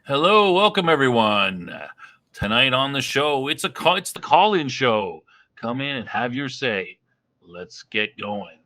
Hello, welcome everyone. Tonight on the show, it's the call-in show. Come in and have your say. Let's get going.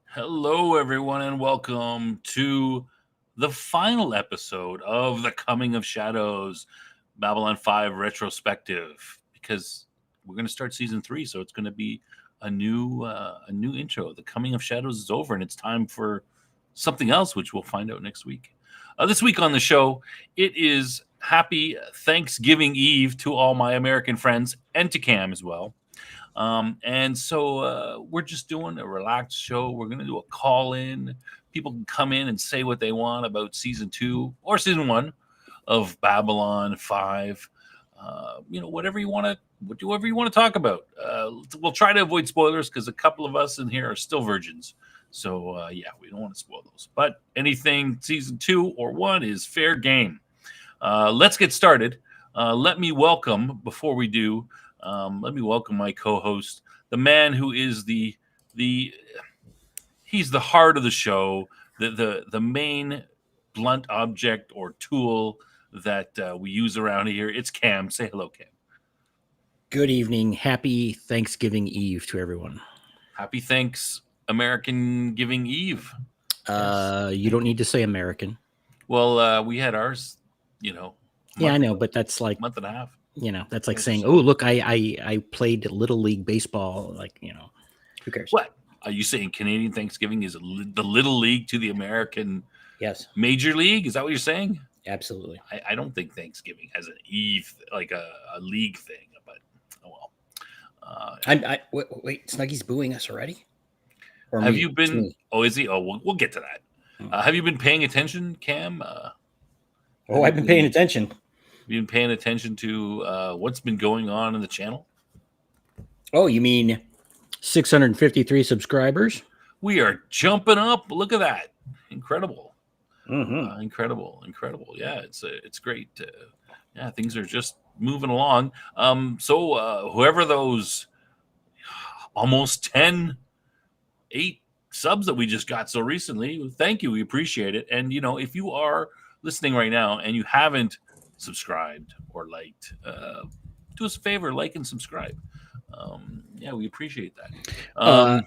Hello everyone and welcome to the final episode of The Coming of Shadows Babylon 5 Retrospective because we're going to start season 3, so it's going to be a new intro. The Coming of Shadows is over and it's time for something else, which we'll find out next week. This week on the show, it is happy Thanksgiving Eve to all my American friends and to Cam as well. And so we're just doing a relaxed show. We're going to do a call in. People can come in and say what they want about season 2 or season 1 of Babylon 5. Whatever you want to talk about. We'll try to avoid spoilers because a couple of us in here are still virgins. So, we don't want to spoil those. But anything season 2 or 1 is fair game. Let's get started. Let me welcome, before we do, let me welcome my co-host, the man who is he's the heart of the show, the main blunt object or tool that we use around here. It's Cam. Say hello, Cam. Good evening. Happy Thanksgiving Eve to everyone. Happy Thanks American Giving Eve. You don't need to say American. Well, we had ours, Yeah, I know, but that's like month and a half. That's like saying, "Oh, look, I played Little League baseball." Like, who cares? What are you saying? Canadian Thanksgiving is the Little League to the American Yes, Major League? Is that what you're saying? absolutely. I don't think Thanksgiving has an eve like a league thing, but oh well. Wait, Snuggy's booing us already. Or Have me? you It's been? me. Oh, is he? Oh, we'll get to that. Have you been paying attention, Cam? Oh, I've been paying attention. Have you been paying attention to what's been going on in the channel? Oh, you mean 653 subscribers? We are jumping up. Look at that! Incredible. Mm-hmm. Incredible. Yeah, it's great. Yeah, things are just moving along. So whoever those almost 8 subs that we just got so recently, thank you. We appreciate it. And if you are listening right now and you haven't subscribed or liked, do us a favor, like and subscribe. We appreciate that.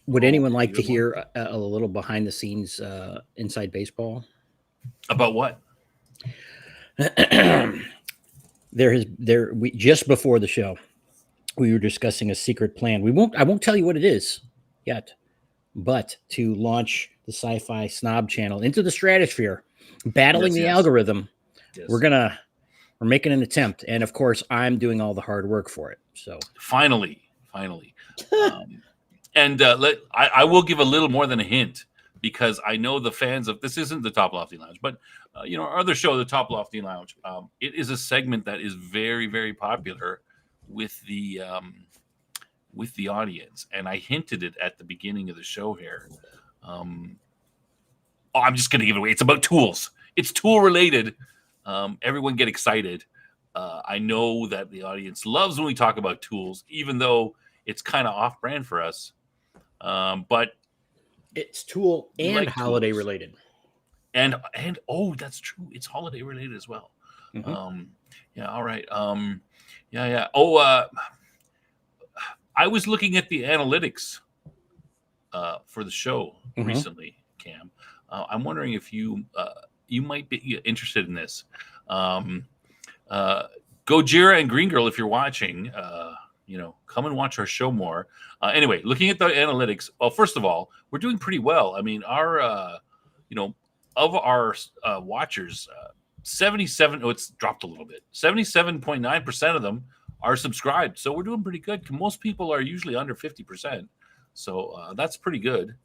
Would anyone like to hear a little behind the scenes inside baseball? About what? We just before the show, we were discussing a secret plan. I won't tell you what it is yet, but to launch the Sci-Fi Snob channel into the stratosphere, battling the algorithm. Yes. We're making an attempt, and of course, I'm doing all the hard work for it. So finally. And I will give a little more than a hint because I know the fans of this isn't the Top Lofty Lounge, but our other show, the Top Lofty Lounge, it is a segment that is very, very popular with the audience, and I hinted it at the beginning of the show here. I'm just going to give it away. It's about tools. It's tool related. Everyone get excited. I know that the audience loves when we talk about tools, even though it's kind of off brand for us. But It's tool We and like holiday tools. related. And oh, that's true. It's holiday related as well. Mhm. Um, yeah, all right. Yeah. Oh, I was looking at the analytics for the show Mhm. recently, Cam. I'm wondering if you might be interested in this. Um, uh, Gojira and Green Girl, if you're watching, come and watch our show more. Anyway, looking at the analytics. Well, first of all, we're doing pretty well. I mean, our you know of our watchers, 77. Oh, it's dropped a little bit. 77.9% of them are subscribed, so we're doing pretty good. Most people are usually under 50%, so that's pretty good.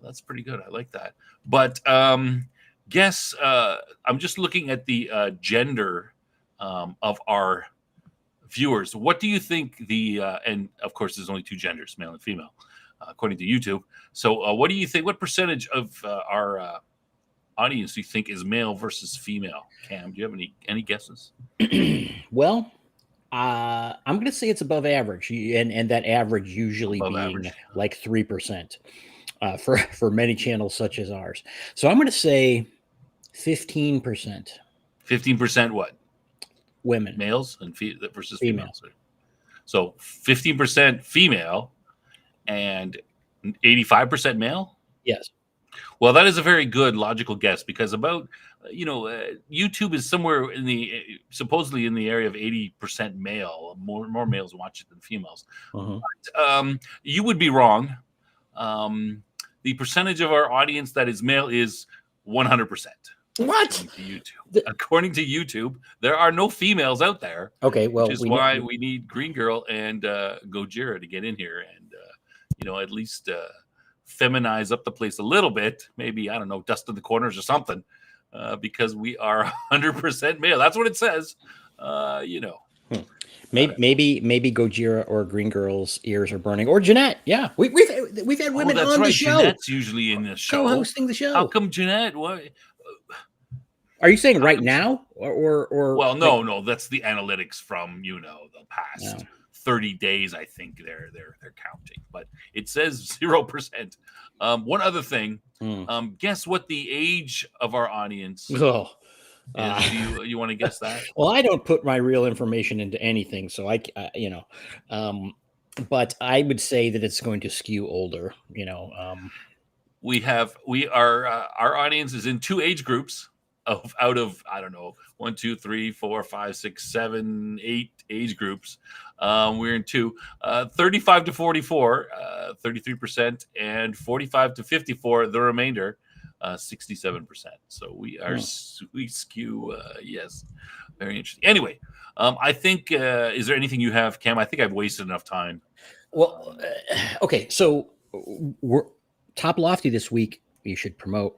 That's pretty good. I like that. But guess I'm just looking at the gender of our viewers. What do you think and of course, there's only two genders, male and female, according to YouTube. So, what do you think? What percentage of our audience do you think is male versus female? Cam, do you have any guesses? Well, I'm going to say it's above average, and that average usually Above being average. like 3% for many channels such as ours. So I'm going to say 15% 15% what? women, Males and versus female. females. So 15% female and 85% male. Yes. Well, that is a very good logical guess because YouTube is somewhere in the supposedly in the area of 80% male. More males watch it than females. Uh-huh. You would be wrong. The percentage of our audience that is male is 100%. What? According to YouTube, there are no females out there. Okay, well, which is why we need Green Girl and Gojira to get in here and at least feminize up the place a little bit. Maybe, I don't know, dust in the corners or something, because we are 100% male. That's what it says. Maybe Gojira or Green Girl's ears are burning, or Jeanette. Yeah, we've had women that's on right. the show, Jeanette's usually in the show, co-hosting the show. How come Jeanette? What? Are you saying right now, or? Well, no, that's the analytics from the past 30 days. I think they're counting, but it says 0%. One other thing, guess what the age of our audience is? Do you want to guess that? Well, I don't put my real information into anything, so but I would say that it's going to skew older. Our audience is in two age groups out of, I don't know, 1, 2, 3, 4, 5, 6, 7, 8 age groups. We're in two, 35 to 44, 33%, and 45 to 54, the remainder, 67%. So we skew, yes, very interesting. Anyway, I think, is there anything you have, Cam? I think I've wasted enough time. Well, okay, so we're Top Lofty this week. You should promote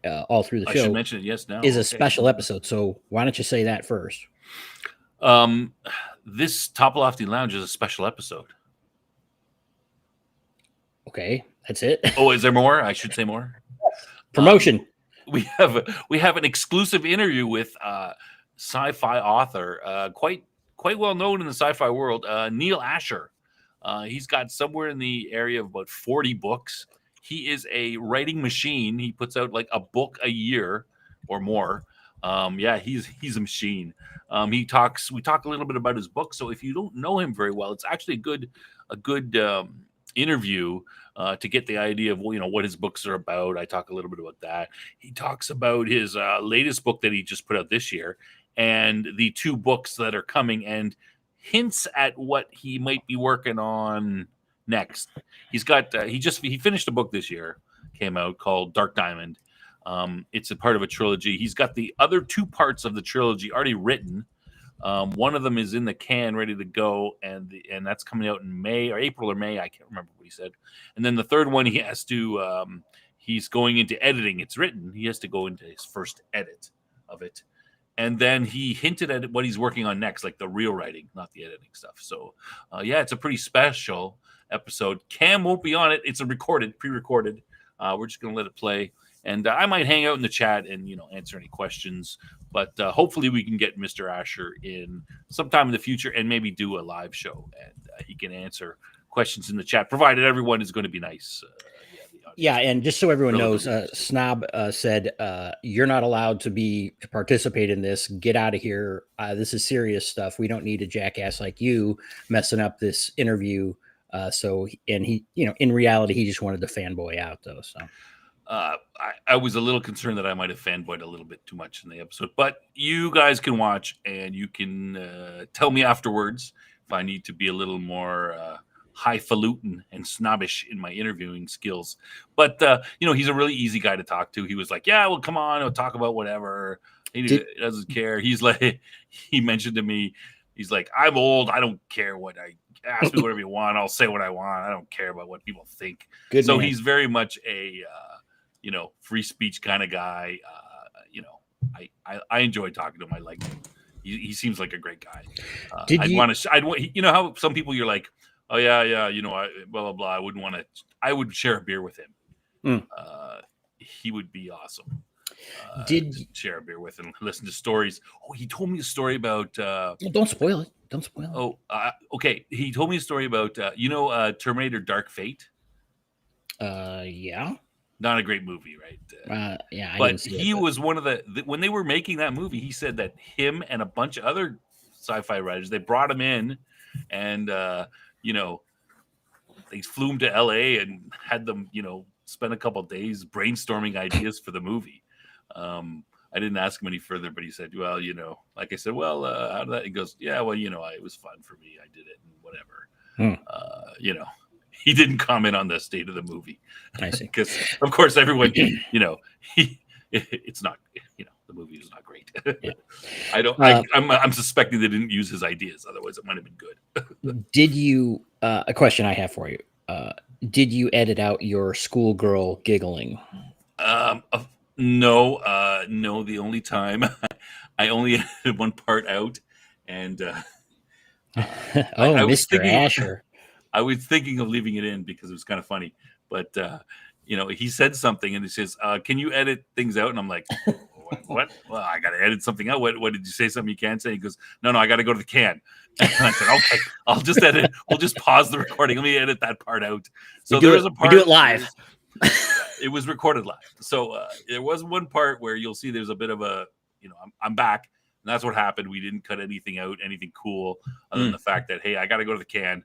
all through the show. I should mention it. Yes, now is a special episode. So why don't you say that first? This Top Lofty Lounge is a special episode. Okay, that's it. Oh, is there more? I should say more. Promotion. We have an exclusive interview with sci-fi author, quite well known in the sci-fi world, Neil Asher. He's got somewhere in the area of about 40 books. He is a writing machine. He puts out like a book a year or more. He's a machine. We talk a little bit about his book. So if you don't know him very well, it's actually a good interview to get the idea of what his books are about. I talk a little bit about that. He talks about his latest book that he just put out this year and the two books that are coming and hints at what he might be working on next. He's got he finished a book this year, came out, called Dark Diamond. It's a part of a trilogy. He's got the other two parts of the trilogy already written. One of them is in the can, ready to go, and that's coming out in April or May. I can't remember what he said. And then the third one, he has to. He's going into editing. It's written. He has to go into his first edit of it, and then he hinted at what he's working on next, like the real writing, not the editing stuff. So, it's a pretty special episode. Cam won't be on it. It's a pre-recorded. We're just going to let it play. And I might hang out in the chat and, answer any questions. But hopefully we can get Mr. Asher in sometime in the future and maybe do a live show. And he can answer questions in the chat, provided everyone is going to be nice. The Yeah, and just so everyone knows, Relatively recent. Snob said, "You're not allowed to participate in this. Get out of here. This is serious stuff. We don't need a jackass like you messing up this interview." And he, in reality, he just wanted to fanboy out, though. So I was a little concerned that I might have fanboyed a little bit too much in the episode, but you guys can watch and you can tell me afterwards if I need to be a little more highfalutin and snobbish in my interviewing skills. But he's a really easy guy to talk to. He was like, "Yeah, well, come on, we'll talk about whatever." He doesn't care. He's like, he mentioned to me, he's like, "I'm old. I don't care what I ask me whatever you want. I'll say what I want. I don't care about what people think." good So man. he's very much a free speech kind of guy. I enjoy talking to him. I like him. He seems like a great guy. How some people you're like, oh yeah, blah blah blah. I wouldn't want to. I would share a beer with him. He would be awesome. To share a beer with and listen to stories. Oh, he told me a story about. Don't spoil it. Don't spoil it. Okay. He told me a story about Terminator: Dark Fate. Yeah. Not a great movie, right? Yeah, but he was one of the when they were making that movie. He said that him and a bunch of other sci-fi writers, they brought him in, and they flew him to LA and had them, spend a couple of days brainstorming ideas for the movie. I didn't ask him any further, but he said, well, like I said, well, how did that? He goes, yeah, well, it was fun for me. I did it and whatever. He didn't comment on the state of the movie. I see. Because, of course, everyone, it's not, the movie is not great. Yeah. I'm suspecting they didn't use his ideas. Otherwise, it might have been good. Did you, a question I have for you. Did you edit out your schoolgirl giggling? No. The only time I only edited one part out. And Mr. Asher. I was thinking of leaving it in because it was kind of funny, but he said something and he says, "Can you edit things out?" And I'm like, "What? Well, I got to edit something out. What did you say? Something you can't say?" He goes, "No, I got to go to the can." And I said, "Okay, I'll just edit. We'll just pause the recording. Let me edit that part out." So there was a part. We do it live. It was recorded live. So there was one part where you'll see there's a bit of a, I'm back. And that's what happened. We didn't cut anything out, anything cool, other than the fact that, hey, I got to go to the can.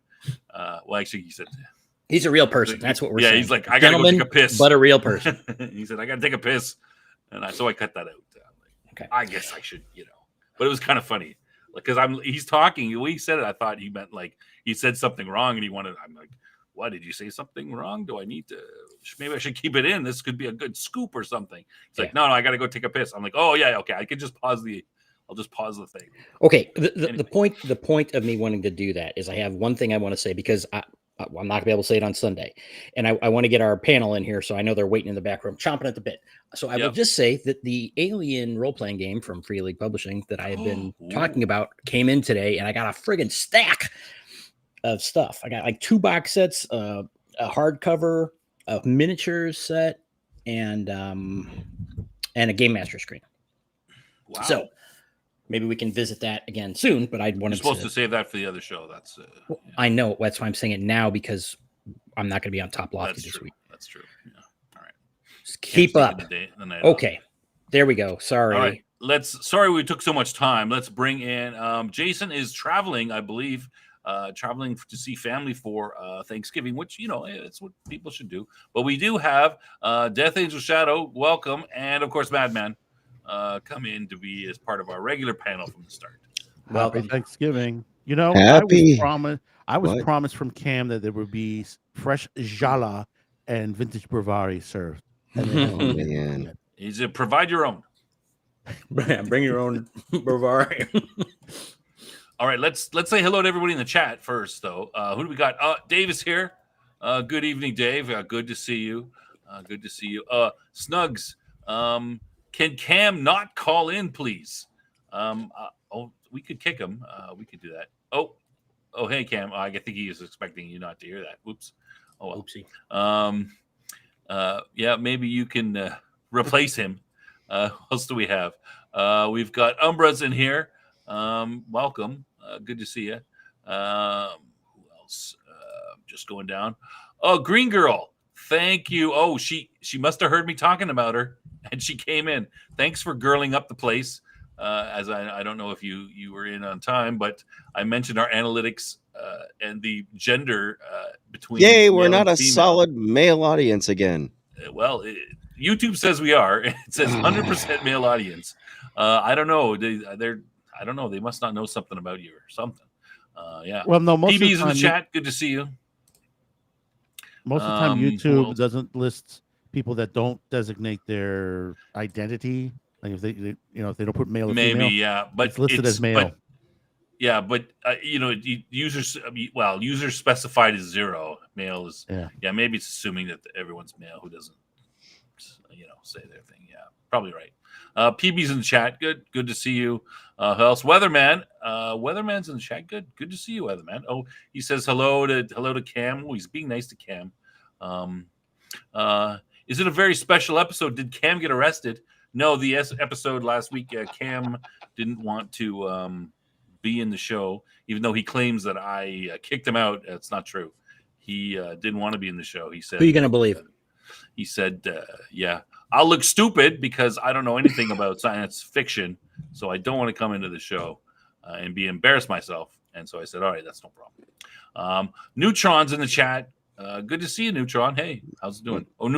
Well, actually, he said he's a real person. That's what we're saying. Yeah, he's like, I got to go take a piss, but a real person. He said, I got to take a piss, and so I cut that out. Okay, I guess I should, but it was kind of funny, because he's talking. The way he said it, I thought he meant like he said something wrong, and I'm like, what, did you say something wrong? Do I need to? Maybe I should keep it in. This could be a good scoop or something. He's like, no, I got to go take a piss. I'm like, oh yeah, okay, I could just pause the. I'll just pause the thing. Okay. The point of me wanting to do that is I have one thing I want to say, because I'm not gonna be able to say it on Sunday, and I want to get our panel in here, so I know they're waiting in the back room, chomping at the bit. So I will just say that the Alien role-playing game from Free League Publishing that I have been talking about came in today, and I got a friggin' stack of stuff. I got like 2 box sets, a hardcover, a miniature set, and a Game Master screen. Wow. So maybe we can visit that again soon, but I'd want You're supposed to save that for the other show. That's I know. That's why I'm saying it now, because I'm not going to be on Top Lofty this week. That's true. Yeah. All right. Just keep up. Okay. There we go. Sorry. All right. Sorry we took so much time. Let's bring in Jason is traveling, I believe, traveling to see family for Thanksgiving, which, it's what people should do. But we do have Death Angel Shadow, welcome, and of course Madman come in to be as part of our regular panel from the start. Welcome. Happy Thanksgiving. Happy. I was promised from Cam that there would be fresh Jala and vintage Brevari served. Oh, man. He's a provide your own. Bring your own Brevari. All right, let's say hello to everybody in the chat first, though. Who do we got? Dave is here. Good evening, Dave. Good to see you. Good to see you. Snugs. Can Cam not call in, please? We could kick him. We could do that. Oh, hey, Cam. I think he is expecting you not to hear that. Whoops. Oh, well. Oopsie. Yeah, maybe you can replace him. What else do we have? We've got Umbra's in here. Welcome. Good to see you. Who else? Just going down. Oh, Green Girl. Thank you. Oh, she must have heard me talking about her, and she came in. Thanks for girling up the place. As I don't know if you were in on time, but I mentioned our analytics and the gender between Yay, we're male not and a female. solid male audience again. Well, YouTube says we are. It says 100% male audience. I don't know. I don't know. They must not know something about you or something. Yeah. Well, no, most PB's of the in the time, chat. Good to see you. most of the time, who YouTube else? doesn't list people that don't designate their identity. Like if they if they don't put male or Maybe, female, yeah, but it's listed as male. But yeah, but users. Users specified as 0. Male is. Yeah. Maybe it's assuming that everyone's male who doesn't, say their thing. Yeah, probably right. PB's in the chat. Good to see you. Who else? Weatherman. Weatherman's in the chat. Good to see you, Weatherman. Oh, he says hello to Cam. Oh, he's being nice to Cam. Is it a very special episode? Did Cam get arrested? No, the episode last week, Cam didn't want to be in the show, even though he claims that I kicked him out. It's not true. He didn't want to be in the show. He said, Who are you going to believe? He said, yeah, I'll look stupid because I don't know anything about science fiction, so I don't want to come into the show and be embarrassed myself. And so I said, all right, that's no problem. Neutron's in the chat. Good to see you, Neutron. Hey, how's it doing? Oh,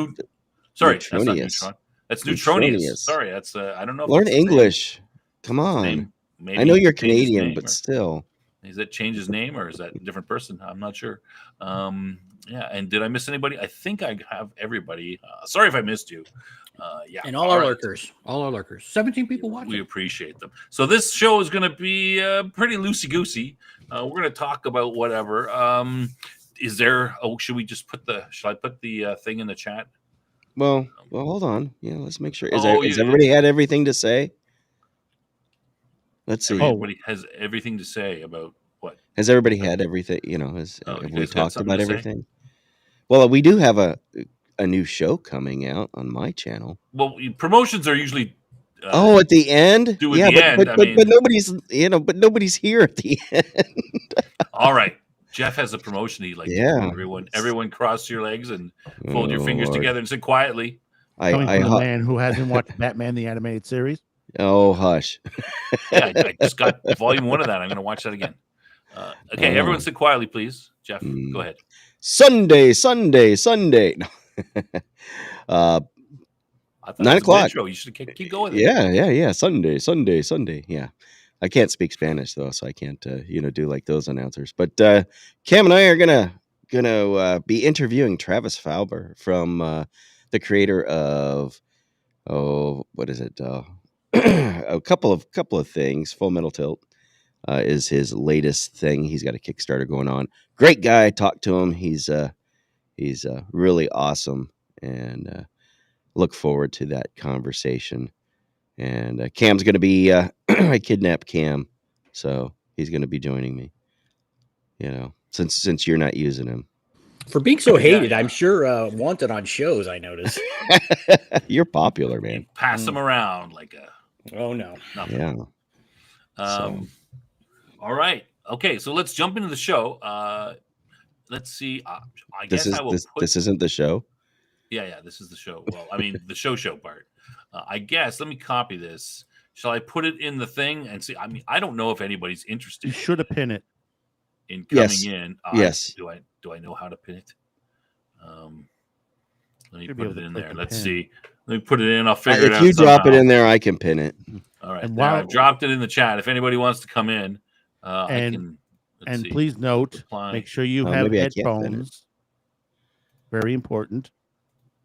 sorry, that's not Neutron. That's Neutronius. Sorry, that's I don't know. If Learn English. Come on. Maybe I know you're Canadian, but still. Is that change his name or is that a different person? I'm not sure. Yeah, and did I miss anybody? I think I have everybody. Sorry if I missed you. Yeah, and all our lurkers. 17 people watching. We appreciate them. So this show is going to be pretty loosey-goosey. We're going to talk about whatever. Is there? Oh, should I put the thing in the chat? Well, hold on. Yeah, let's make sure. Has everybody had everything to say? Let's see. Everybody has everything to say about what? Has everybody had everything? Have we talked about everything? Well, we do have a new show coming out on my channel. Well, promotions are usually. At the end. But nobody's nobody's here at the end. All right. Jeff has a promotion he'd like to do. Everyone cross your legs and fold your fingers together and sit quietly. Coming from the man who hasn't watched Batman the Animated Series. Oh, hush. Yeah, I just got volume 1 of that. I'm going to watch that again. Okay, everyone sit quietly, please. Jeff, go ahead. Sunday. No. 9 o'clock. You should keep going. Yeah. Sunday. Yeah. I can't speak Spanish though, so I can't do like those announcers. But Cam and I are gonna be interviewing Travis Fowler from the creator of what is it? A couple of things. Full Metal Tilt is his latest thing. He's got a Kickstarter going on. Great guy. Talk to him. He's really awesome, and look forward to that conversation. And Cam's going to be, I kidnapped Cam, so he's going to be joining me. Since you're not using him for being so hated, I'm sure wanted on shows. I noticed you're popular, man. You pass them around like a. Oh no, nothing. Yeah. All right. Okay, so let's jump into the show. Let's see. I guess this isn't the show. Yeah, this is the show. Well, I mean the show part. I guess. Let me copy this. Shall I put it in the thing and see? I mean, I don't know if anybody's interested. You should have pinned it. In coming in. Yes. Do I know how to pin it? Let me put it in there. Let's see. Let me put it in. I'll figure it out. If you drop it in there, I can pin it. All right. I've dropped it in the chat. If anybody wants to come in, I can. And please note, make sure you have headphones. Very important.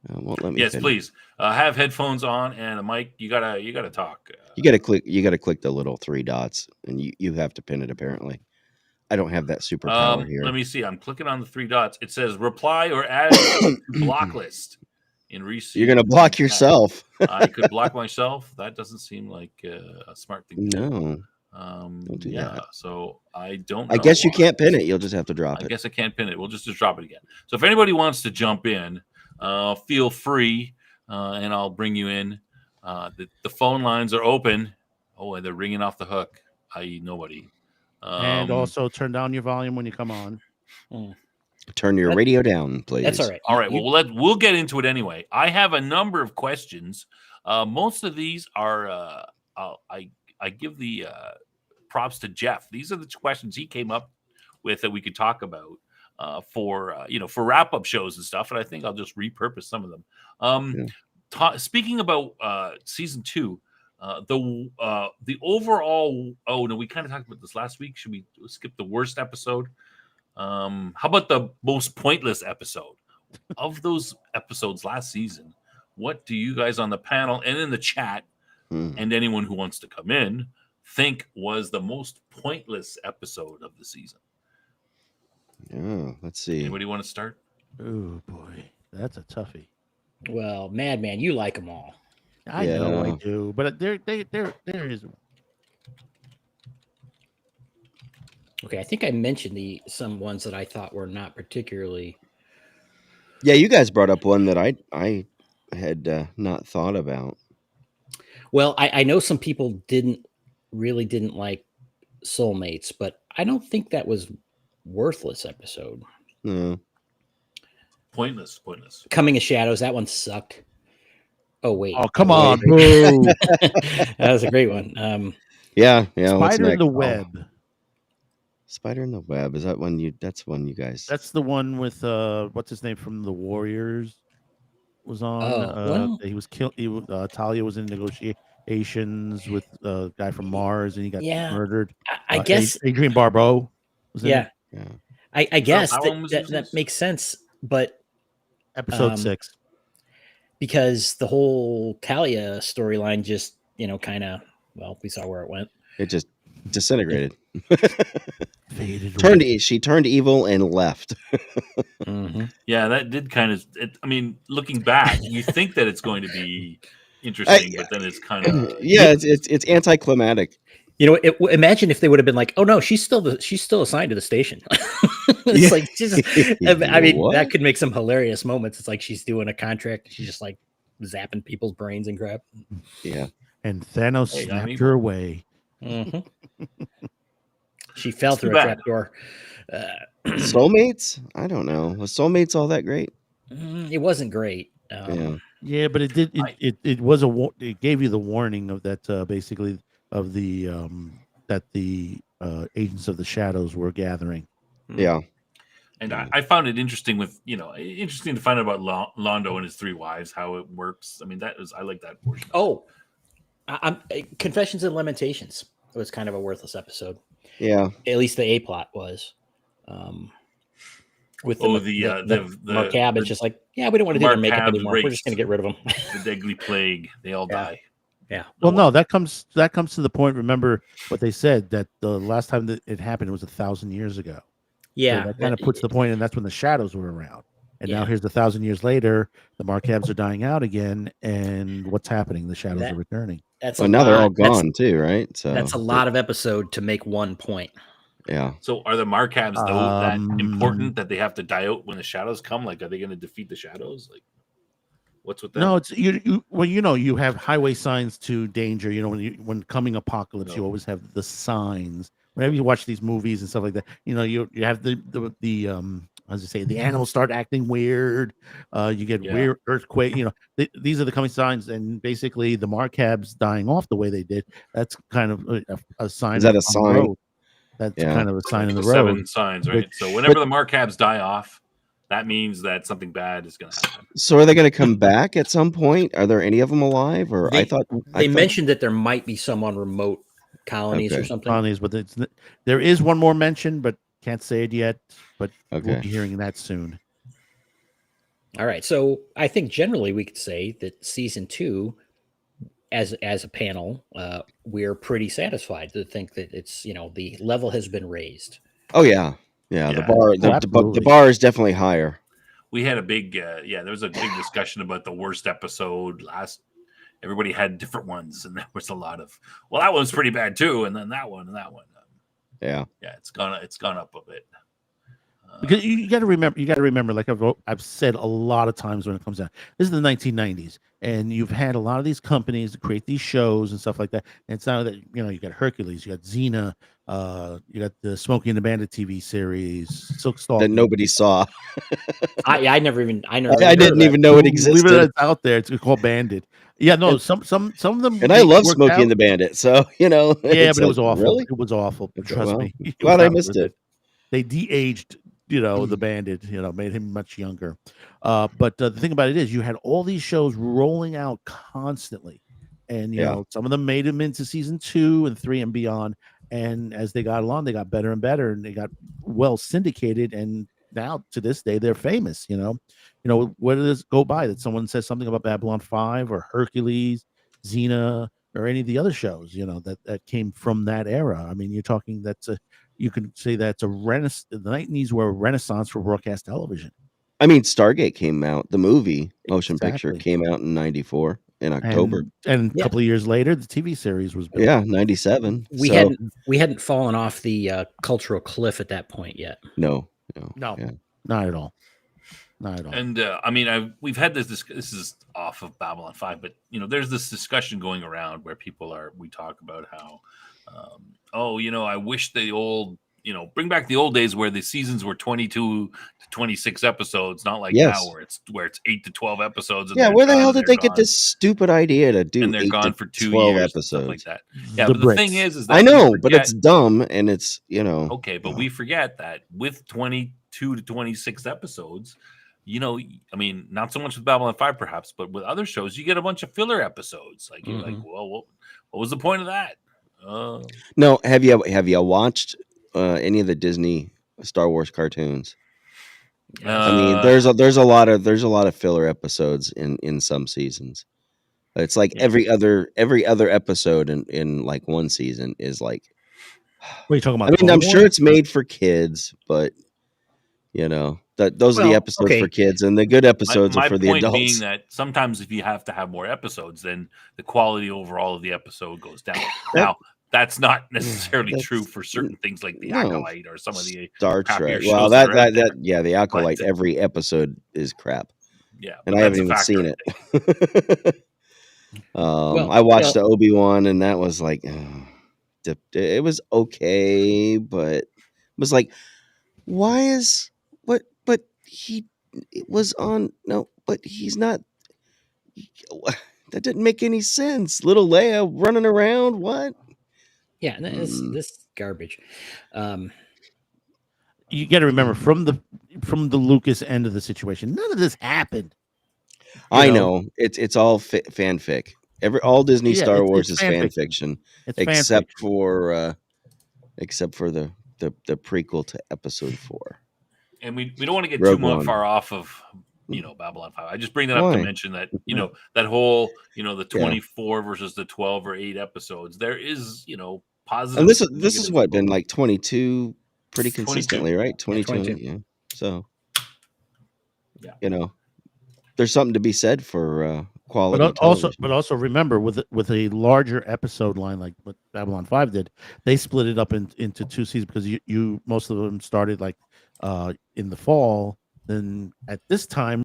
Won't let me. Yes, please have headphones on and a mic. You gotta talk. You gotta click the little 3 dots, and you have to pin it. Apparently, I don't have that superpower here. Let me see. I'm clicking on the 3 dots. It says reply or add to block list. In recent, you're gonna block yourself. I could block myself. That doesn't seem like a smart thing to do. No. Don't do that. So I don't know. I guess you can't pin it. You'll just have to drop it. I guess I can't pin it. We'll just drop it again. So if anybody wants to jump in, feel free, and I'll bring you in. The phone lines are open. Oh, they're ringing off the hook, i.e. nobody. And also turn down your volume when you come on. Turn your radio down, please. That's all right. All right. Well, we'll get into it anyway. I have a number of questions. Most of these are I give the props to Jeff. These are the questions he came up with that we could talk about for wrap up shows and stuff. And I think I'll just repurpose some of them. Speaking about season 2, the overall. Oh no, we kind of talked about this last week. Should we skip the worst episode? How about the most pointless episode of those episodes last season? What do you guys on the panel and in the chat and anyone who wants to come in think was the most pointless episode of the season? Oh, let's see. Anybody want to start? Oh boy, that's a toughie. Well, Madman, you like them all. I know I do, but there is. Okay, I think I mentioned some ones that I thought were not particularly. Yeah, you guys brought up one that I had not thought about. Well, I know some people didn't like Soulmates, but I don't think that was worthless episode. No. Pointless. Coming of Shadows, that one sucked. Oh wait! Oh come on! Boo. That was a great one. Yeah. Spider in the Web. Spider in the Web, is that one that's one you guys? That's the one with what's his name from the Warriors was on. Well, he was killed. Talia was in negotiations with a guy from Mars, and he got murdered. I guess Adrian Barbeau was in it. Yeah. I guess that makes sense, but episode 6, because the whole Talia storyline just kind of we saw where it went. It just disintegrated. Faded. She turned evil and left. Mm-hmm. Yeah, that did kind of. I mean, looking back, you think that it's going to be interesting, but then it's kind of it's anticlimactic. Imagine if they would have been like, "Oh no, she's still assigned to the station." It's like, I mean, what? that could make some hilarious moments. It's like she's doing a contract, she's just like zapping people's brains and crap. Yeah, and Thanos snapped her away. Mm-hmm. She fell through a trapdoor. Soulmates? I don't know. Was Soulmates all that great? It wasn't great. Yeah, but it did. It gave you the warning of that. Basically, of the that the agents of the shadows were gathering. Yeah. And I found it interesting interesting to find out about Londo and his 3 wives, how it works. I mean, I like that portion. Oh, Confessions and Lamentations. It was kind of a worthless episode. Yeah. At least the A plot was. With the Marcab, it's just like, we don't want to do their makeup anymore. We're just going to get rid of them. The deadly plague, they all die. Yeah. Well, no, that comes to the point. Remember what they said, that the last time that it happened was 1,000 years ago. Yeah, so that kind of puts the point, and that's when the shadows were around. And now here's 1,000 years later, the Marcabs are dying out again, and what's happening? The shadows are returning. Now they're all gone too, right? So that's a lot of episode to make one point. Yeah. So are the Marcabs that important that they have to die out when the shadows come? Like, are they going to defeat the shadows? Like, what's with that? No, it's you have highway signs to danger. When coming apocalypse, you always have the signs. Whenever you watch these movies and stuff like that, you have the as I say, the animals start acting weird. You get weird earthquake. These are the coming signs, and basically the Marcabs dying off the way they did. That's kind of a sign. Is that a sign? That's kind of a sign in the road. 7 signs, right? So whenever the Marcabs die off, that means that something bad is going to happen. So are they going to come back at some point? Are there any of them alive? Or I thought mentioned that there might be some on remote colonies or something. Colonies, but there is one more mention, but can't say it yet. But we'll be hearing that soon. All right, so I think generally we could say that season 2, as a panel, we're pretty satisfied to think that it's the level has been raised. Oh yeah. The bar is definitely higher. We had a big there was a big discussion about the worst episode last. Everybody had different ones, and there was a lot of that one's pretty bad too, and then that one and that one. Yeah, it's gone up a bit. Because you got to remember, like I've said a lot of times when it comes down, this is the 1990s, and you've had a lot of these companies that create these shows and stuff like that. And it's not that you got Hercules, you got Xena, you got the Smokey and the Bandit TV series, Silk that Stalker. nobody saw. I never even I heard of didn't that. even know it Believe existed. it's out there. It's called Bandit. Yeah, no, And, some of them. and I they love worked Smokey out. and the Bandit, so Yeah, it's but it like was awful. really. It was awful. Okay, Trust well, me. It glad was I not missed worth it. They de-aged, the Bandit, made him much younger. But the thing about it is, you had all these shows rolling out constantly, and Yeah. some of them made them into season 2 and 3 and beyond. And as they got along, they got better and better, and they got well syndicated. And now to this day, they're famous. Where does it go by that someone says something about Babylon 5 or Hercules, Xena, or any of the other shows, that came from that era? I mean, you're talking you can say that's a renaissance. The 90s were a renaissance for broadcast television. I mean, Stargate came out. The movie motion picture Exactly. came out in '94 in October. And a Yeah. couple of years later, the TV series was built. Yeah, '97. We hadn't fallen off the cultural cliff at that point yet. No, No, yeah. not at all. Not at all. And I mean, we've had this. This is off of Babylon 5, but there's this discussion going around where we talk about how, I wish the old, bring back the old days where the seasons were 22 to 26 episodes, not like Yes. now where it's 8 to 12 episodes. And Yeah, they're where the done hell and did they're they get gone, this stupid idea to do and they're 8 gone to for 2 12 years and stuff like episodes? that? Yeah, The but the thing bricks. is that I we know, but forget- it's dumb, and it's okay, but we forget that with 22 to 26 episodes, I mean, not so much with Babylon 5 perhaps, but with other shows, you get a bunch of filler episodes. Like you're like, well, what was the point of that? No, have you watched any of the Disney Star Wars cartoons? I mean, there's a lot of filler episodes in some seasons. It's like every other episode in like one season is like. What are you talking about? I mean, Clone I'm sure Wars? it's made for kids, but those are the episodes for kids, and the good episodes are for the my point adults. being that sometimes if you have to have more episodes, then the quality overall of the episode goes down. Now, that's not necessarily true for certain things like the Acolyte or some of the Star crappier Trek. shows Well, that are out there. the Acolyte. But- Every episode is crap. Yeah, and I that's haven't a even factor, seen I think. it. I watched the Obi-Wan, and that was like, it was okay, but it was like, why is what? But it was on no, but he's not. That didn't make any sense. Little Leia running around. What? Yeah, this garbage. You got to remember from the Lucas end of the situation, none of this happened. I know it's all fanfic. All Disney Star Wars is fan fiction, It's except fan for the prequel to Episode 4. And we don't want to get Rogue too One. far off of Babylon 5. I just bring that up Why? to mention that that whole the 24 versus the 12 or 8 episodes. There is positive. And this is what been like 22 pretty consistently, 22. right? 22. 22. Yeah. So yeah, there's something to be said for quality. But also remember with a larger episode line like what Babylon 5 did, they split it up into 2 seasons because you most of them started like in the fall. Then at this time,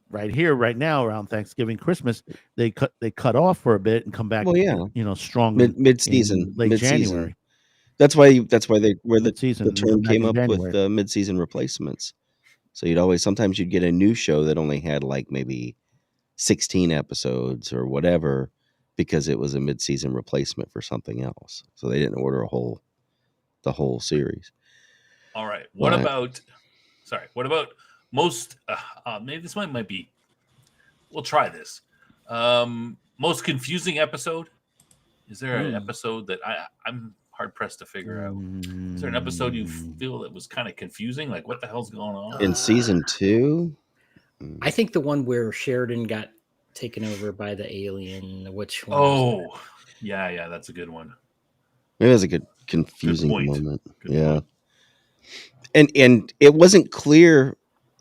right now around Thanksgiving, Christmas, they cut off for a bit and come back. Well, yeah, strong mid-season, late mid-season. January. That's why where Mid-season, the term back came in up with January. mid-season replacements. So sometimes you'd get a new show that only had like maybe 16 episodes or whatever because it was a mid-season replacement for something else. So they didn't order the whole series. all right. What about most? Maybe this might be. We'll try this. Most confusing episode. Is there an episode that I'm hard pressed to figure out? Is there an episode you feel that was kind of confusing? Like, what the hell's going on? In season 2? I think the one where Sheridan got taken over by the alien. Which one? Oh, yeah, that's a good one. Maybe that's a good confusing point. moment. Good yeah. point. And it wasn't clear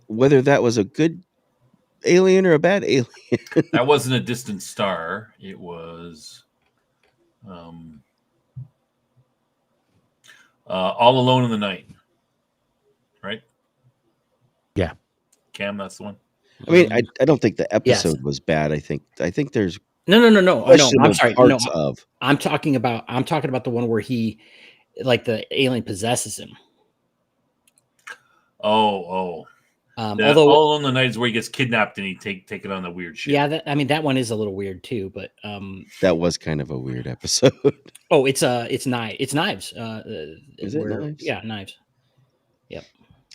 whether that was a good alien or a bad alien. That wasn't a distant star. It was All Alone in the Night. Cam, that's the one. I mean, I don't think the episode was bad. I think there's No. Oh, no. I'm questionable sorry. parts No, of. I'm talking about the one where he, like, the alien possesses him. Oh. Although All on the nights where he gets kidnapped and he take it on the weird shit. yeah, that one is a little weird too. But That was kind of a weird episode. oh, it's Knives. Is it Knives? Yeah, Knives. Yep.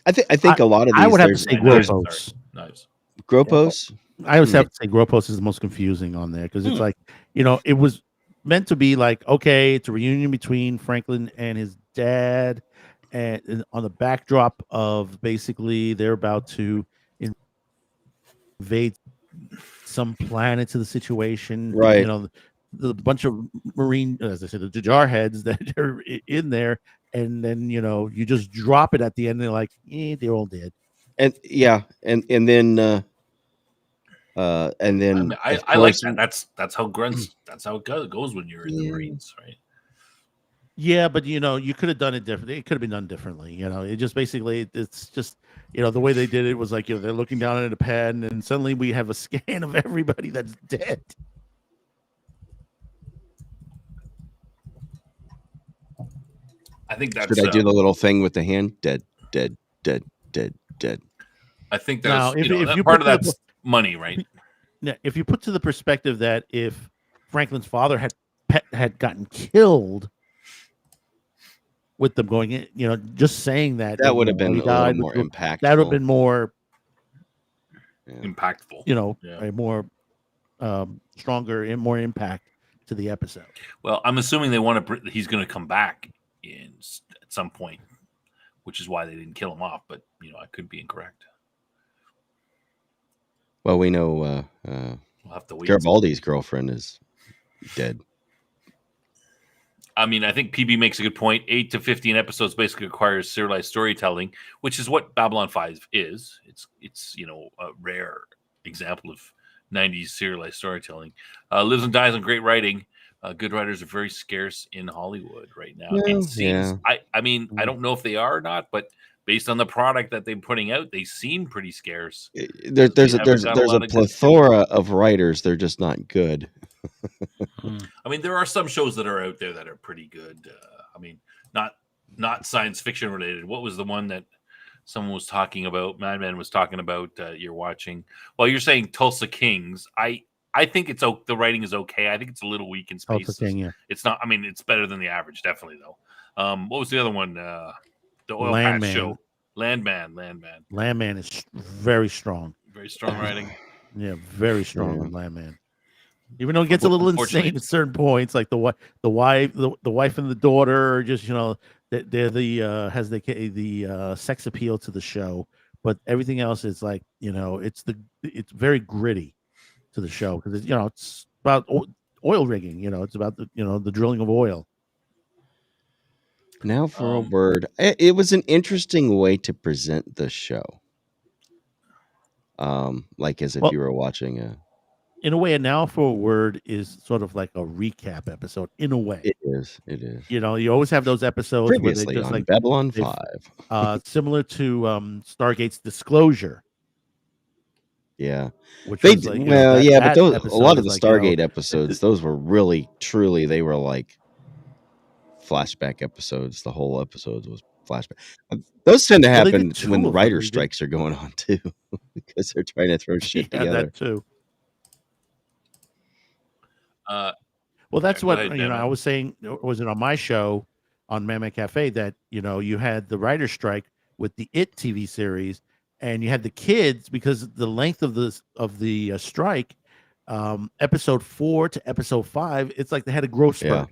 I think a lot of these. I would have to there's say Knives, Gropos. Knives. Gropos. I always have to say Gropos is the most confusing on there because it's like, it was meant to be like, okay, it's a reunion between Franklin and his dad, and on the backdrop of basically they're about to invade some planet to the situation, Right. the bunch of Marine, as I said, the jarheads that are in there, and then you just drop it at the end. And they're like, they're all dead. And yeah, and then and then I like that. That's how grunts. That's how it goes when you're in the Marines, right? Yeah, but you could have done it differently. It could have been done differently. It just basically, it's just the way they did it was like they're looking down at a pad, and suddenly we have a scan of everybody that's dead. I think that's. Should I do the little thing with the hand? Dead. I think Now, that's if you part put of that's money, right? Now, if you put to the perspective that if Franklin's father had gotten killed with them going in, just saying that would have been a little more impactful. That would have been more impactful. A more stronger and more impact to the episode. Well, I'm assuming they want to. He's going to come back at some point, which is why they didn't kill him off. But I could be incorrect. Well, we know We'll have to wait. Garibaldi's girlfriend is dead. I mean, I think PB makes a good point. 8 to 15 episodes basically requires serialized storytelling, which is what Babylon 5 is. It's a rare example of 90s serialized storytelling. Lives and dies on great writing. Good writers are very scarce in Hollywood right now. It seems. I mean, I don't know if they are or not, but based on the product that they're putting out, they seem pretty scarce. There's a plethora of writers. They're just not good. I mean, there are some shows that are out there that are pretty good. I mean, not science fiction related. What was the one that someone was talking about? Madman was talking about. You're watching. Well, you're saying Tulsa Kings. I think the writing is okay. I think it's a little weak in spaces. King, yeah. It's not. I mean, it's better than the average, definitely though. What was the other one? The oil Landman. patch show. Landman. Landman is very strong. Very strong writing. Yeah, very strong on Landman. Even though it gets a little insane at certain points, like the wife and the daughter are just they're the sex appeal to the show, but everything else is like it's very gritty to the show because it's about oil rigging. It's about the drilling of oil. Now for a word. It was an interesting way to present the show. Like as if you were watching a. In a way, and now for a word is sort of like a recap episode. In a way, it is. You always have those episodes previously where they just on like Babylon 5, similar to Stargate's Disclosure. Yeah, which they was like, but a lot of the like, Stargate episodes, those were really truly they were like flashback episodes. The whole episode was flashback. Those tend to happen when the writer strikes are going on too, because they're trying to throw shit together. That too. Well, that's what I was saying. Was it on my show on Mama Cafe that you had the writer strike with the It TV series, and you had the kids because the length of the strike, episode 4 to episode 5, it's like they had a growth spurt.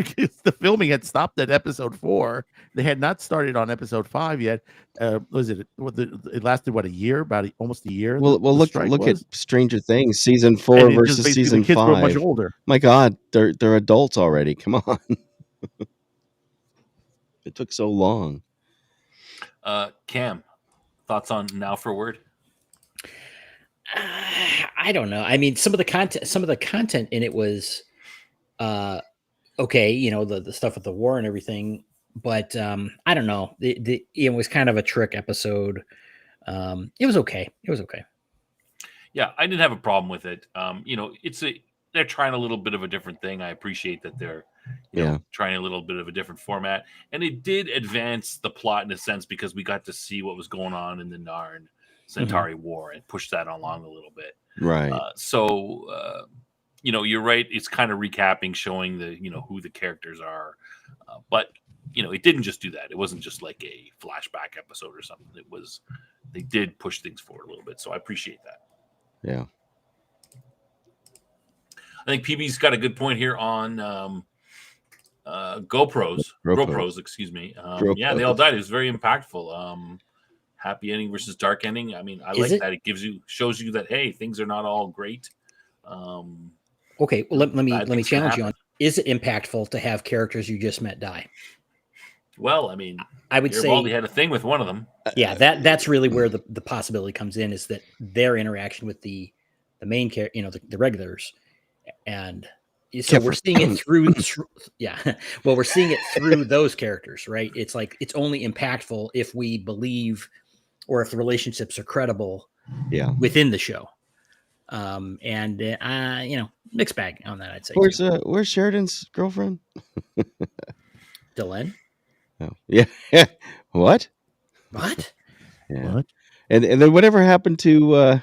The filming had stopped at episode 4. They had not started on episode 5 yet. It lasted a year, almost a year. Well, look at Stranger Things season 4 versus season 5. Were much older. My God, they're adults already. Come on, it took so long. Cam, thoughts on Now for a Word? I don't know. I mean, some of the content in it was okay. The stuff with the war and everything, but I don't know. It was kind of a trick episode. It was okay. It was okay. Yeah, I didn't have a problem with it. They're trying a little bit of a different thing. I appreciate that they're trying a little bit of a different format, and it did advance the plot in a sense because we got to see what was going on in the Narn Centauri War and push that along a little bit. Right. You're right. It's kind of recapping, showing who the characters are, but it didn't just do that. It wasn't just like a flashback episode or something. They did push things forward a little bit, so I appreciate that. Yeah. I think PB's got a good point here on GoPros, excuse me. Yeah, they all died. It was very impactful. Happy ending versus dark ending. I mean, I like that. It shows you that, hey, things are not all great. Okay, well, let me challenge you on. Is it impactful to have characters you just met die? Well, I mean, I would say Garibaldi had a thing with one of them. Yeah, that's really where the possibility comes in, is that their interaction with the main character, the regulars, and so we're seeing it through. Yeah, well, we're seeing it through those characters, right? It's like it's only impactful if we believe, or if the relationships are credible, within the show. Mixed bag on that, I'd say. Where's Sheridan's girlfriend? Delenn? Oh, yeah. What? Yeah. What? And then whatever happened to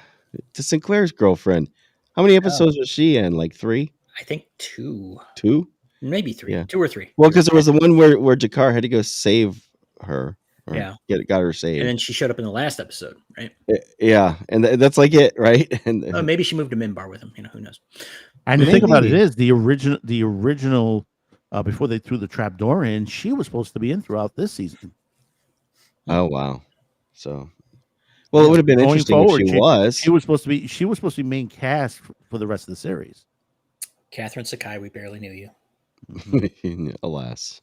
Sinclair's girlfriend? How many episodes was she in? Like 3? I think 2. 2? Maybe 3. Yeah. 2 or 3. Well, because there was the one where Jakar had to go save her. Got her saved. And then she showed up in the last episode, right? Yeah, and that's like it, right? And maybe she moved to Minbar with him. Who knows? And the thing about it is the original before they threw the trap door in, she was supposed to be in throughout this season. Oh wow! So, well, it would have been interesting if she was. She was supposed to be main cast for the rest of the series. Catherine Sakai, we barely knew you. Alas.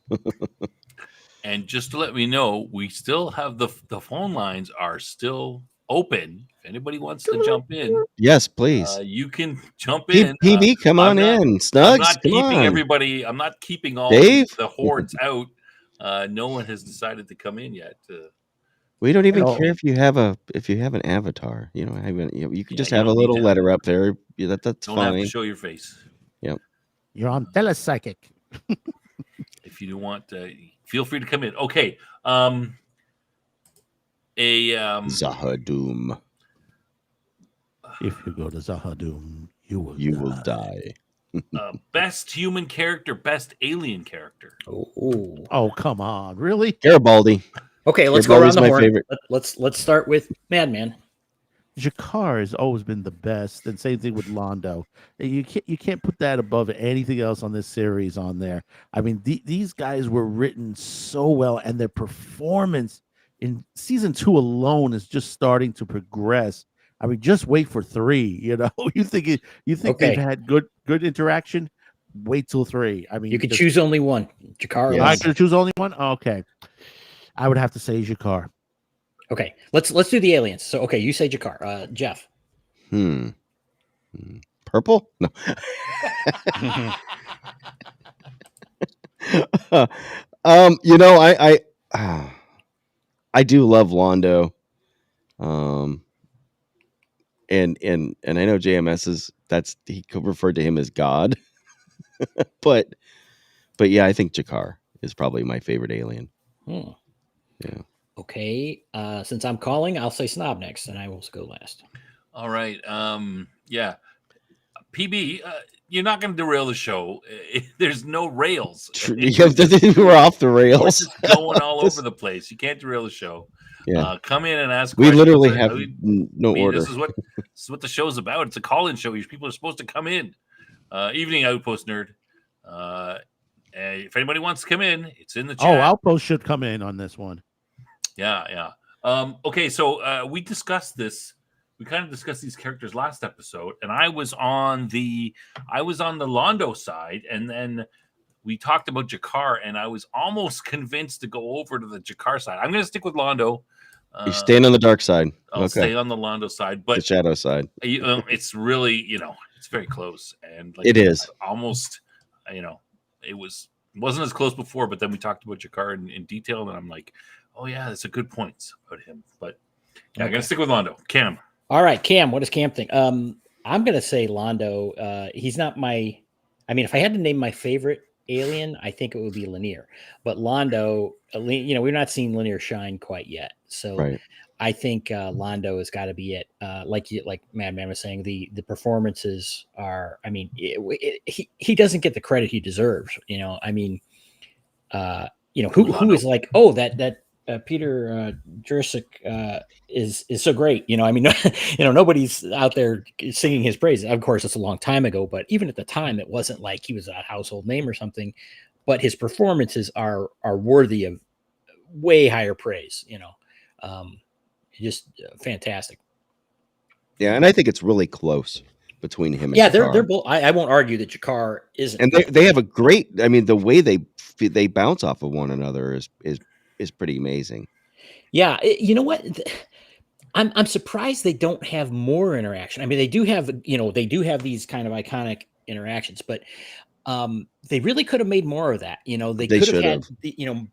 And just to let me know, we still have the phone lines are still open. If anybody wants to jump in, yes, please. You can jump in. PB, come on in. Snugs, I'm not keeping everybody. I'm not keeping all Dave? The hordes out. No one has decided to come in yet. We don't even care if you have an avatar. You can just have a little letter up there. That's don't fine. Have to show your face. Yep. You're on telepsychic. If you want, feel free to come in. Okay. Zahadum. If you go to Zahadum, you will die. Best human character, best alien character. Oh, come on, really? Garibaldi. Okay, let's go around the horn. Favorite. Let's start with Madman. Jakar has always been the best, and same thing with Londo. You can't put that above anything else on this series on there. I mean, these guys were written so well, and their performance in season 2 alone is just starting to progress. I mean, just wait for 3. You think they've had good interaction? Wait till 3. I mean, you could choose only one. Jakar. I could choose only one. Okay, I would have to say Jakar. Okay, let's do the aliens. So, okay, you say Jakar. Jeff. Purple? No. I do love Londo. And I know JMS he referred to him as God. but yeah, I think Jakar is probably my favorite alien. Yeah. Okay, since I'm calling, I'll say Snob next, and I will go last. All right. Yeah. PB, you're not going to derail the show. There's no rails. We're off the rails. It's just going all over the place. You can't derail the show. Yeah. Come in and ask questions. We literally have no order. This is what the show's about. It's a call-in show. People are supposed to come in. Evening Outpost Nerd. If anybody wants to come in, it's in the chat. Oh, Outpost should come in on this one. Yeah. Okay, so we discussed this. We kind of discussed these characters last episode, and I was on the Londo side, and then we talked about Jakar, and I was almost convinced to go over to the Jakar side. I'm going to stick with Londo. You're staying on the dark side. I'll stay on the Londo side, but the shadow side. It's really, it's very close, and it is almost, it was wasn't as close before, but then we talked about Jakar in detail, and I'm like, oh yeah, that's a good point about him. But yeah, I'm gonna stick with Londo. Cam. All right, Cam, what does Cam think? I'm gonna say Londo. He's not my. I mean, if I had to name my favorite alien, I think it would be Lanier. But Londo, we're not seeing Lanier shine quite yet. So Right. I think Londo has got to be it. Like Madman was saying, the performances are. I mean, he doesn't get the credit he deserves. I mean, who is like, oh, that Peter Jurasik is so great. I mean, nobody's out there singing his praise. Of course, it's a long time ago, but even at the time, it wasn't like he was a household name or something. But his performances are worthy of way higher praise. Just fantastic. Yeah, and I think it's really close between him and Yeah, Jakar. they're both. I won't argue that Jakar isn't. And they have a great. I mean, the way they bounce off of one another is pretty amazing. Yeah, you know what? I'm surprised they don't have more interaction. I mean, they do have these kind of iconic interactions, but they really could have made more of that. They could have had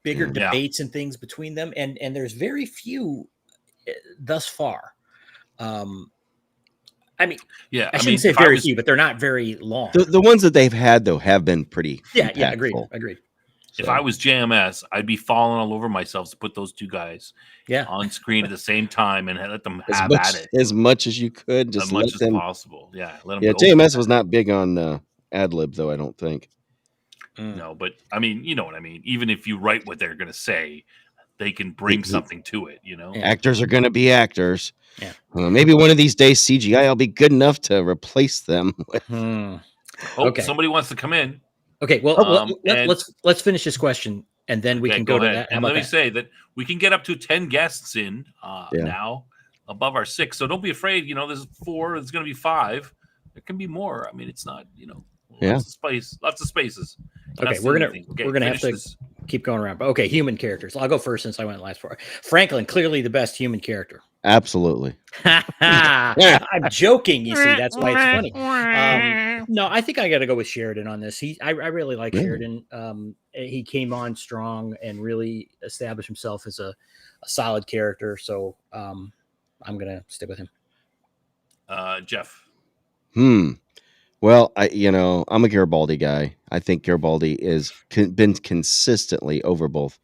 bigger debates and things between them, and there's very few thus far. I mean, I shouldn't say very few, but they're not very long. The ones that they've had though have been pretty. Yeah, agreed. So. If I was JMS, I'd be falling all over myself to put those two guys on screen at the same time and let them have at it as much as you could, just as much as possible. Yeah, let them. Yeah, JMS was not big on ad lib though. I don't think. No, but I mean, you know what I mean. Even if you write what they're going to say, they can bring something to it. Actors are going to be actors. Yeah. Maybe one of these days CGI will be good enough to replace them. Okay. Somebody wants to come in. Okay, well, let's finish this question, and then we can go to that. And let me say that we can get up to 10 guests in now, above our 6. So don't be afraid. There's 4. There's going to be 5. There can be more. I mean, it's not. Lots of space, lots of spaces. Okay, we're gonna have to keep going around. But okay, human characters. I'll go first since I went last for Franklin. Clearly the best human character. Absolutely. I'm joking. You see, that's why it's funny. No, I think I got to go with Sheridan on this. I really like Sheridan. He came on strong and really established himself as a solid character. So I'm gonna stick with him. Jeff. Well, I'm a Garibaldi guy. I think Garibaldi is been consistently over both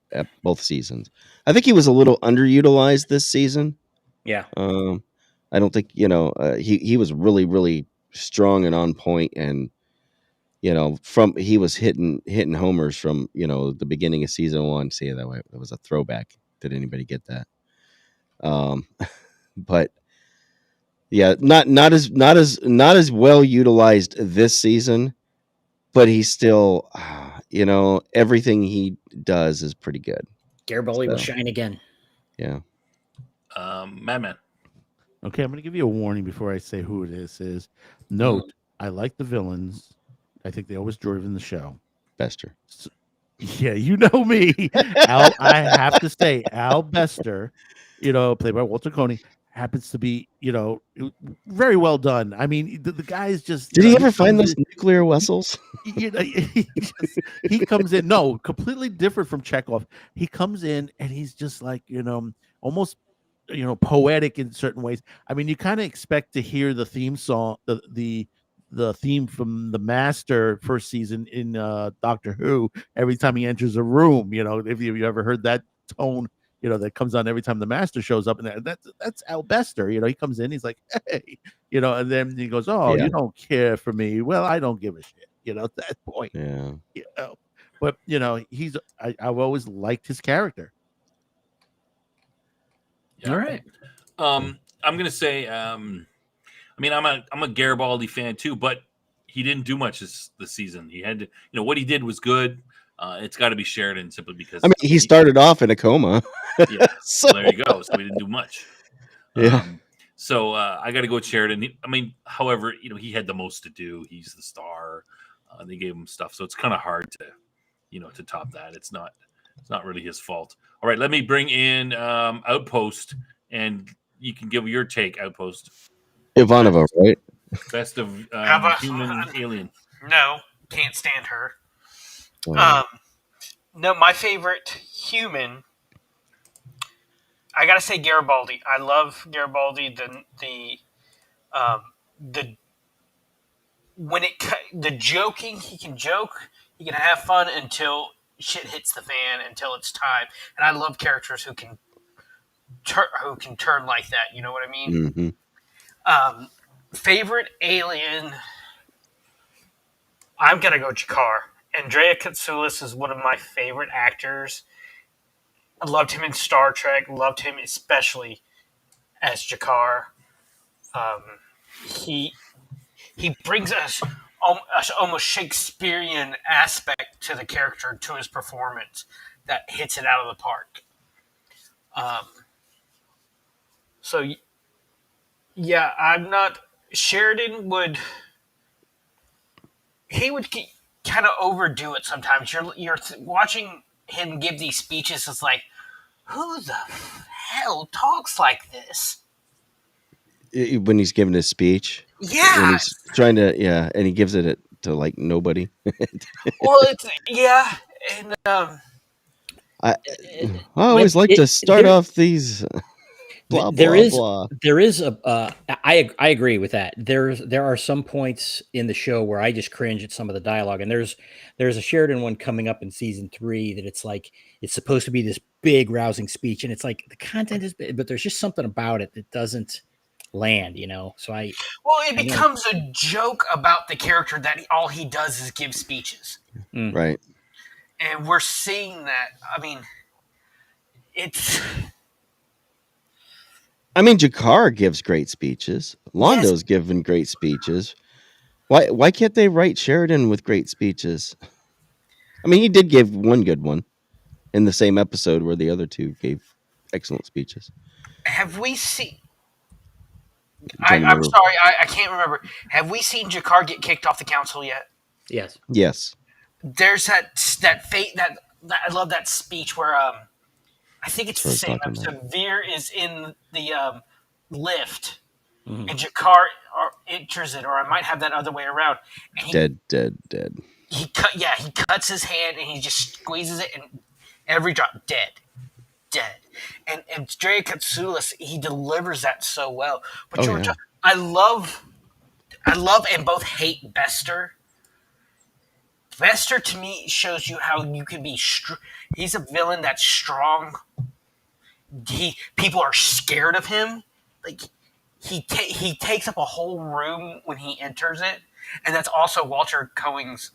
seasons. I think he was a little underutilized this season. Yeah. I don't think he was really, really strong and on point, and he was hitting homers from the beginning of season 1. See that way, that was a throwback. Did anybody get that? But. Yeah, not as well utilized this season, but he's still, everything he does is pretty good. Garibaldi will shine again. Yeah. Madman. Okay, I'm going to give you a warning before I say who it is. Note, I like the villains. I think they always driven the show. Bester. So, yeah, you know me. I have to say, Al Bester, played by Walter Coney, happens to be, very well done. I mean, the guy is just. Did he ever find those nuclear vessels? He comes in, completely different from Chekhov. He comes in and he's just like, almost, poetic in certain ways. I mean, you kind of expect to hear the theme song, the theme from the Master first season in Doctor Who every time he enters a room. If you ever heard that tone. That comes on every time the Master shows up, and that's Al Bester. He comes in, he's like, hey, and then he goes, oh, you don't care for me. Well, I don't give a shit. At that point, but I've always liked his character. Yeah. All right. I'm gonna say, I'm a Garibaldi fan too, but he didn't do much this season. He had to, what he did was good. It's got to be Sheridan simply because he started off in a coma. Yeah, so there you go. So he didn't do much. Yeah. So I got to go with Sheridan. However, he had the most to do. He's the star. They gave him stuff, so it's kind of hard to top that. It's not really his fault. All right, let me bring in Outpost, and you can give your take, Outpost. Ivanova, right? Best of human alien. No, can't stand her. No, my favorite human. I gotta say Garibaldi. I love Garibaldi. Um, the the joking, he can joke, he can have fun until shit hits the fan, until it's time. And I love characters who can turn like that. You know what I mean? Hmm. Favorite alien. I'm gonna go Jakar. Andrea Katsoulis is one of my favorite actors. I loved him in Star Trek. Loved him especially as Jakar. Um, he he brings us almost Shakespearean aspect to the character, to his performance, that hits it out of the park. Um, so yeah, I'm not. Sheridan would kind of overdo it sometimes. You're watching him give these speeches. It's like, who the hell talks like this? When he's giving his speech, when Yeah. he's trying to, yeah, and he gives it to like nobody. Well, it's yeah, and I I always like to start off these blah there blah is blah. there is a I agree with that. There are some points in the show where I just cringe at some of the dialogue, and there's a Sheridan one coming up in season 3 that it's like it's supposed to be this big rousing speech, and it's like the content is, but there's just something about it that doesn't land, you know. So well, it I don't. becomes a joke about the character that all he does is give speeches, Right. and we're seeing that. I mean, it's I mean, Jakar gives great speeches. yes. Londo's given great speeches. Why can't they write Sheridan with great speeches? I mean, he did give one good one in the same episode where the other two gave excellent speeches. Have we seen? I'm trying to I'm remember. sorry, I can't remember. Have we seen Jakar get kicked off the council yet? Yes. Yes. There's that fate that I love that speech where I think it's the That's what I same was talking episode. Veer is in the lift, Mhm. and Jakar enters it, or I might have that other way around. And Dead. he cuts his hand and he just squeezes it, and every drop dead. And Dre Katsoulis, he delivers that so well. But Oh, yeah. I love and both hate Bester. Bester to me shows you how you can be. He's a villain that's strong. People are scared of him. Like he takes up a whole room when he enters it, and that's also Walter Cohen's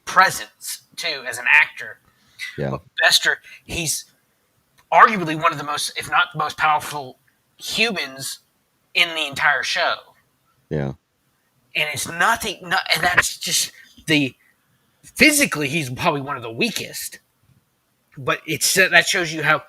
presence too as an actor. Yeah. But Bester, he's arguably one of the most, if not the most powerful humans in the entire show. Yeah. And it's nothing, and that's just physically, he's probably one of the weakest. But that shows you how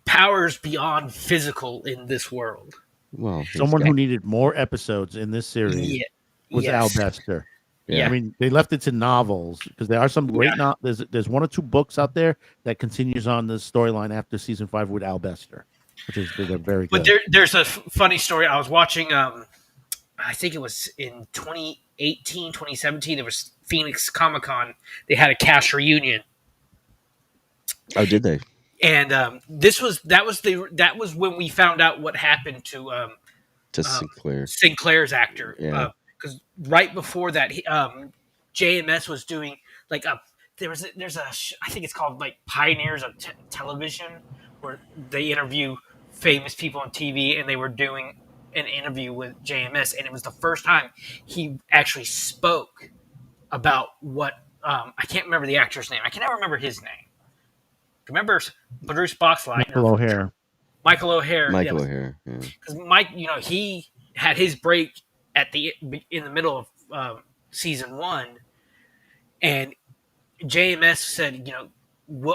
powers beyond physical in this world. Well, Someone who needed more episodes in this series Yeah. was Yes. Al Bester. Yeah. I mean, they left it to novels because there are some great. There's one or two books out there that continues on the storyline after season 5 with Al Bester, which is they're very good. But there's a funny story. I was watching. I think it was in 2018, 2017. There was Phoenix Comic Con. They had a cast reunion, Oh, did they? and that was when we found out what happened to Sinclair. Sinclair's actor. Yeah. Because right before that, JMS was doing like there's a I think it's called like Pioneers of Television, where they interview famous people on TV, and they were doing an interview with JMS, and it was the first time he actually spoke about what I can't remember the actor's name. I can never remember his name. Remember Bruce Boxleitner? Michael O'Hare. Michael O'Hare. O'Hare. Yeah. Because Mike, he had his break in the middle of season 1, and JMS said,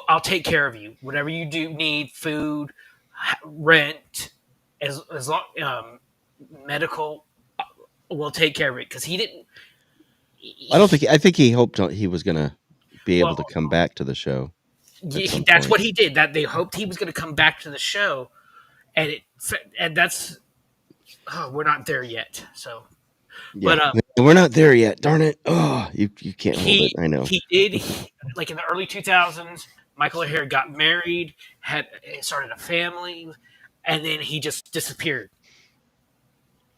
I'll take care of you. Whatever you do need, food, rent, as long medical, we'll take care of it. Because he didn't. I think he hoped he was going to be able to come back to the show. That's what he did. That they hoped he was going to come back to the show, and that's we're not there yet. So, Yeah. But We're not there yet. Darn it. Oh, you can't hold it. he I know. like in the early 2000s. Michael O'Hare got married, had started a family, and then he just disappeared.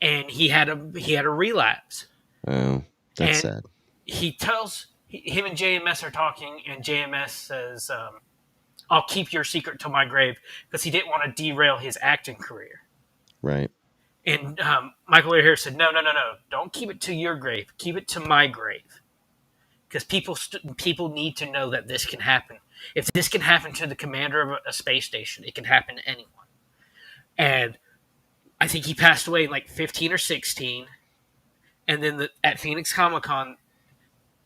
And he had a relapse. Oh, that's And sad. he tells him and JMS are talking, and JMS says, "I'll keep your secret till my grave," because he didn't want to derail his acting career. Right. And Michael O'Hare said, "No, no, no, no! Don't keep it to your grave. Keep it to my grave, because people need to know that this can happen. If this can happen to the commander of a space station, it can happen to anyone." And I think he passed away in like 15 or 16. And then at Phoenix Comic Con,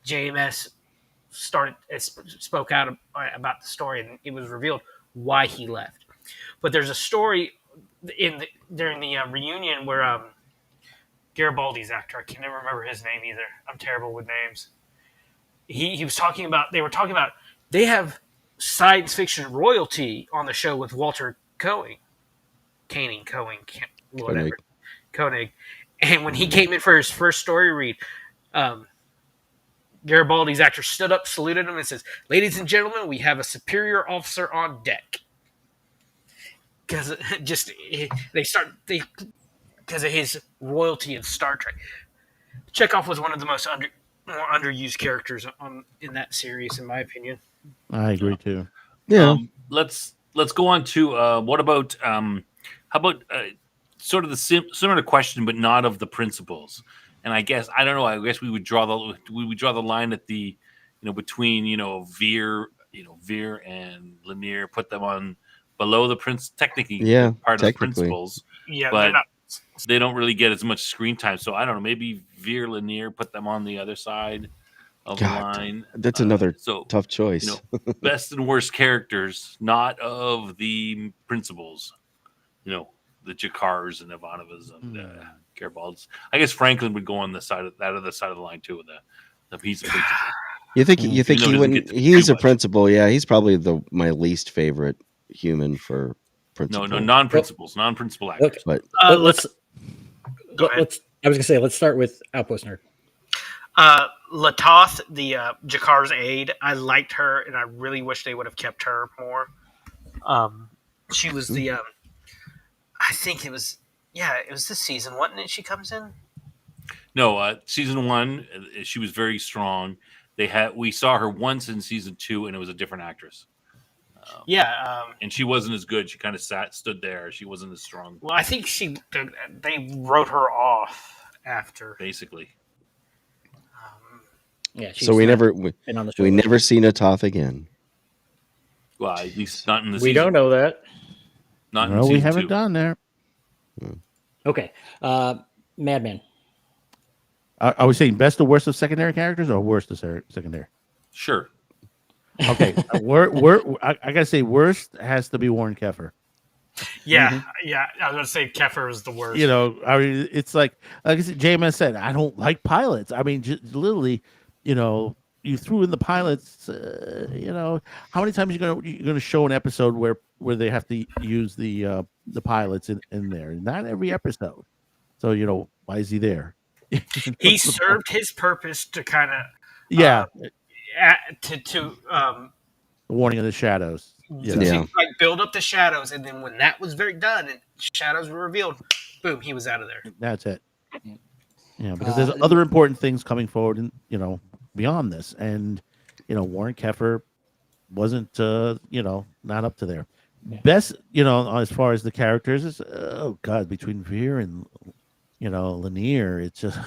JMS spoke out about the story, and it was revealed why he left. But there's a story during the reunion where Garibaldi's actor, I can never remember his name either. I'm terrible with names. He was talking about they have science fiction royalty on the show with Walter Koenig, whatever, Koenig. And when he came in for his first story read, Garibaldi's actor stood up, saluted him, and says, "Ladies and gentlemen, we have a superior officer on deck." Because because of his royalty in Star Trek. Chekhov was one of the more underused characters in that series, in my opinion. I agree too. Yeah. Let's go on to what about how about sort of the similar question, but not of the principles. And I guess I don't know. I guess we would draw the line at the between Veer and Lanier, put them on below the prince, technically part of the principles. Yeah, but they don't really get as much screen time. So I don't know. Maybe Veer, Lanier, put them on the other side of the line. That's another tough choice. Best and worst characters, not of the principles. The Jakars and Ivanovas and Garibaldi's. I guess Franklin would go on the side of the line too. With the piece of principle. You think he wouldn't? He's a principal. Yeah, he's probably my least favorite human for principal. No, non-principals, non-principal actors. Okay. But let's. I was gonna say let's start with Outpost Nerd. Latoth, the Jakar's aide, I liked her, and I really wish they would have kept her more. She was the, I think it was this season, wasn't it? She comes in. No, season 1, she was very strong. We saw her once in season 2, and it was a different actress. And she wasn't as good. She kind of stood there. She wasn't as strong. Well, I think they wrote her off after, basically. So we never seen a Toth again. Well, at least not in the. We don't know that. Not no, in we haven't 2. done there. Okay, Madman. Are we saying best or worst of secondary characters, or worst of secondary? Sure. Okay, I gotta say worst has to be Warren Keffer. Yeah, yeah. I was gonna say Keffer is the worst. I mean, it's like I said, JMS said, I don't like pilots. I mean, literally, you threw in the pilots. How many times you're gonna show an episode where they have to use the pilots in there? Not every episode. So why is he there? He served his purpose to kind of the warning of the shadows. To build up the shadows, and then when that was very done and shadows were revealed, boom, he was out of there. That's it. Yeah, because there's other important things coming forward, and beyond this, and Warren Keffer wasn't not up to there. Best as far as the characters is between Veer and Lanier, it's just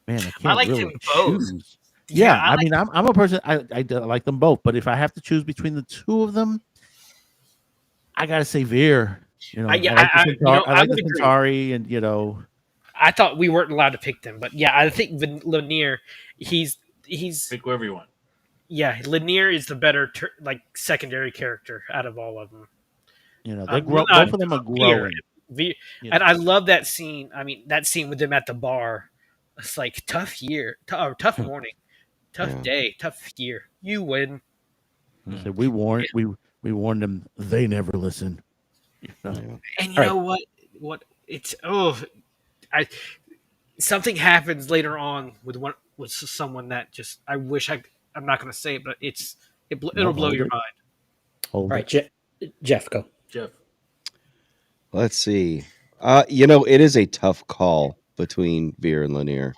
man, I can't like really them both. choose. Yeah, I mean, I'm a person. I like them both, but if I have to choose between the two of them, I gotta say Veer. I like the Centauri, and I thought we weren't allowed to pick them, but yeah, I think Lanier. He's pick whoever you want. Yeah, Lanier is the better secondary character out of all of them. They both of them are growing. And I love that scene. I mean, that scene with them at the bar. It's like tough morning. Tough day, tough year. You win. So we warned them. They never listen. And you know what? What it's something happens later on with someone that just I wish I'm not going to say it, but it'll blow hold your it. mind. Hold All it. right, Jeff, go. Jeff. Let's see. It is a tough call between Veer and Lanier.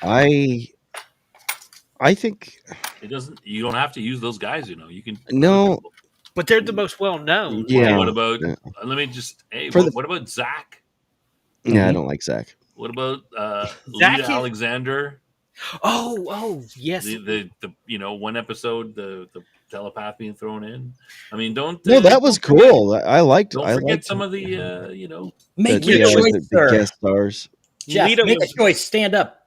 I think It doesn't. You don't have to use those guys. You can. no. But they're the most well known. Yeah. What about? Yeah. Let me just. Hey, For the- what about Zach? Yeah, I don't like Zach. What about Zach Lita is- Alexander? Oh, yes. The one episode the telepath being thrown in. I mean, don't. No, that was don't forget- cool. I liked. Don't I forget liked some of the Make the, your choice, the sir. guest stars. Jeff, Lita make was a choice. Stand up.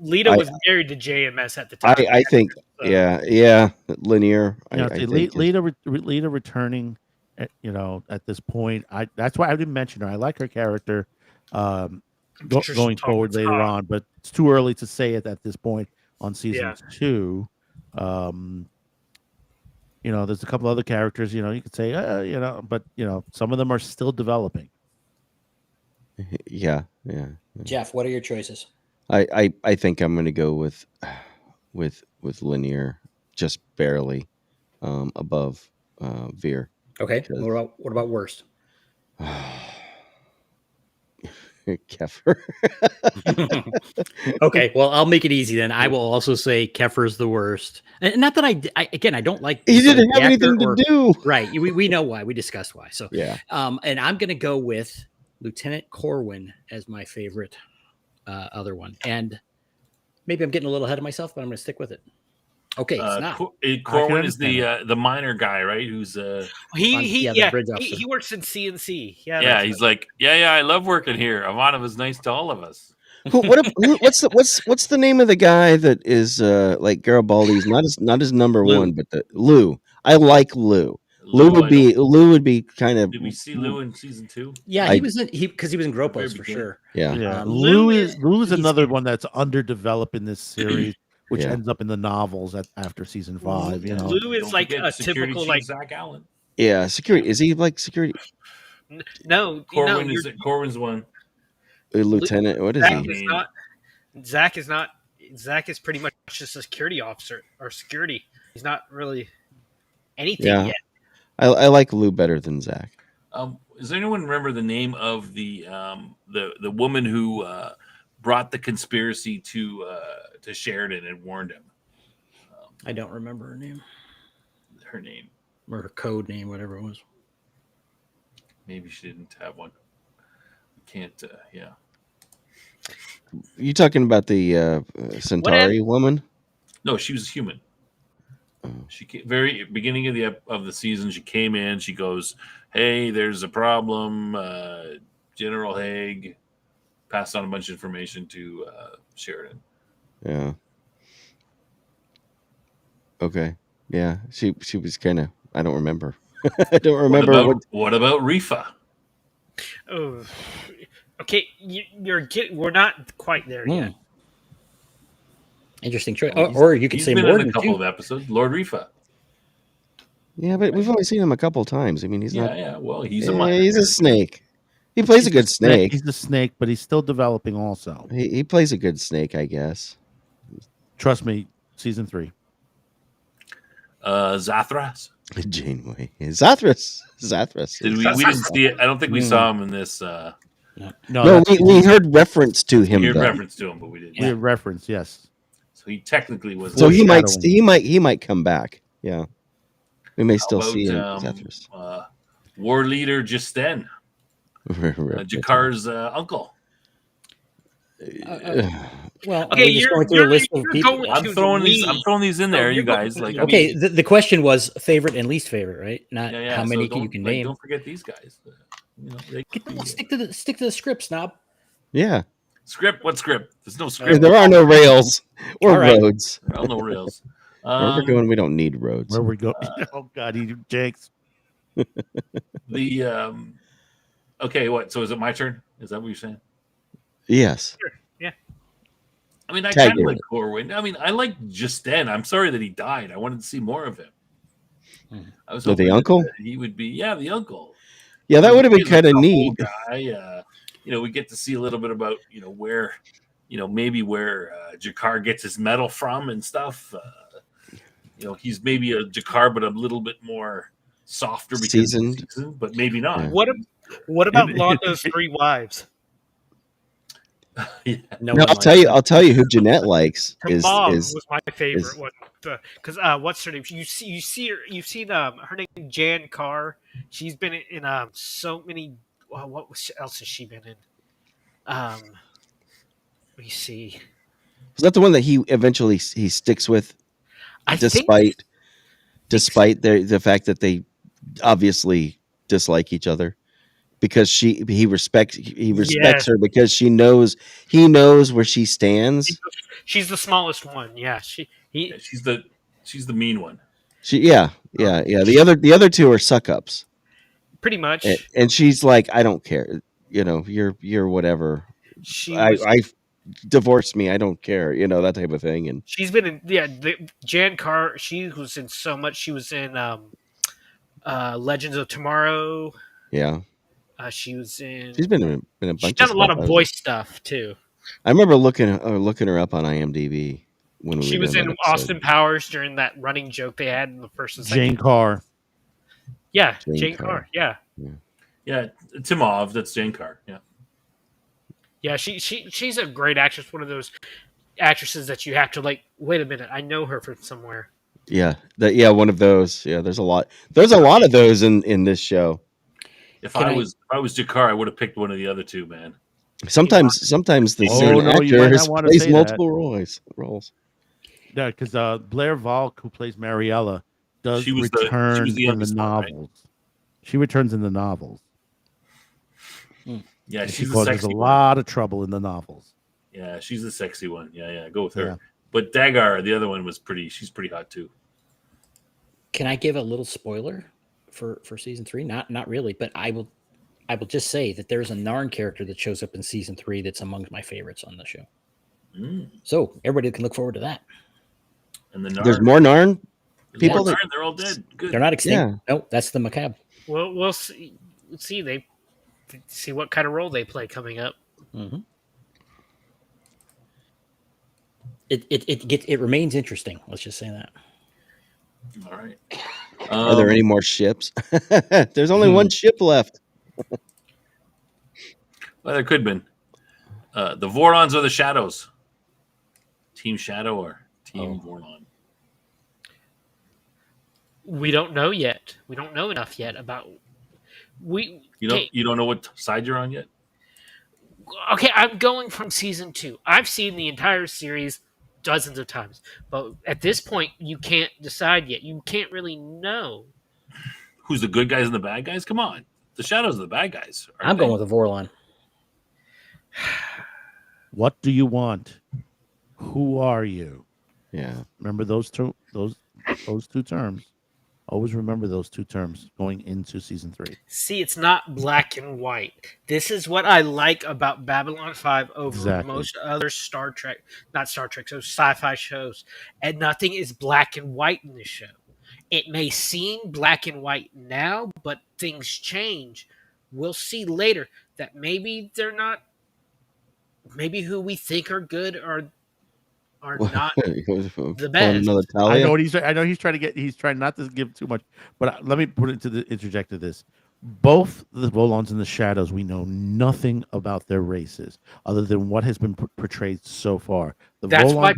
Lita was married to JMS at the time. I think. So- Yeah. Linear. You know, I see, think. Lita returning, at this point. That's why I didn't mention her. I like her character Patricia going forward Thomas later Hahn. on, but it's too early to say it at this point on season Yeah. 2. There's a couple other characters. You could say, but some of them are still developing. Yeah. Jeff, what are your choices? I think I'm going to go with Linear, just barely above Veer. Okay. Because- What about worst? Kefir. Okay, well, I'll make it easy then. I will also say Kefir's the worst. And not that I don't like. He didn't the have actor anything to do. Right. We know why. We discussed why. So Yeah. and I'm going to go with Lieutenant Corwin as my favorite other one. And maybe I'm getting a little ahead of myself, but I'm going to stick with it. Okay, it's not. Corwin is the minor guy, right? Who's the bridge officer. he works in CNC. yeah, he's like, I love working here. Ivanova's nice to all of us. What's the name of the guy that is like Garibaldi's not his number Lou. one, but the Lou. I like Lou. Lou would be kind of. Did we see Lou in season 2? Yeah, he was in because he was in Gropos for sure. Yeah. Yeah, Lou Lou is- is he's- another one that's underdeveloped in this series, which Yeah. ends up in the novels after season 5. You know, Lou is Don't like forget a Security typical Chief like Zach Allen. Yeah, security. Is he like security Corwin's one. lieutenant? What is Zach he? is not. Zach is not. Zach is pretty much just a security officer or security. He's not really anything Yeah. yet. I like Lou better than Zach. Does anyone remember the name of the woman who brought the conspiracy to Sheridan and warned him? I don't remember her name Her name. or her code name, whatever it was. Maybe she didn't have one. We can't. Yeah. You talking about the Centauri woman? No, she was human. She very beginning of the season, she came in. She goes, "Hey, there's a problem." General Haig passed on a bunch of information to Sheridan. Yeah. Okay. Yeah. She was kind of. I don't remember. I don't remember What about Rifa? Oh, okay. We're not quite there yet. Interesting choice. Well, Or you could He's say been more in than a couple two. of episodes. Lord Rifa. Yeah, but we've only seen him a couple times. I mean, he's Yeah, not. yeah. Well, he's a Yeah, minor he's a character. snake. He plays a good snake. He's the snake, but he's still developing. Also, He plays a good snake, I guess. trust me, season 3. Zathras. Janeway. Zathras. We didn't see it. I don't think we saw him in this. No, No, that's- we heard reference to him. We heard though. reference to him, but we didn't. we have reference. Yes, So he technically was. So he Foreshadowing. might come back. Yeah, we may still see him. Zathras. War leader Justen, Jakar's uncle. Well, Okay, we're just going through a list of you're people. going I'm to throwing the these. I'm lead. throwing these in there, you're you guys. going Like, to Okay, the question was favorite and least favorite, right? Not how many so you can don't name. Don't forget these guys. They could be, Stick to the script, snob. Yeah, script. What script? There's no script. there are no rails or All right. roads. There are no rails. Where we're going, we don't need roads. where we go. Oh God, he Jakes. The okay. What? So is it my turn? Is that what you're saying? Yes. I mean, I Tag kind of in like it. Corwin. I mean, I like Justen. I'm sorry that he died. I wanted to see more of him. I was With the hoping uncle? that he would be, the uncle. Yeah, that would have been He's a kind of tough neat. old guy. we get to see a little bit about where maybe where Jakar gets his metal from and stuff. He's maybe a Jakar, but a little bit more softer because Seasoned. he's seasoned, but maybe not. Yeah. What about Londo's three wives? Yeah. No, No, one likes that. I'll tell you who Jeanette likes Her is mom is was my favorite one because what's her name? You see her. You've seen her name Jan Carr. She's been in so many. Else has she been in? Let me see. is that the one that he eventually he sticks with I think despite the fact that they obviously dislike each other, because he respects Yes. her because he knows where she stands. she's the smallest one. Yeah, Yeah, she's the mean one. Yeah. The other two are suck ups, pretty much. and she's like, I don't care. You're whatever. She was. I divorce me. I don't care. That type of thing. And She's been in Jan Carr. She was in so much. She was in Legends of Tomorrow. yeah, She was in. she's been in a bunch. She's done of a lot stuff. of voice stuff too. I remember looking her up on IMDb when we She were was doing in that episode. Austin Powers during that running joke they had in the first and second. Jane Carr. Yeah, Jane Jane Carr. Carr. Yeah, Yeah, Timov. That's Jane Carr. Yeah. yeah. She's a great actress. One of those actresses that you have to like. Wait a minute, I know her from somewhere. Yeah, one of those. Yeah, there's a lot. There's a lot of those in this show. If I was Jakar, I would have picked one of the other two, man. Sometimes the Oh, same no, you might actor not wanna plays say that. multiple roles. Yeah, because Blair Valk, who plays Mariella, does She was return the in the youngest one, right? novels. She returns in the novels. Yeah, And she she's the causes a sexy one. lot of trouble in the novels. Yeah, she's the sexy one. Yeah, go with her. Yeah. But Dagar, the other one, she's pretty hot too. Can I give a little spoiler for season 3? Not really, but I will just say that there's a Narn character that shows up in season 3 that's among my favorites on the show. So everybody can look forward to that. And the Narn, There's more Narn people. Narn, they're all dead. Good. They're not extinct. Yeah. No, that's the macabre. Well, we'll see. They see what kind of role they play coming up. Mm-hmm. It remains interesting. Let's just say that. All right. Are there any more ships? There's only one ship left. Well, there could have been. The Vorlons or the Shadows? Team Shadow or Team Vorlon? We don't know yet. We don't know enough yet about. You don't know what side you're on yet? Okay, I'm going from season 2. I've seen the entire series dozens of times, but at this point, you can't decide yet. You can't really know. Who's the good guys and the bad guys? Come on, the Shadows are the bad guys. I'm going with the Vorlon. What do you want? Who are you? Yeah. Remember those two terms. Always remember those two terms going into season 3. See, it's not black and white. This is what I like about Babylon 5 over most other not Star Trek, so sci-fi shows. And nothing is black and white in this show. It may seem black and white now, but things change. We'll see later that maybe they're not. Maybe who we think are good are not the best. I know what he's trying to get. He's trying not to give too much, but let me interject to this. Both the Volons and the Shadows, we know nothing about their races other than what has been portrayed so far. The Volons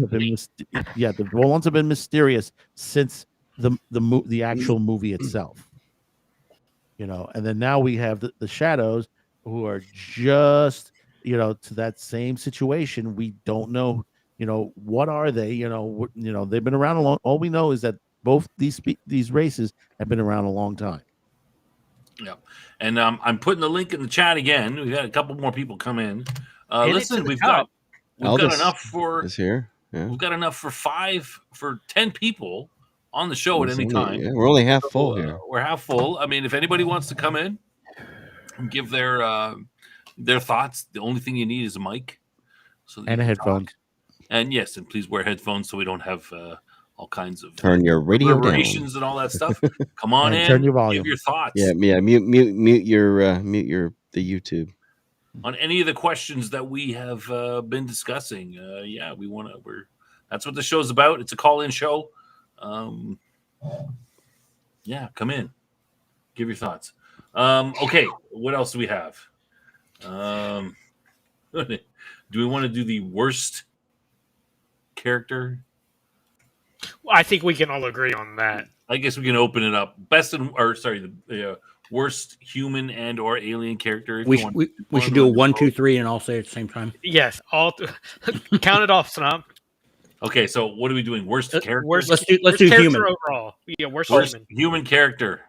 have been mysterious since the actual movie itself. And then now we have the Shadows, who are just to that same situation. We don't know. What are they? They've been around a long. All we know is that both these races have been around a long time. Yeah, and I'm putting the link in the chat again. We've had a couple more people come in. Listen, we've got enough for here. Yeah. We've got enough for 10 people on the show at any time. Yeah, we're only half full here. We're half full. I mean, if anybody wants to come in and give their thoughts, the only thing you need is a mic, and a headphone. And yes, and please wear headphones so we don't have all kinds of turn your radio down and all that stuff. Come on in, turn your volume. give your thoughts. Yeah, mute the YouTube. on any of the questions that we have been discussing. That's what the show's about. It's a call-in show. Come in, give your thoughts. Okay, what else do we have? Do we want to do the worst character? I think we can all agree on that. I guess we can open it up. The worst human and or alien character. If We you should, want. we should do a 1, 2, 3, and all say it at the same time. Yes, count it off, Snob. Okay, so what are we doing? Worst character. Let's do character human overall. Yeah, worst human. Human character.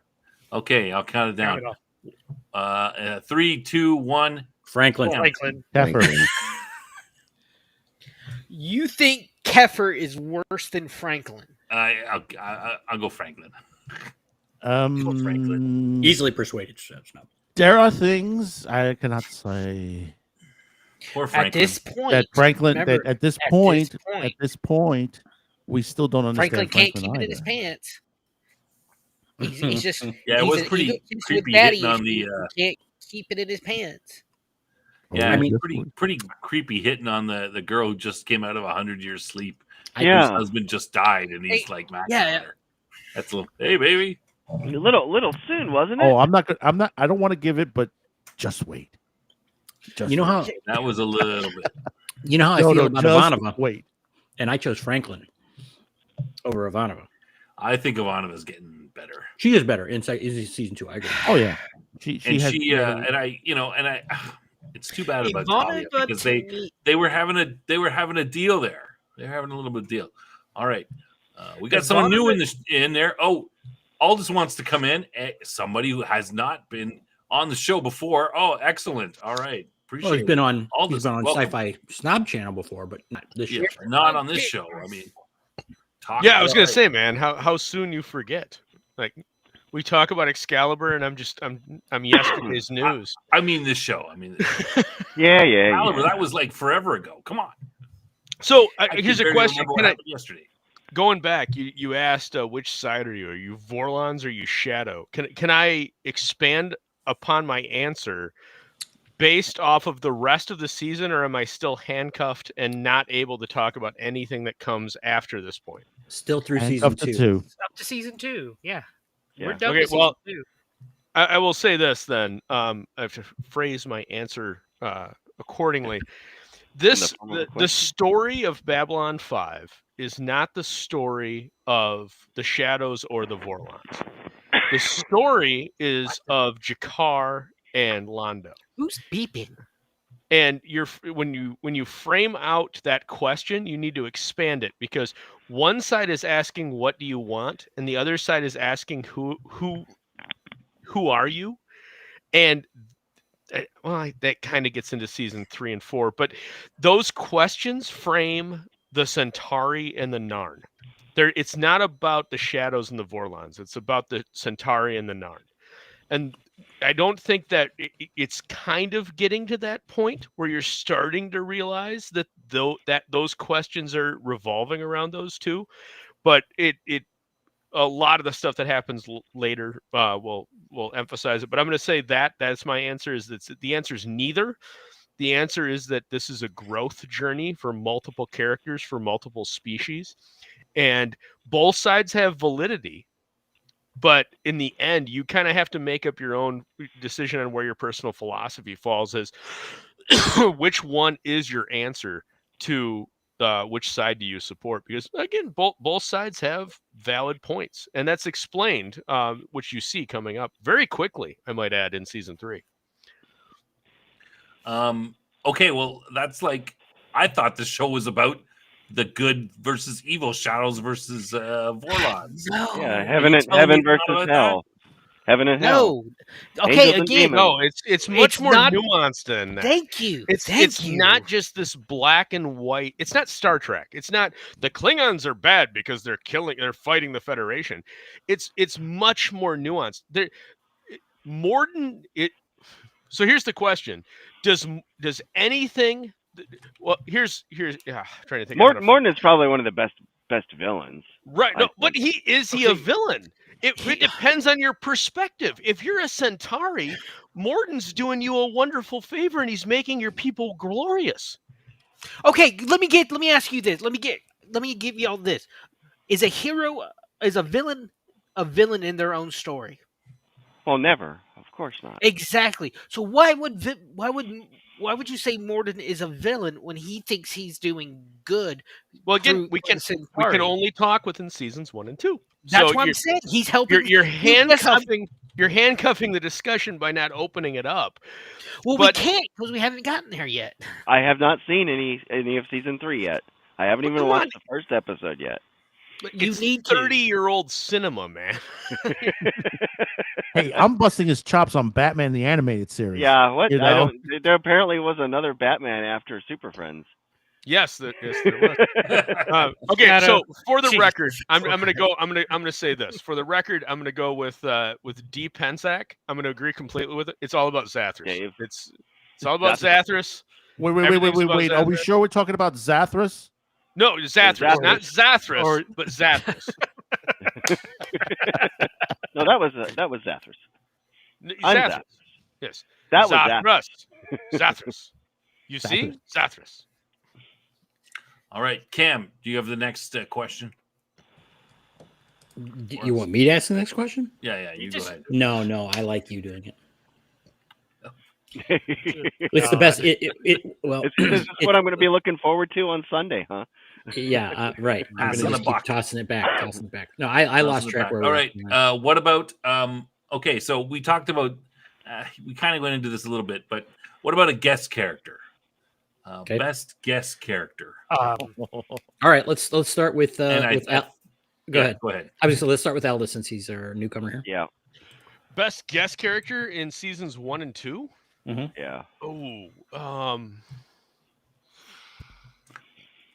Okay, I'll count it down. Count it off. 3, 2, 1. Franklin. Franklin. Keffer. You think Keffer is worse than Franklin? I'll go Franklin. Easily persuaded. So it's not. There are things I cannot say. Poor Franklin. At this point, That Franklin. remember, At this point, we still don't understand. Franklin can't Franklin keep it in either. his pants. He's just it was pretty creepy hitting on the. He can't keep it in his pants. Yeah, I mean, pretty creepy hitting on the girl who just came out of 100 years sleep. Yeah. His husband just died, and he's like, yeah. That's a little. Hey, baby. A little soon, wasn't it? Oh, I'm not. I don't want to give it, but just wait. You know how That was a little bit. I feel about just Ivanova, wait. and I chose Franklin over Ivanova. I think Ivanova's getting better. She is better in season 2. I agree. Oh yeah, she has. It's too bad about Ivanova Talia because to me- they were having a deal there. They're having a little bit of deal. All right, we got someone new in there. Oh, Aldous wants to come in. Somebody who has not been on the show before. Oh, excellent. All right, appreciate. Well, he's been on Aldous, welcome. Sci-Fi Snob channel before, but not this Yeah, year. not on this show. I mean, I was gonna say, man, how soon you forget? Like, we talk about Excalibur, and I'm yesterday's news. I mean, this show. I mean, Yeah. Excalibur, that was like forever ago. Come on. So I here's can a barely question. remember what happened yesterday. Going back, you asked which side are you? Are you Vorlons or are you Shadow? Can I expand upon my answer based off of the rest of the season, or am I still handcuffed and not able to talk about anything that comes after this point? Still through and season up to 2. Up to season 2. Yeah. Yeah. We're done Okay, with season well, 2. I will say this then. I have to phrase my answer accordingly. The story of Babylon 5 is not the story of the Shadows or the Vorlons. The story is of Jakar and Londo. Who's beeping? And when you frame out that question, you need to expand it, because one side is asking what do you want, and the other side is asking who are you? And that kind of gets into season 3 and 4, but those questions frame the Centauri and the Narn. It's not about the Shadows and the Vorlons. It's about the Centauri and the Narn. And I don't think that it's kind of getting to that point where you're starting to realize that those questions are revolving around those two. But a lot of the stuff that happens later will emphasize it. But I'm going to say that's my answer. The answer is neither. The answer is that this is a growth journey for multiple characters, for multiple species, and both sides have validity. But in the end, you kind of have to make up your own decision on where your personal philosophy falls, as which one is your answer to which side do you support? Because again, both sides have valid points, and that's explained, which you see coming up very quickly, I might add, in season 3. Okay, well, that's like, I thought the show was about the good versus evil, Shadows versus Vorlons. No. Yeah, Are heaven you and telling heaven me it's not versus about hell. Heaven and hell. No. Okay, Angels and again. demons. No, it's much It's more not- nuanced than that. Thank you. It's not just this black and white. It's not Star Trek. It's not the Klingons are bad because they're fighting the Federation. It's much more nuanced. So here's the question: Does anything? Well, here's trying to think. Morton is probably one of the best villains. Right. No, but is he a villain? It depends on your perspective. If you're a Centauri, Morton's doing you a wonderful favor, and he's making your people glorious. Okay, let me ask you this. Let me give you all this. Is a villain in their own story? Well, never. Of course not. Exactly. So why would you say Morton is a villain when he thinks he's doing good? Well, again, we can only talk within seasons 1 and 2. That's so what I'm saying. He's helping. You're handcuffing the discussion by not opening it up. Well, we can't because we haven't gotten there yet. I have not seen any of season 3 yet. I haven't even watched the first episode yet. But you need 30-year-old cinema, man. Hey, I'm busting his chops on Batman the Animated Series. Yeah, what? You know? There apparently was another Batman after Super Friends. Yes, there was. Okay, so for the record, I'm gonna say this. For the record, I'm gonna go with D. Pensac. I'm gonna agree completely with it. It's all about Zathras. Dave. It's all about Zathras. Wait. Are we sure we're talking about Zathras? No, Zathras, not Zathras, but Zathras. No, that was Zathras. Zathras. Yes. That was Zathras. Zathras. You see? Zathras. All right, Cam, do you have the next question? You want me to ask the next question? Yeah, you go ahead. No, I like you doing it. It's the best. Well, it's what I'm going to be looking forward to on Sunday, huh? Yeah, right. I'm going to just keep tossing it back. No, I lost track. All right. What about? Okay, so we talked about. We kind of went into this a little bit, but what about a guest character? Best guest character. All right, let's start with Go ahead. Go ahead. Obviously, let's start with Aldous since he's our newcomer here. Yeah. Best guest character in seasons 1 and 2. Mm-hmm. Yeah. Oh,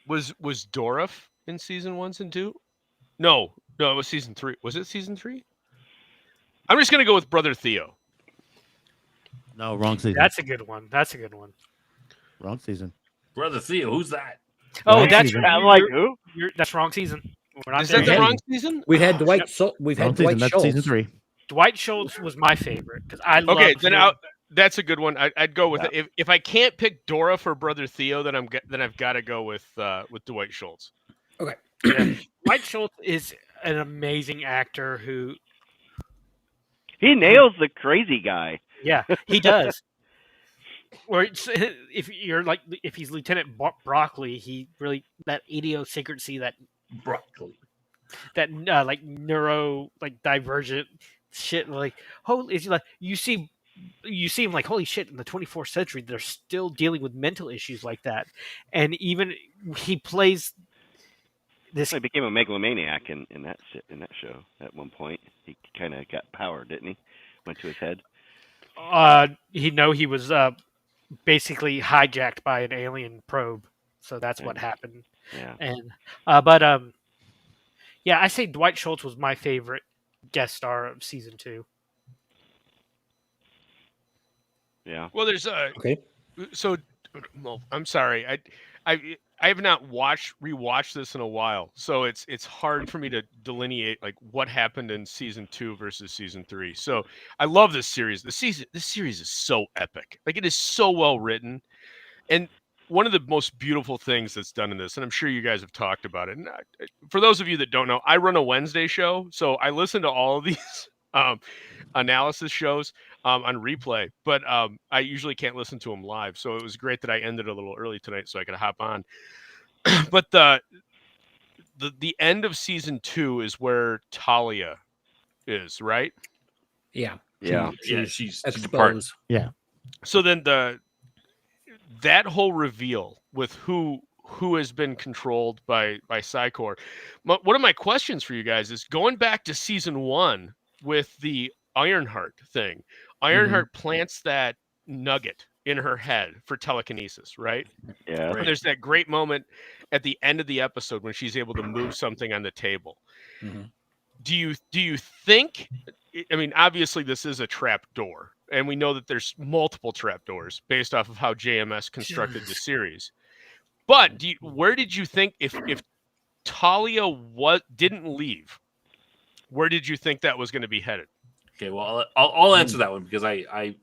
was Dorif in season 1 and 2? No, it was season 3. Was it season 3? I'm just gonna go with Brother Theo. No, wrong season. That's a good one. Wrong season. Brother Theo, who's that? Oh, Wrong that's season. I'm like who? That's wrong season. We're not Is there that the yet. wrong season? We've had Dwight. We've Wrong had season. Dwight That's Schultz. season 3. Dwight Schultz was my favorite because I love. Okay, then that's a good one. I'd go with it. If I can't pick Dora for Brother Theo, then I've got to go with Dwight Schultz. Okay. Yeah. Dwight Schultz is an amazing actor who. He nails the crazy guy. Yeah, he does. Where if he's Lieutenant Broccoli, he really that idiosyncrasy, that Broccoli, that neuro divergent shit. Like holy, it's like you see him like holy shit in the 24th century. They're still dealing with mental issues like that, and even he plays this. He became a megalomaniac in that show at one point. He kind of got power, didn't he? Went to his head. He was basically hijacked by an alien probe, so that's what happened. Yeah. And I say Dwight Schultz was my favorite guest star of season 2. Yeah. Well, there's Okay. So, well, I'm sorry. I have not rewatched this in a while, so it's hard for me to delineate like what happened in season 2 versus season 3. So I love this series. This series is so epic. Like it is so well written, and one of the most beautiful things that's done in this, and I'm sure you guys have talked about it. And for those of you that don't know, I run a Wednesday show, so I listen to all of these analysis shows on replay, but I usually can't listen to them live. So it was great that I ended a little early tonight so I could hop on. But the end of season 2 is where Talia is, right? Yeah. Yeah. She's exposed. Yeah. So then that whole reveal with who has been controlled by Psychor. One of my questions for you guys is going back to season 1 with the Ironheart thing. Ironheart plants that nugget in her head for telekinesis, right? Yeah. And there's that great moment at the end of the episode when she's able to move something on the table. Mm-hmm. Do you think? I mean, obviously this is a trap door, and we know that there's multiple trap doors based off of how JMS constructed the series. But where did you think if Talia didn't leave, Where did you think that was going to be headed? Okay, well, I'll answer that one because I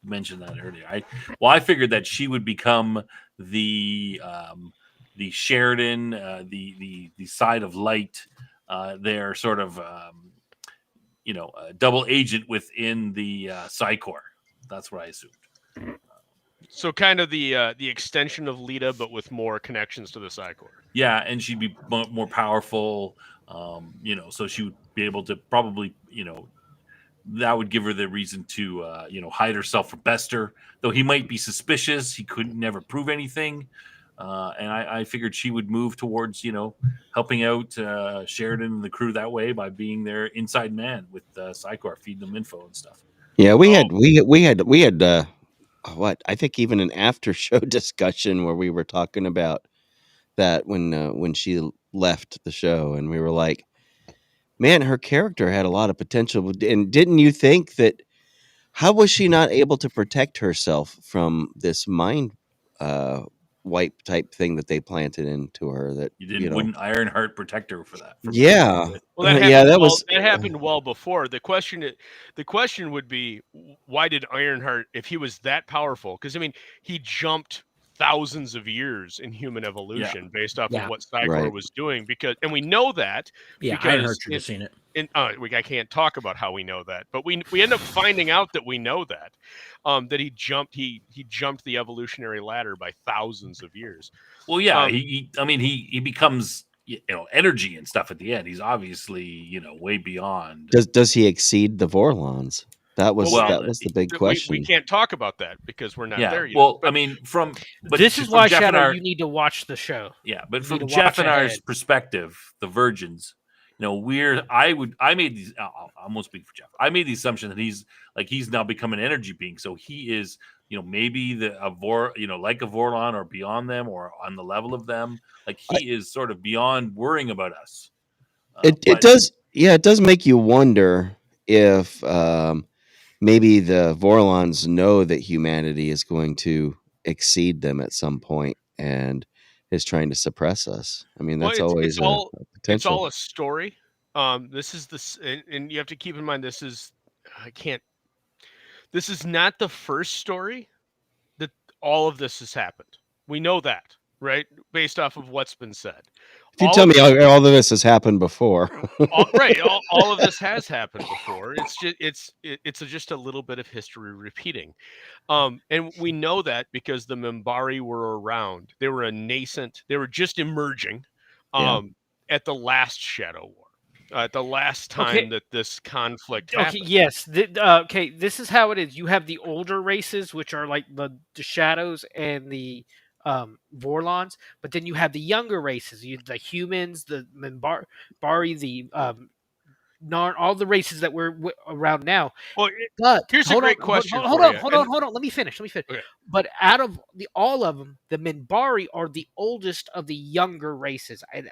mentioned that earlier. I figured that she would become the Sheridan, the side of light, their sort of double agent within the Psi Corps. That's what I assumed. So kind of the extension of Lita, but with more connections to the Psi Corps. Yeah, and she'd be more powerful. So she would be able to probably, that would give her the reason to, hide herself from Bester. Though he might be suspicious, he couldn't never prove anything. And I figured she would move towards, helping out Sheridan and the crew that way by being their inside man with Psi Corps, feeding them info and stuff. Yeah, we had what I think even an after show discussion where we were talking about that when she left the show, and we were like, man, her character had a lot of potential. And didn't you think that? How was she not able to protect herself from this mind wipe type thing that they planted into her? That wouldn't Ironheart protect her for that? Yeah. Well, that happened, that happened well before. The question would be, why did Ironheart, if he was that powerful? Because I mean, he jumped thousands of years in human evolution based off of what Psi Corps was doing. And we know that because Ironheart should have seen it. I can't talk about how we know that, but we end up finding out that we know that that he jumped the evolutionary ladder by thousands of years. Well, yeah, he becomes energy and stuff at the end. He's obviously way beyond. Does he exceed the Vorlons? That was the big question. We can't talk about that because we're not there yet. Well, but, this is why Shadow, you need to watch the show. Yeah, but from Jeff and R's perspective, the Virgins, I won't speak for Jeff. I made the assumption that he's now become an energy being. So he is, maybe like a Vorlon or beyond them or on the level of them. Like he is sort of beyond worrying about us. It does make you wonder if maybe the Vorlons know that humanity is going to exceed them at some point and is trying to suppress us. I mean, that's always a potential. It's all a story. This is and you have to keep in mind, this is not the first story that all of this has happened. We know that, right? Based off of what's been said. If you tell me all of this has happened before, right? All of this has happened before. It's just a little bit of history repeating, and we know that because the Minbari were around. They were they were just emerging, at the last Shadow War. At the last time that this conflict happened. Yes. This is how it is. You have the older races, which are like the Shadows and the Vorlons, but then you have the younger races, the humans, the Minbari, the Narn, all the races that we're around now. Well, but here's a great question. Hold on. Let me finish. Okay. But out of all of them, the Minbari are the oldest of the younger races. I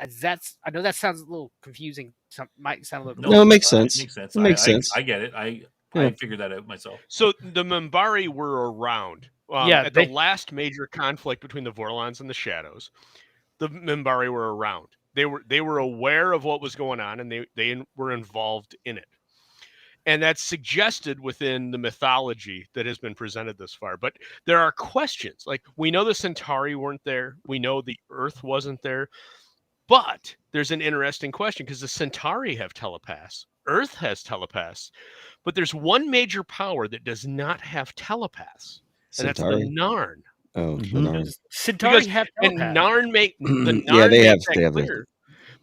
know that sounds a little confusing. Might sound a little. No, it makes sense. It makes sense. I get it. I figured that out myself. So the Minbari were around. At the last major conflict between the Vorlons and the Shadows, the Minbari were around. They were aware of what was going on, and they were involved in it. And that's suggested within the mythology that has been presented this far. But there are questions. Like, we know the Centauri weren't there. We know the Earth wasn't there. But there's an interesting question because the Centauri have telepaths. Earth has telepaths. But there's one major power that does not have telepaths. And that's the Narn. Oh, the Narn. Centauri have telepaths. And Narn make they have clear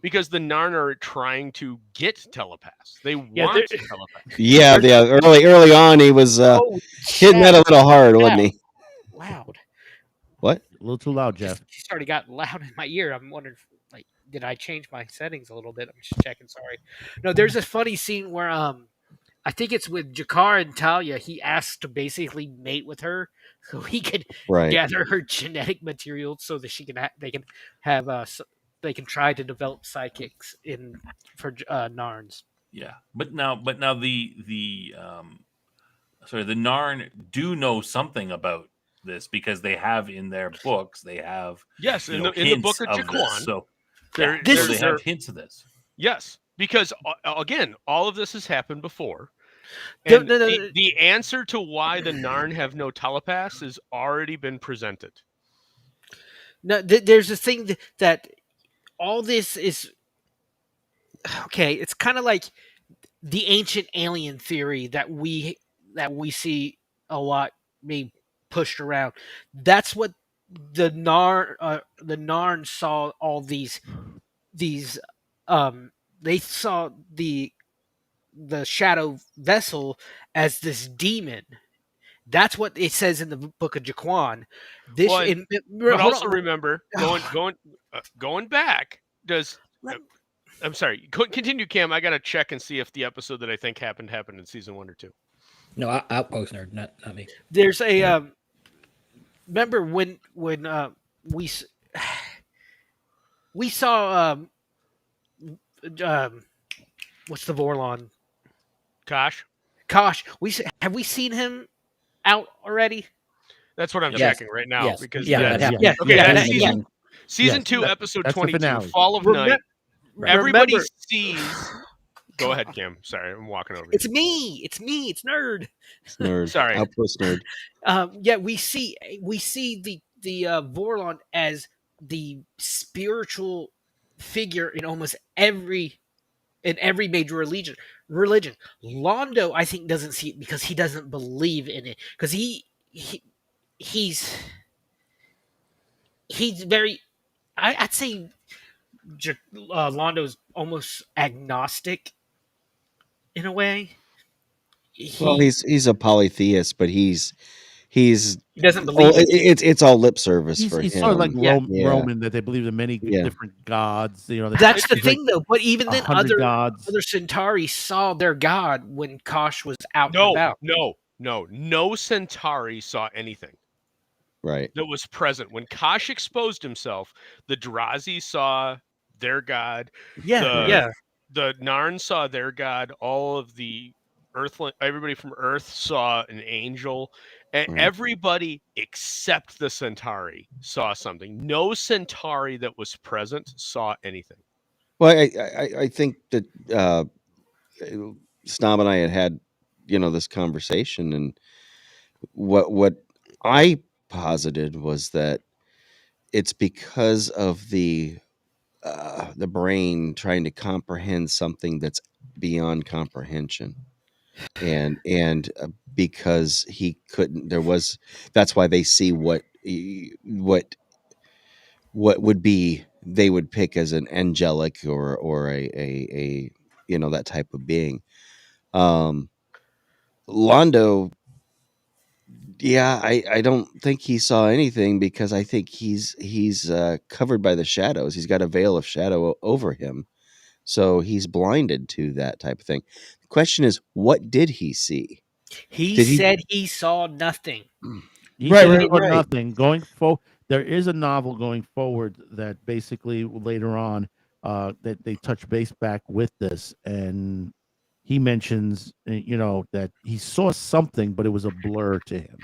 because the Narn are trying to get telepaths. They want telepaths. Yeah, early on he was hitting that a little hard, wasn't he? Loud. What? A little too loud, Jeff. She already got loud in my ear. I'm wondering, did I change my settings a little bit? I'm just checking. Sorry. No, there's a funny scene where I think it's with Jakar and Talia. He asks to basically mate with her so he could gather her genetic material so that they can try to develop psychics for Narns. Yeah, but now the Narn do know something about this because they have in their books in the book of Jaquan. So they have hints of this. Yes. because again, all of this has happened before. No, And no, no, no. the answer to why the Narn have no telepaths has already been presented. No, there's a thing that all this is okay. It's kind of like the ancient alien theory that we see a lot being pushed around. That's what the Narn saw all these they saw the shadow vessel as this demon. That's what it says in the book of Jaquan. This Well, in, but hold also on. remember, going back, does Let- I'm sorry, continue, Cam. I gotta check and see if the episode that I think happened in season 1 or 2. No, Outpost Nerd, not me. There's a remember when we we saw what's the Vorlon? Kosh, Have we seen him out already? that's what I'm Yes. checking right now Yes. because Yeah, that's, that happened. yeah, okay. yeah, That's yeah. season Yes, 2, that- episode that's the 22, finale. Fall of Remem- Night. Right. Everybody Remember- sees. Go ahead, Cam. Sorry, I'm walking over. It's me. It's Nerd. Nerd. Sorry. Outpost nerd. Yeah, we see the Vorlon as the spiritual figure in almost every major religion. Londo, I think, doesn't see it because he doesn't believe in it. Because he's very. I'd say Londo's almost agnostic in a way. Well, he's a polytheist, but he's he doesn't believe in it. it's all lip service for He's him. sort of like Yeah. Roman, that they believe in many Yeah. different gods. You know, That's the there's like thing, though. But even then, 100 gods. other Centauri saw their god when Kosh was out and No, about. no Centauri saw anything Right. that was present when Kosh exposed himself. The Drazi saw their god. Yeah, The Narn saw their god. All of the Earthling, everybody from Earth saw an angel, and Right. everybody except the Centauri saw something. No Centauri that was present saw anything. Well, I think that Snob and I had this conversation, and what I posited was that it's because of the brain trying to comprehend something that's beyond comprehension, and because he couldn't, that's why they see what would be, they would pick as an angelic or a that type of being. Londo, yeah, I don't think he saw anything because I think he's covered by the shadows. He's got a veil of shadow over him, so he's blinded to that type of thing. The question is, what did he see? he said he saw nothing. He Right, said right, he saw right. nothing. Going forward, there is a novel going forward that basically later on that they touch base back with this, and he mentions that he saw something, but it was a blur to him.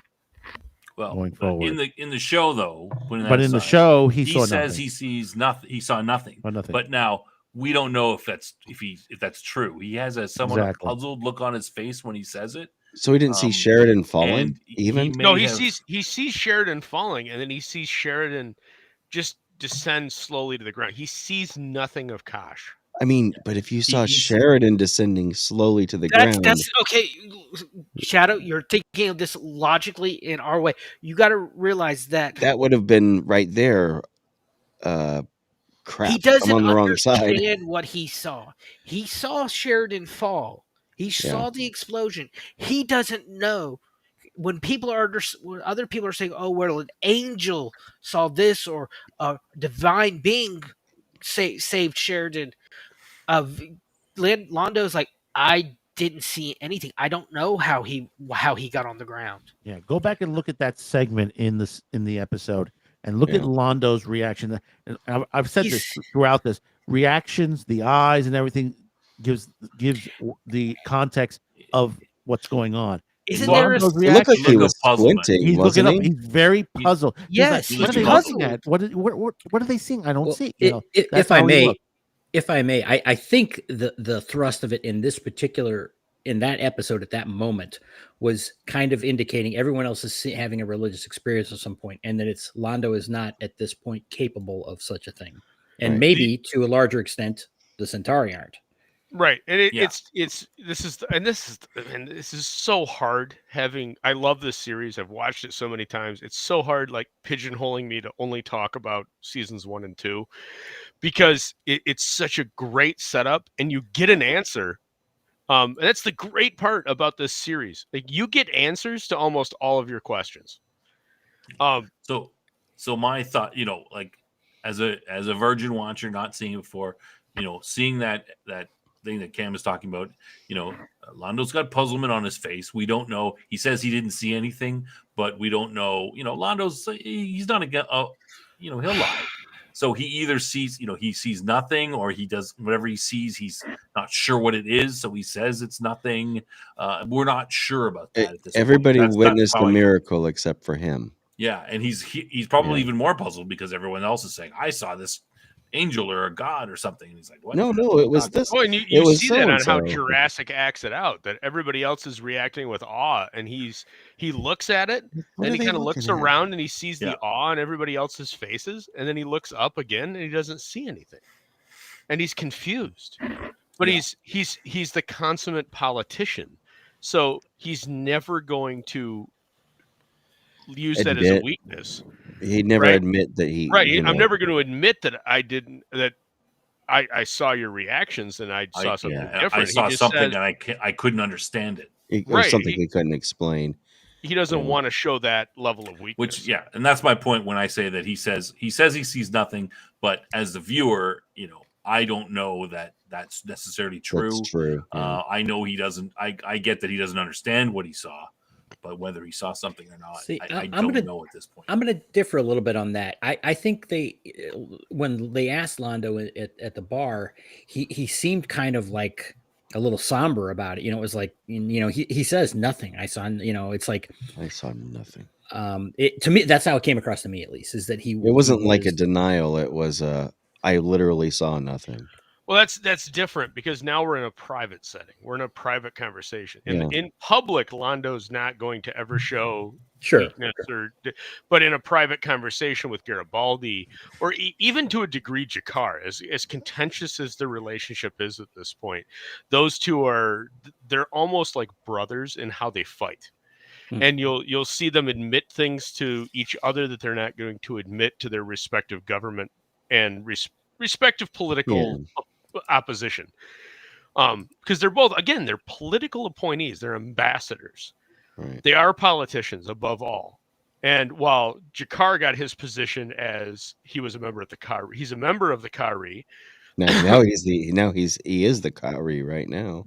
Well, Going but forward. in the show though, But in the show, he saw says nothing. he sees nothing. He saw nothing. But nothing. But now we don't know if that's true. He has a somewhat Exactly. puzzled look on his face when he says it. So he didn't see Sheridan falling, and even? he sees Sheridan falling, and then he sees Sheridan just descend slowly to the ground. He sees nothing of Kosh. I mean, but if you saw Sheridan descending slowly to the ground, That's okay. Shadow, you're thinking of this logically in our way. You got to realize that would have been right there. Crap, he doesn't I'm on the wrong side. understand what he saw. He saw Sheridan fall. He saw the explosion. He doesn't know when when other people are saying, "Oh, well, an angel saw this," or a divine being saved Sheridan. Londo's like, I didn't see anything. I don't know how he got on the ground. Yeah, go back and look at that segment in the episode and look at Londo's reaction. And I've said this throughout this. Reactions, the eyes and everything gives the context of what's going on. Isn't there it looked like he was squinting, He's wasn't looking up. he? He's very puzzled. Yes, He's like, what are they looking at? What are they seeing? I don't see. If I may, if I may, I think the thrust of it in that episode at that moment was kind of indicating everyone else is having a religious experience at some point, and that it's Londo is not at this point capable of such a thing, and Right. maybe to a larger extent the Centauri aren't. Right, and Yeah. this is so hard having. I love this series. I've watched it so many times. It's so hard, like pigeonholing me to only talk about seasons 1 and 2, because it's such a great setup, and you get an answer. And that's the great part about this series. Like, you get answers to almost all of your questions. So my thought, like as a virgin watcher, not seeing it before, seeing that thing that Cam is talking about, Lando's got puzzlement on his face. We don't know. He says he didn't see anything, but we don't know. He's not he'll lie. So he either sees, he sees nothing, or he does whatever he sees. He's not sure what it is, so he says it's nothing. We're not sure about that at this Everybody point. witnessed how a I- miracle except for him. Yeah, and he's probably Yeah. even more puzzled because everyone else is saying, "I saw this angel or a god or something," and he's like, "What?" No, it was this. Oh, and It you was see that on how so-and-so. Jurassic acts it out, that everybody else is reacting with awe, and he looks at it, What then are he they kind of looking looks at? around and he sees Yeah. the awe on everybody else's faces, and then he looks up again and he doesn't see anything, and he's confused. But Yeah. he's the consummate politician, so he's never going to use that as a Admit. weakness. He'd never Right? admit that he. Right. You know, I'm never going to admit that I saw your reactions and I saw something I different. saw He just something says, and I couldn't understand it. or right, something he couldn't explain. he doesn't Yeah. want to show that level of weakness. Which, yeah, and that's my point when I say that he says he sees nothing, but as the viewer, I don't know that that's necessarily true. That's true. Yeah. I know he doesn't. I get that he doesn't understand what he saw, but whether he saw something or not, See, I I'm don't gonna- know at this point. I'm going to differ a little bit on that. I think when they asked Londo at the bar, he seemed kind of like a little somber about it. It was like, he says nothing. I saw, it's like, I saw nothing. to me, that's how it came across to me, at least, is that It wasn't like a denial. It was I literally saw nothing. Well, that's different because now we're in a private setting. We're in a private conversation. In public, Londo's not going to ever show weakness, but in a private conversation with Garibaldi, or even to a degree Jakar, as contentious as the relationship is at this point, those two they're almost like brothers in how they fight. And you'll see them admit things to each other that they're not going to admit to their respective government and respective political opposition, because they're both, again, they're political appointees, they're ambassadors, Right. they are politicians above all. And while Jakar got his position as he was a member of the Kari, he's a member of the Kari. Now he is the Kyrie right now.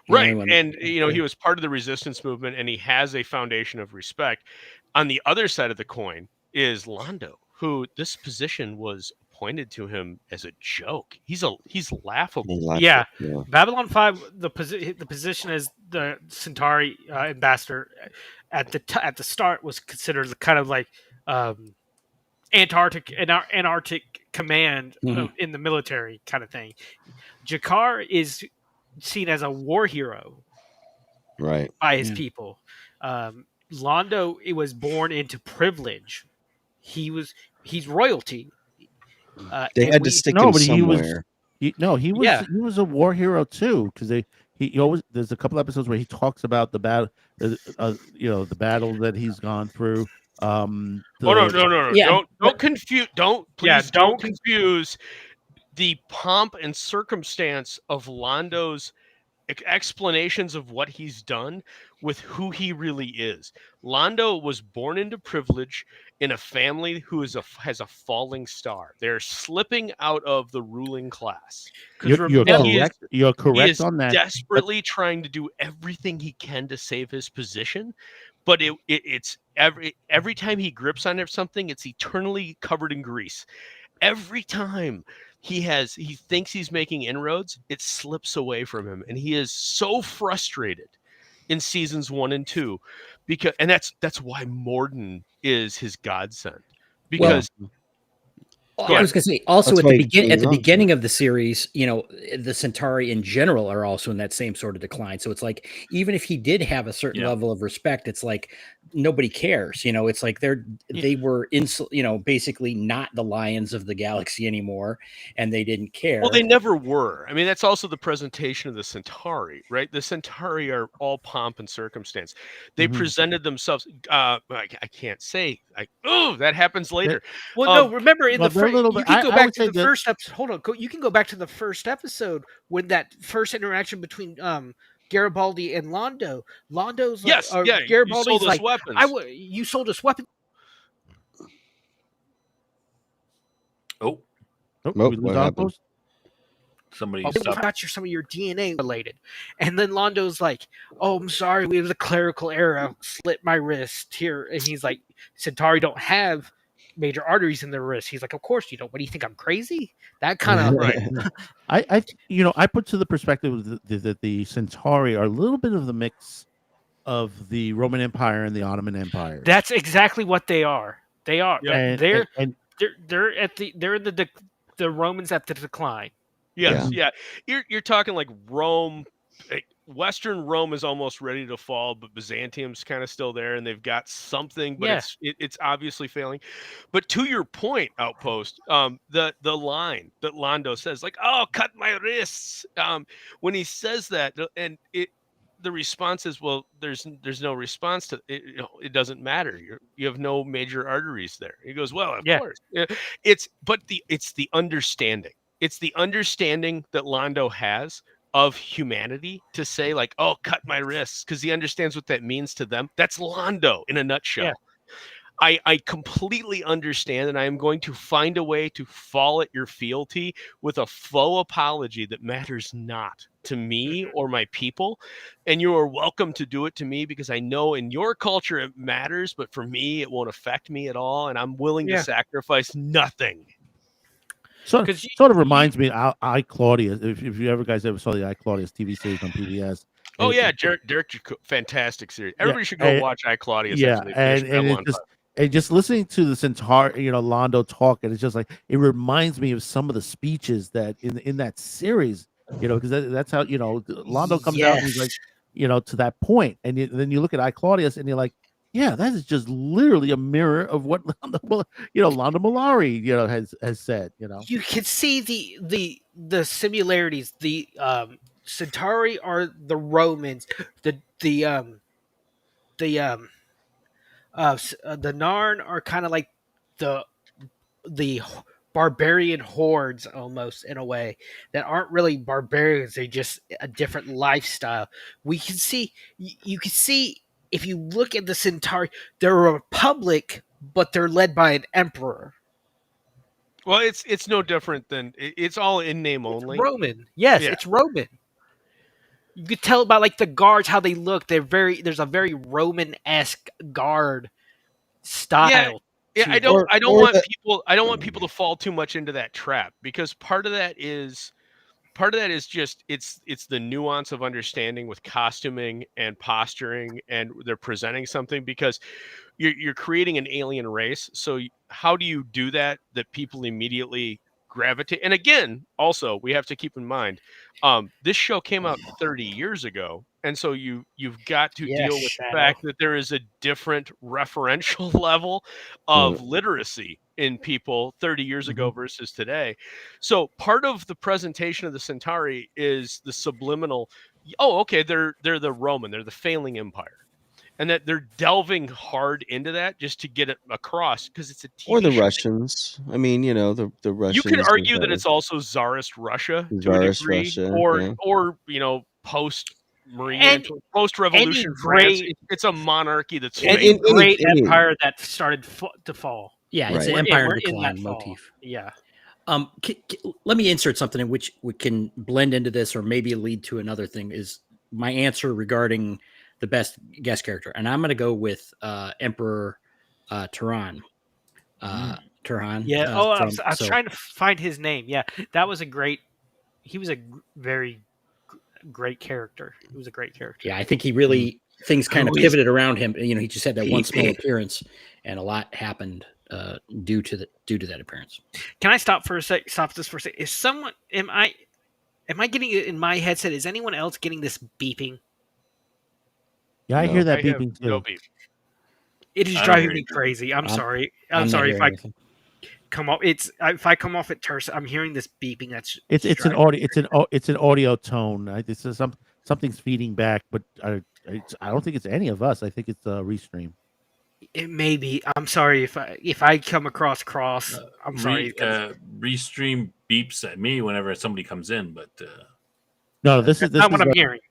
Right. And he was part of the resistance movement, and he has a foundation of respect. On the other side of the coin is Londo, who this position was appointed to him as a joke. He's laughable. Yeah. Babylon 5, the position as the Centauri ambassador at the start was considered kind of like Antarctic command in the military kind of thing. Jakar is seen as a war hero, right, by his people. Londo, it was born into privilege. He's royalty. They had to stick him somewhere. He was a war hero too, because he always, there's a couple episodes where he talks about the battle, the battle that he's gone through. No. Yeah, Don't confuse the pomp and circumstance of Londo's explanations of what he's done with who he really is. Londo was born into privilege in a family who has a falling star. They're slipping out of the ruling class. You're correct. You're correct He is on that. desperately trying to do everything he can to save his position, but it's every time he grips on something, it's eternally covered in grease. Every time he thinks he's making inroads, it slips away from him, and he is so frustrated in seasons 1 and 2 and that's why Morden is his godsend, because I was going to say also That's at why the he beginning continues on. of the series, the Centauri in general are also in that same sort of decline. So it's like even if he did have a certain Yeah. level of respect, it's like nobody cares. It's like they were basically not the lions of the galaxy anymore, and they didn't care. Well, they never were. I mean, that's also the presentation of the Centauri, right? The Centauri are all pomp and circumstance. They presented themselves. I can't say. That happens later. Well, no, remember in well, the they're a first, little you bit- can go I back would to say the that- first episode. Hold on, you can go back to the first episode when that first interaction between Garibaldi and Londo. Londo's like, Yes, yeah, you Garibaldi's sold us like, weapons. you sold us weapons. Oh, Nope, we lose what happened? Outpost? Somebody I stopped. got some of your DNA related. And then Londo's like, oh, I'm sorry, we have a clerical error, slit my wrist here. And he's like, Centauri don't have major arteries in their wrist. He's like, of course you don't. What do you think? I'm crazy? That kind of Right. I put to the perspective that the Centauri are a little bit of the mix of the Roman Empire and the Ottoman Empire. That's exactly what they are. They are. Yeah. They're And they're the Romans at the decline. Yes, yeah. You're talking like Rome. Western Rome is almost ready to fall, but Byzantium's kind of still there, and they've got something, but Yeah. it's obviously failing. But to your point, Outpost, the line that Londo says, like, "Oh, cut my wrists," when he says that, and the response is, well, there's no response to it. It doesn't matter. You have no major arteries there. He goes, well, of course. It's the understanding. It's the understanding that Londo has of humanity to say, like, oh, cut my wrists, because he understands what that means to them. That's Londo in a nutshell. Yeah. I completely understand, and I am going to find a way to fall at your fealty with a faux apology that matters not to me or my people. And you are welcome to do it to me, because I know in your culture it matters, but for me, it won't affect me at all. And I'm willing to sacrifice nothing. sort of reminds me of I Claudius. If you guys ever saw the I Claudius TV series on PBS. Oh yeah, Derek, fantastic series. Everybody should go watch I Claudius. Yeah, after they finish and it's just listening to the Centaur, Londo talk, and it's just like it reminds me of some of the speeches that in that series, because that's how Londo comes out and he's like, to that point, and then you look at I Claudius and you're like, yeah, that is just literally a mirror of what Londo Mollari has said. You can see the similarities. The Centauri are the Romans. The Narn are kind of like the barbarian hordes, almost, in a way, that aren't really barbarians. They're just a different lifestyle. We can see you can see if you look at the Centauri, they're a republic, but they're led by an emperor. Well, it's no different than it's all in name only. It's Roman. Yes, it's Roman. You could tell by like the guards how they look. There's a very Roman-esque guard style. Yeah, I don't want people to fall too much into that trap, because part of that is just it's the nuance of understanding with costuming and posturing, and they're presenting something, because you're creating an alien race. So how do you do that people immediately gravitate? And again, also, we have to keep in mind, this show came out 30 years ago, and so you've got to deal with the fact that there is a different referential level of literacy in people 30 years ago versus today. So part of the presentation of the Centauri is the subliminal, oh, okay, they're the Roman, they're the failing empire. And that they're delving hard into that just to get it across, because it's a TV or the show. Russians. I mean, the Russians. You could argue that it's also Tsarist Russia to a degree, Russia, or post post-revolution France. It's a monarchy that's any great empire that started to fall. Yeah, it's an empire decline motif. Yeah. Let me insert something in which we can blend into this, or maybe lead to another thing. Is my answer regarding the best guest character, and I'm going to go with Emperor Turan. Turhan. Yeah. I was trying to find his name. Yeah, that was he was a very great character. He was a great character. Yeah, I think he really things kind of pivoted around him. He just had that one small appearance, and a lot happened due to that appearance. Can I stop for a sec? Stop this for a sec. Is someone? Am I getting it in my headset? Is anyone else getting this beeping? Yeah, I No. hear that I have beeping too. no beep. It is I don't driving hear me anything. crazy. I'm sorry. I'm I'm not sorry hearing if I anything. come off. If I come off at terse, I'm hearing this beeping. That's It's an driving- audio. It's an audio tone. It's something's feeding back, but I don't think it's any of us. I think it's Restream. It may be. I'm sorry if I come across cross. I'm sorry. Restream beeps at me whenever somebody comes in, but No, this is That's not what I'm hearing.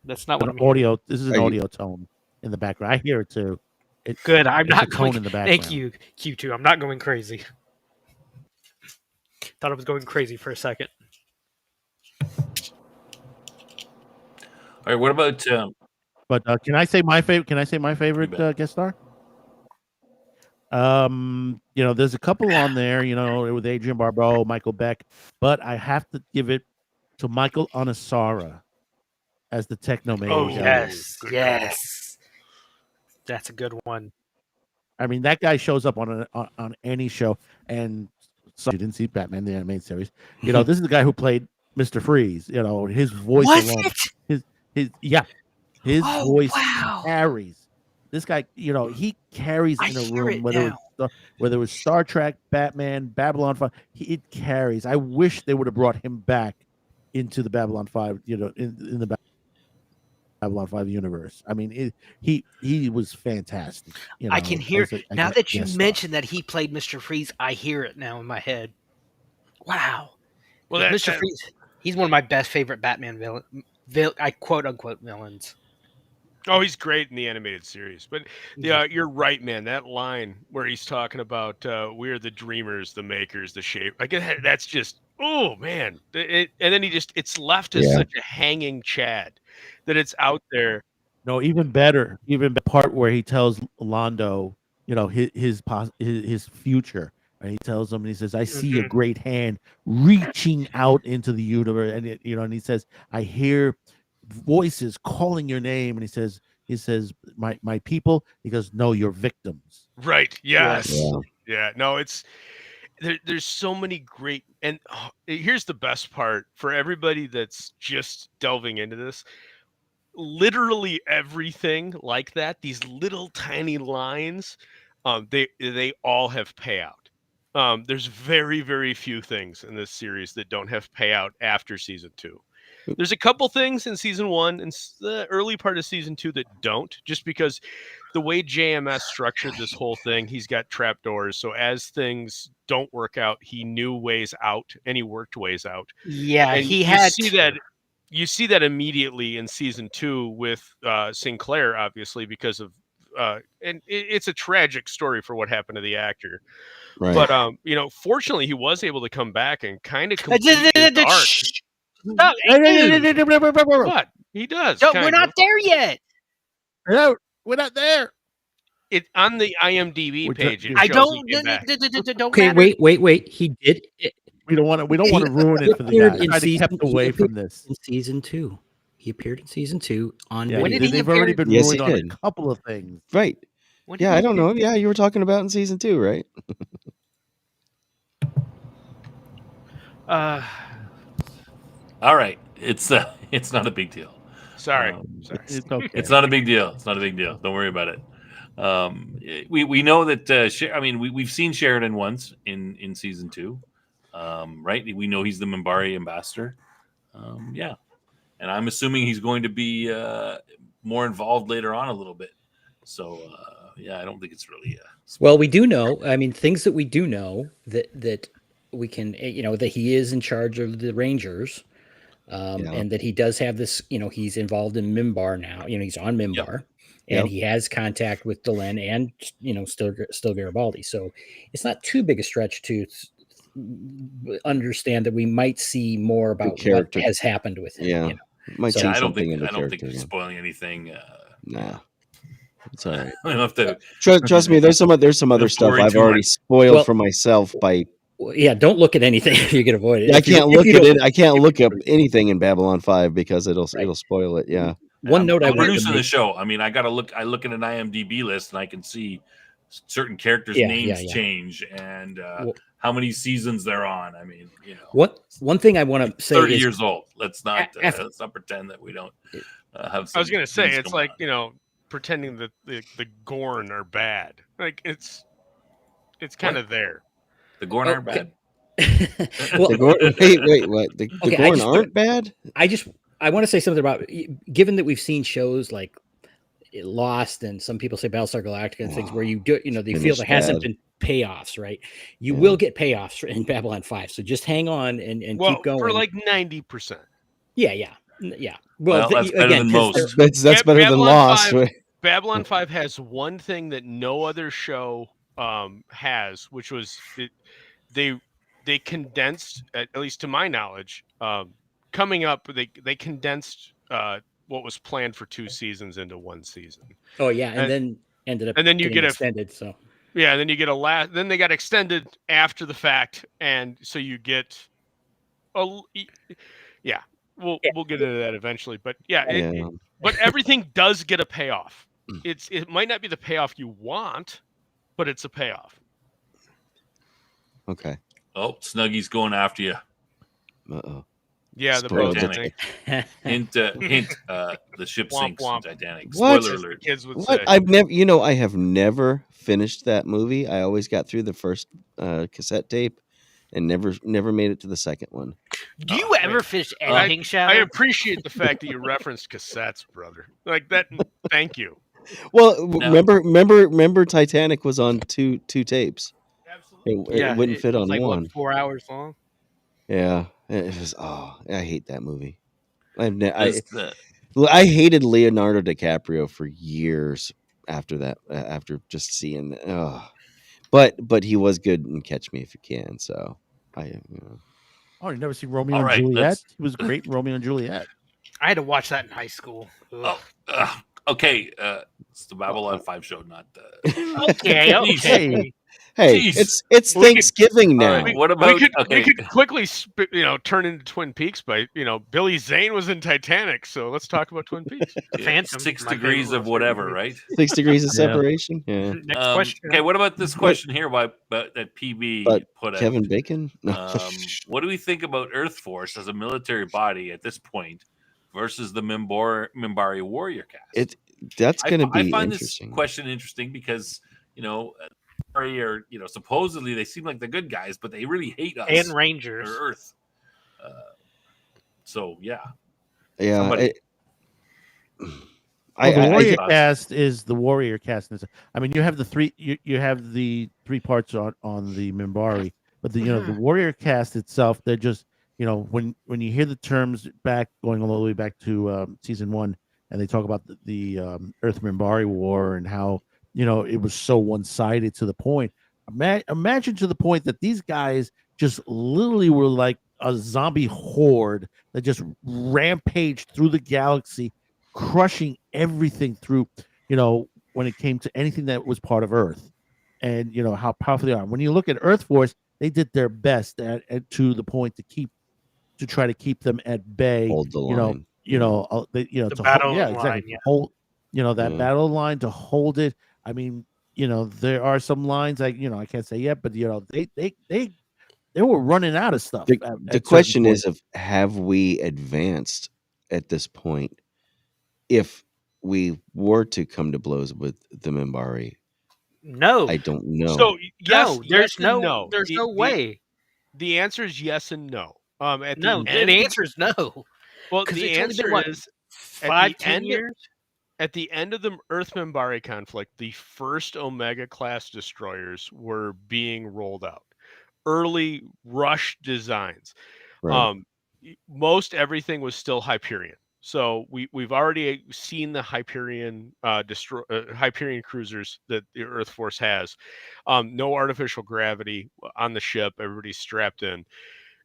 That's not what an I'm hearing. audio. This is an Are you- audio tone in the background. I hear it too. Good. I'm It's not a tone going. in the background. Thank you, Q2. I'm not going crazy. Thought I was going crazy for a second. all right. What about But can I say my favorite? Can I say my favorite bet. guest star? There's a couple on there. With Adrian Barbeau, Michael Beck, but I have to give it to Michael Onosara as the Technomania. Oh Ooh, yes, good yes. That's a good one. I mean, that guy shows up on any show, and so you didn't see Batman the Animated Series. This is the guy who played Mr. Freeze. His voice Was alone, it? his Oh, voice wow. carries. This guy, he carries I in a hear room, it whether it was Star Trek, Batman, Babylon 5, it carries. I wish they would have brought him back into the Babylon 5, in the Babylon 5 universe. I mean, he was fantastic. I can hear now a that you guest star. mentioned that he played Mr. Freeze. I hear it now in my head. Wow. Well, Mr. Freeze, he's one of my best favorite Batman I quote unquote villains. Oh, he's great in the animated series. But yeah, you're right, man. That line where he's talking about we're the dreamers, the makers, the shape. I guess that's just man. And then it's left as Yeah. such a hanging Chad that it's out there. No, even better, the part where he tells Londo, his future. And he tells him, and he says, "I see a great hand reaching out into the universe," and he says, "I hear voices calling your name," and he says, "My people." He goes, "No, your victims." Right. Yes. Yeah. Yeah. No, there's so many great, and here's the best part for everybody that's just delving into this. Literally everything like that, these little tiny lines, they all have payout. There's very, very few things in this series that don't have payout after season 2. There's a couple things in season 1 and the early part of season 2 that don't, just because the way JMS structured this whole thing, he's got trapdoors. So as things don't work out, he knew ways out and he worked ways out. Yeah, And he had. You see that immediately in season 2 with Sinclair, obviously, because of and it's a tragic story for what happened to the actor. Right. But fortunately, he was able to come back and kind of complete his arc. Stop, What he does? No, kind we're not of. there yet. No, we're not there. It on the IMDb page. It I shows don't. he came back. Don't Okay, matter. wait. He did. We don't want to ruin it for the appeared guy. in Try to season- kept he away from appeared this. In season 2, he appeared in season 2 on Yeah, When video. did he they've already appear? been Yes, he ruined on a did. couple of things. Right. When did Yeah, he I don't appear? know. Yeah, you were talking about in season 2, right? all right, it's not a big deal. Sorry. It's okay. It's not a big deal. It's not a big deal. Don't worry about it. We know that. We've seen Sheridan once in season 2, right? We know he's the Minbari ambassador. Yeah, and I'm assuming he's going to be more involved later on a little bit. So yeah, I don't think it's really. Well, we do know. I mean, things that we do know that we can, that he is in charge of the Rangers, and that he does have this. He's involved in Mimbar now. He's on Mimbar, and he has contact with Delenn and still Garibaldi. So it's not too big a stretch to understand that we might see more about what has happened with him. Yeah. Might see I don't something think in the I don't think character. he's spoiling anything. Nah. It's all right. I don't have to. Trust me, there's some other stuff worry I've too already much. spoiled for myself by. Well, yeah, don't look at anything if you can avoid it. Yeah, I can't look at it. I can't look up anything in Babylon 5 because it'll spoil it. Yeah. One note I I'm wanted to producing make. the show. I mean, I look at an IMDb list and I can see certain characters' Yeah, names yeah. change and Well- how many seasons they're on. I mean, One thing I want to say 30 is years old. Let's not after- let's not pretend that we don't have some. I was gonna say things it's going like on. pretending that the Gorn are bad. Like it's kind of there. The Gorn aren't Okay. bad. Well, wait, what? The Okay, Gorn aren't bad? I want to say something about, given that we've seen shows like Lost and some people say Battlestar Galactica and things where you do, they feel there hasn't been payoffs, right? You will get payoffs in Babylon 5. So just hang on and keep going. For like 90%. Yeah. Well, that's better again, than 'cause most. That's better than Babylon Lost. 5 right? Babylon 5 has one thing that no other show has, which was they condensed, at least to my knowledge, coming up they condensed what was planned for 2 seasons into 1 season. Oh yeah, and then ended up and then you getting get extended. So yeah, then you get then they got extended after the fact, and so you get yeah. We'll get into that eventually, but but everything does get a payoff. It might not be the payoff you want, but it's a payoff. Okay. Oh, Snuggy's going after you. Uh-oh. Yeah, the Spoiled boat Titanic. thing. Hint. The ship Womp sinks womp. in Titanic. What? Spoiler As the alert. kids would What? say. I have never finished that movie. I always got through the first cassette tape and never made it to the second one. Do you ever finish editing, I Shadow? appreciate the fact that you referenced cassettes, brother. Like that. Thank you. Well, No. remember Titanic was on two tapes. Absolutely. It wouldn't fit was on like, one. What, 4 hours long? Yeah, it was. Oh, I hate that movie. I The- I hated Leonardo DiCaprio for years after that. After just seeing, but he was good in Catch Me If You Can. So Oh, you never see Romeo All and right, Juliet? He was great in Romeo and Juliet. I had to watch that in high school. Ugh. okay. It's the Babylon 5 show, not the. Okay. Hey, Jeez. it's We could- Thanksgiving All now. right, what about? we could quickly turn into Twin Peaks by Billy Zane was in Titanic, so let's talk about Twin Peaks. The Phantom. 6 my degrees favorite of one. whatever, right? 6 degrees of Yeah. separation. Yeah, Next question. Okay, what about this question here? That PB but put Kevin out? Bacon. No. What do we think about Earth Force as a military body at this point versus the Minbari warrior cast? That's going to be I find interesting. this question interesting because Minbari are supposedly they seem like the good guys, but they really hate us And Rangers. or Earth. So yeah, Yeah, somebody- The warrior I- cast is the warrior cast. I mean, you have the three. You have the 3 parts on the Minbari, but the warrior cast itself. They're just when you hear the terms going all the way back to season 1, and they talk about the Earth Minbari War and how it was so one-sided to the point. Imagine to the point that these guys just literally were like a zombie horde that just rampaged through the galaxy, crushing everything through, when it came to anything that was part of Earth, and how powerful they are. When you look at Earth Force, they did their best to the point to try to keep them at bay. Hold the line. The battle line, exactly. yeah. Hold, that battle line to hold it. I mean, there are some lines I can't say yet, but they were running out of stuff. The question is have we advanced at this point? If we were to come to blows with the Minbari, No. I don't know. So yes, there's yes and no there's no way. The answer is yes and no. At No, the end, the answer is no. well, 'Cause the it's only answer been, what, is 5, the 10 end- years? at the end of the Earth Minbari conflict, the first Omega class destroyers were being rolled out. Early rush designs. Right. Most everything was still Hyperion. So we've already seen the Hyperion Hyperion cruisers that the Earth Force has. No artificial gravity on the ship. Everybody's strapped in.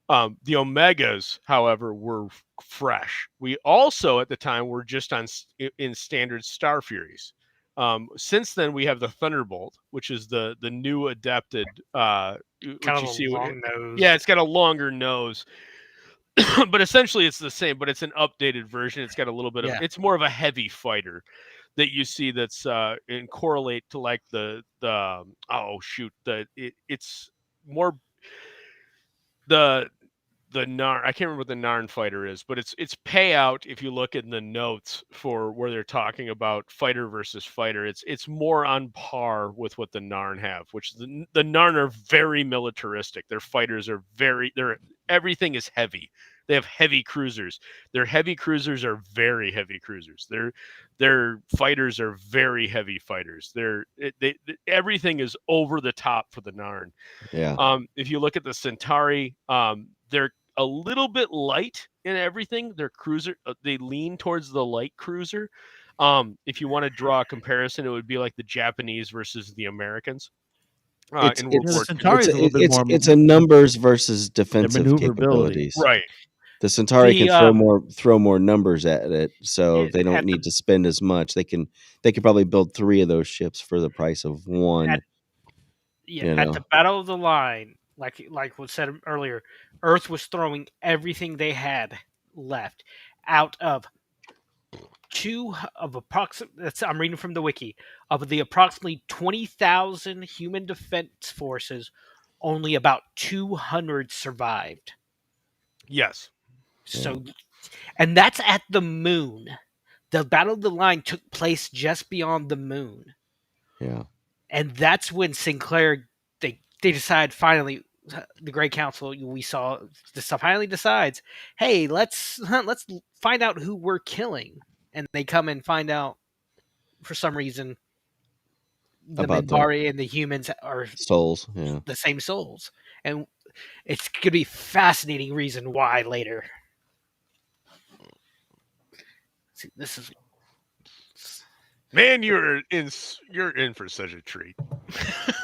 The Omegas, however, were fresh. We also, at the time, were just in standard Star Furies. Since then, we have the Thunderbolt, which is the new adapted. Kind of a long nose. Yeah, it's got a longer nose. But essentially it's the same, but it's an updated version. It's got a little bit of it's more of a heavy fighter. that you see that's and correlate to like it's more the Narn. I can't remember what the Narn fighter is, but it's payout. If you look in the notes for where they're talking about fighter versus fighter, it's more on par with what the Narn have, which the Narn are very militaristic. Their fighters are everything is heavy. They have heavy cruisers. Their heavy cruisers are very heavy cruisers. Their fighters are very heavy fighters. Everything is over the top for the Narn. Yeah. If you look at the Centauri, they're a little bit light in everything. Their cruiser, they lean towards the light cruiser. If you want to draw a comparison, it would be like the Japanese versus the Americans It's in World Yeah, the War II. Centauri is a little bit more it's a numbers versus their defensive maneuverability. capabilities. Right. The Centauri The, can throw more numbers at it, so they don't at need to spend as much. They could probably build 3 of those ships for the price of one. At the Battle of the Line, like was said earlier, Earth was throwing everything they had left out of I'm reading from the wiki, of the approximately 20,000 human defense forces, only about 200 survived. Yes. So, and that's at the moon. The Battle of the Line took place just beyond the moon. Yeah. And that's when Sinclair they decide finally, the Great Council we saw this stuff finally decides, hey, let's find out who we're killing. And they come and find out, for some reason, the About the Minbari and the humans are souls. Yeah. the same souls. And it's going to be a fascinating reason why later. See, this is... Man, you're in for such a treat.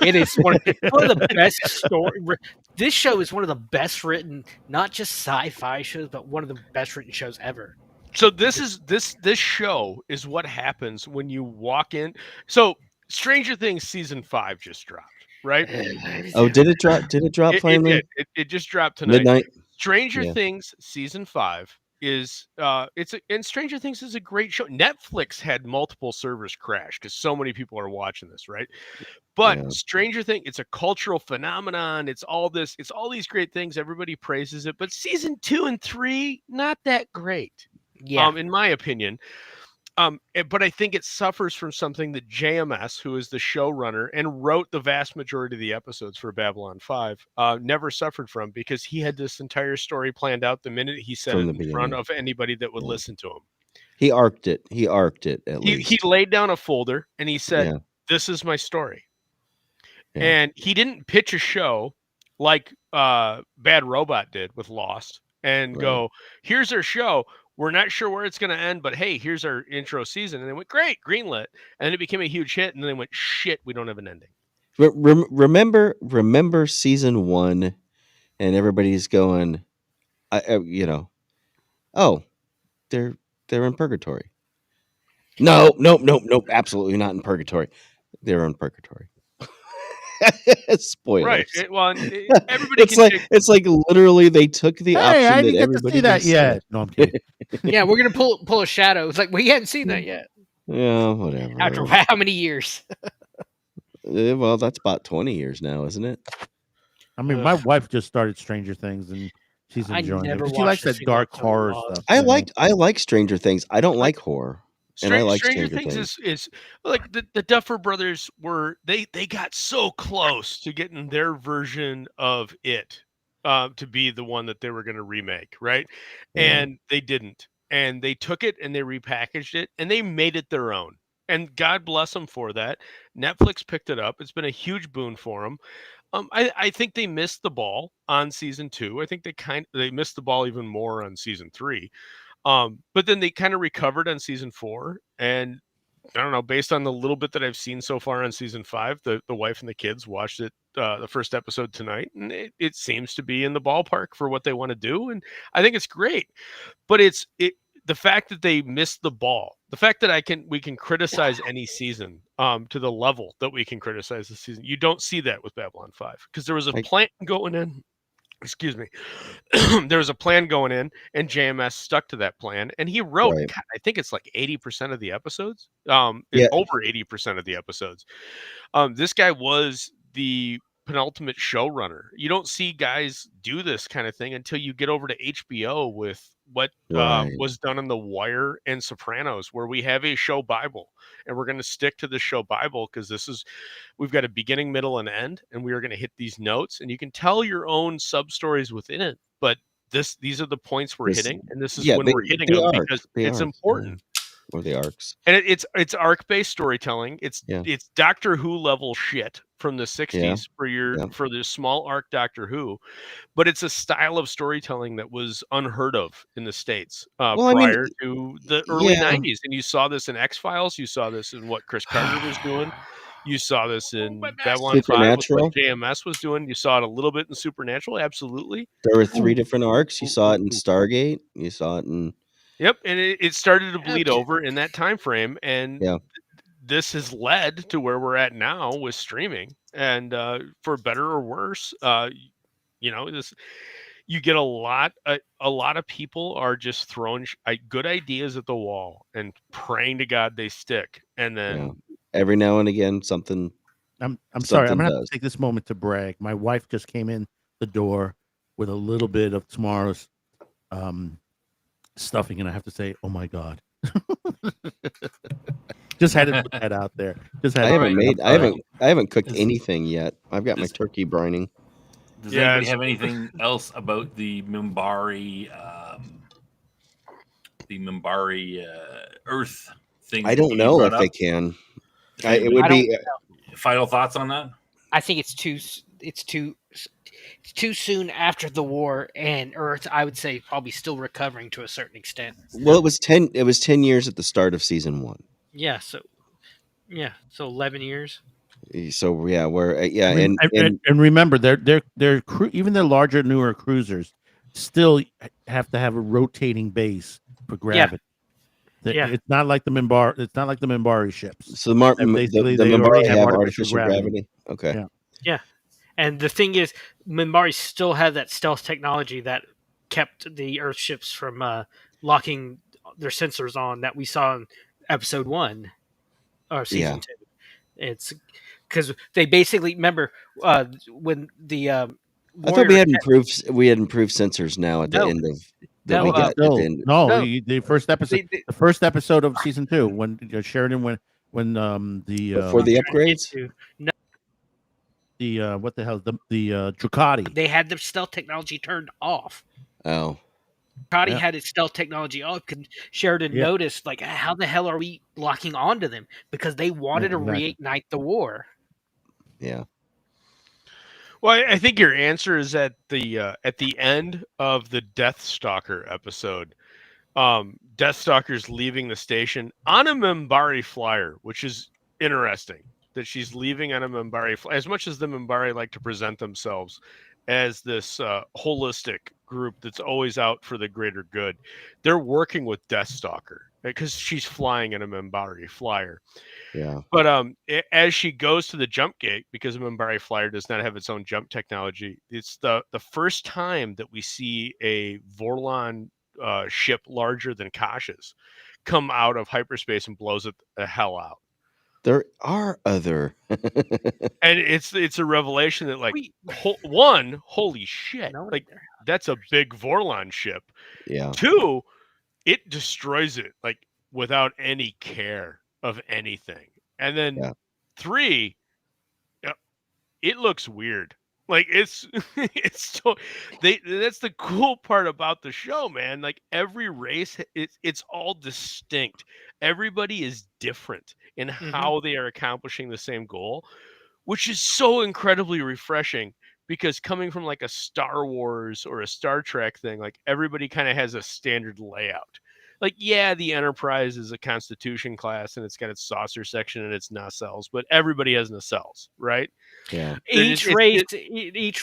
It is one of the best story. This show is one of the best written, not just sci-fi shows, but one of the best written shows ever. So this show is what happens when you walk in. So Stranger Things season 5 just dropped, right? Oh, did it drop? Did it drop finally? It just dropped tonight. Midnight. Stranger Things season 5 is and Stranger Things is a great show. Netflix had multiple servers crash because so many people are watching this, right? But Stranger Things, it's a cultural phenomenon. It's all these great things. Everybody praises it, but season 2 and 3 not that great. Yeah. In my opinion. But I think it suffers from something that JMS, who is the showrunner and wrote the vast majority of the episodes for Babylon 5, never suffered from, because he had this entire story planned out the minute he said it in front of anybody that would listen to him. He arced it. At least. He laid down a folder and he said, "This is my story." Yeah. And he didn't pitch a show like Bad Robot did with Lost and go, "Here's our show. We're not sure where it's going to end, but hey, here's our intro season." And they went, "Great, greenlit." And then it became a huge hit. And then they went, "Shit, we don't have an ending." Remember season 1, and everybody's going, oh, they're in purgatory. Nope, absolutely not in purgatory. They're in purgatory. Spoilers. Right. Everybody it's like literally they took the option. I didn't get to see that yet. No, I'm kidding. Yeah, we're gonna pull a shadow. It's like we hadn't seen that yet. Yeah, whatever. After how many years? Well, that's about 20 years now, isn't it? I mean, my wife just started Stranger Things, and she's enjoying it. She likes that dark horror stuff. I like Stranger Things. I don't like horror. And I like Stranger Things is like the Duffer Brothers they got so close to getting their version of it to be the one that they were going to remake, right? Yeah. And they didn't. And they took it and they repackaged it and they made it their own. And God bless them for that. Netflix picked it up. It's been a huge boon for them. I think they missed the ball on season 2. I think they missed the ball even more on season 3. But then they kind of recovered on season 4, and I don't know, based on the little bit that I've seen so far on season 5, the wife and the kids watched it, the first episode tonight, and it seems to be in the ballpark for what they want to do, and I think it's great. But the fact that they missed the ball, the fact that we can criticize any season to the level that we can criticize the season, you don't see that with Babylon 5, because there was a plan going in. excuse me, there was a plan going in, and JMS stuck to that plan, and he wrote, Right. God, I think it's like 80% of the episodes, Yeah. over 80% of the episodes. This guy was the penultimate showrunner. You don't see guys do this kind of thing until you get over to HBO with what Right. was done in The Wire and Sopranos, where we have a show Bible, and we're going to stick to the show Bible because we've got a beginning, middle, and end, and we are going to hit these notes, and you can tell your own sub stories within it. But these are the points we're This, hitting, and this is yeah, when we're hitting the them arcs, because the it's arcs, yeah. important. Or the arcs. And it's arc-based storytelling. Yeah. It's Doctor Who level shit from the 60s Yeah. for the small arc Doctor Who, but it's a style of storytelling that was unheard of in the States Well, I mean, prior to the early yeah. 90s. And you saw this in X-Files, you saw this in what Chris Carter was doing, you saw this in Babylon 5 with what Supernatural. JMS was doing, you saw it a little bit in Supernatural, absolutely. There were 3 different arcs. You saw it in ooh. Stargate. You saw it in Yep, and it started to bleed over in that time frame, and Yeah. this has led to where we're at now with streaming, and for better or worse, this you get a lot of people are just throwing good ideas at the wall and praying to God they stick, and then every now and again something. I'm sorry. I'm something gonna have does. to take this moment to brag. My wife just came in the door with a little bit of tomorrow's stuffing, and I have to say, oh my God. Just had to put that out there. I haven't cooked Is- anything yet. I've got my is- turkey brining. Does Yeah, anybody it's- have anything else about the Mimbari Earth thing? I that don't you know brought if I up? can. Does It anybody- would I don't be Final thoughts on that? I think it's too soon after the war, and Earth, I would say, probably still recovering to a certain extent. well. It was 10 years at the start of season 1. Yeah, so 11 years. So yeah, we're and remember, they're even their larger, newer cruisers still have to have a rotating base for gravity. Yeah. It's not like the Minbar. It's not like the Minbari ships. so the Basically, the they already Mimbari have have artificial artificial gravity. Okay. Yeah. And the thing is, Minbari still had that stealth technology that kept the Earth ships from locking their sensors on that we saw in episode 1 or season 2. It's because they basically remember when the I thought we Warrior- had improved sensors now at the No. end of No, we got at No, the end. No. the first episode. they- The first episode of season 2, when Sheridan when the Before the get upgrades. to- the what the hell the Ducati. they had their stealth technology turned off. Oh, Ducati Yeah. had its stealth technology off. Sheridan Yeah. noticed, like, how the hell are we locking onto them? Because they wanted to Exactly. reignite the war. yeah. Well, I think your answer is at the end of the Deathstalker episode. Deathstalker's leaving the station on a Mimbari flyer, which is interesting that she's leaving on a Mimbari flyer. As much as the Mimbari like to present themselves as this holistic group that's always out for the greater good, they're working with Deathstalker because she's flying in a Mimbari flyer. Yeah. But as she goes to the jump gate, because a Mimbari flyer does not have its own jump technology, it's the first time that we see a Vorlon ship larger than Kasha's come out of hyperspace and blows it the hell out. There are other. And it's a revelation that, like, We- holy shit, No, like, that's a big Vorlon ship. Yeah. 2, it destroys it, like, without any care of anything. And then Yeah. 3, it looks weird. Like, it's that's the cool part about the show, man. Like, every race, it's all distinct. Everybody is different in how they are accomplishing the same goal, which is so incredibly refreshing. Because coming from like a Star Wars or a Star Trek thing, like, everybody kind of has a standard layout. Like, yeah, the Enterprise is a Constitution class and it's got its saucer section and its nacelles, but everybody has nacelles, right? Yeah. Each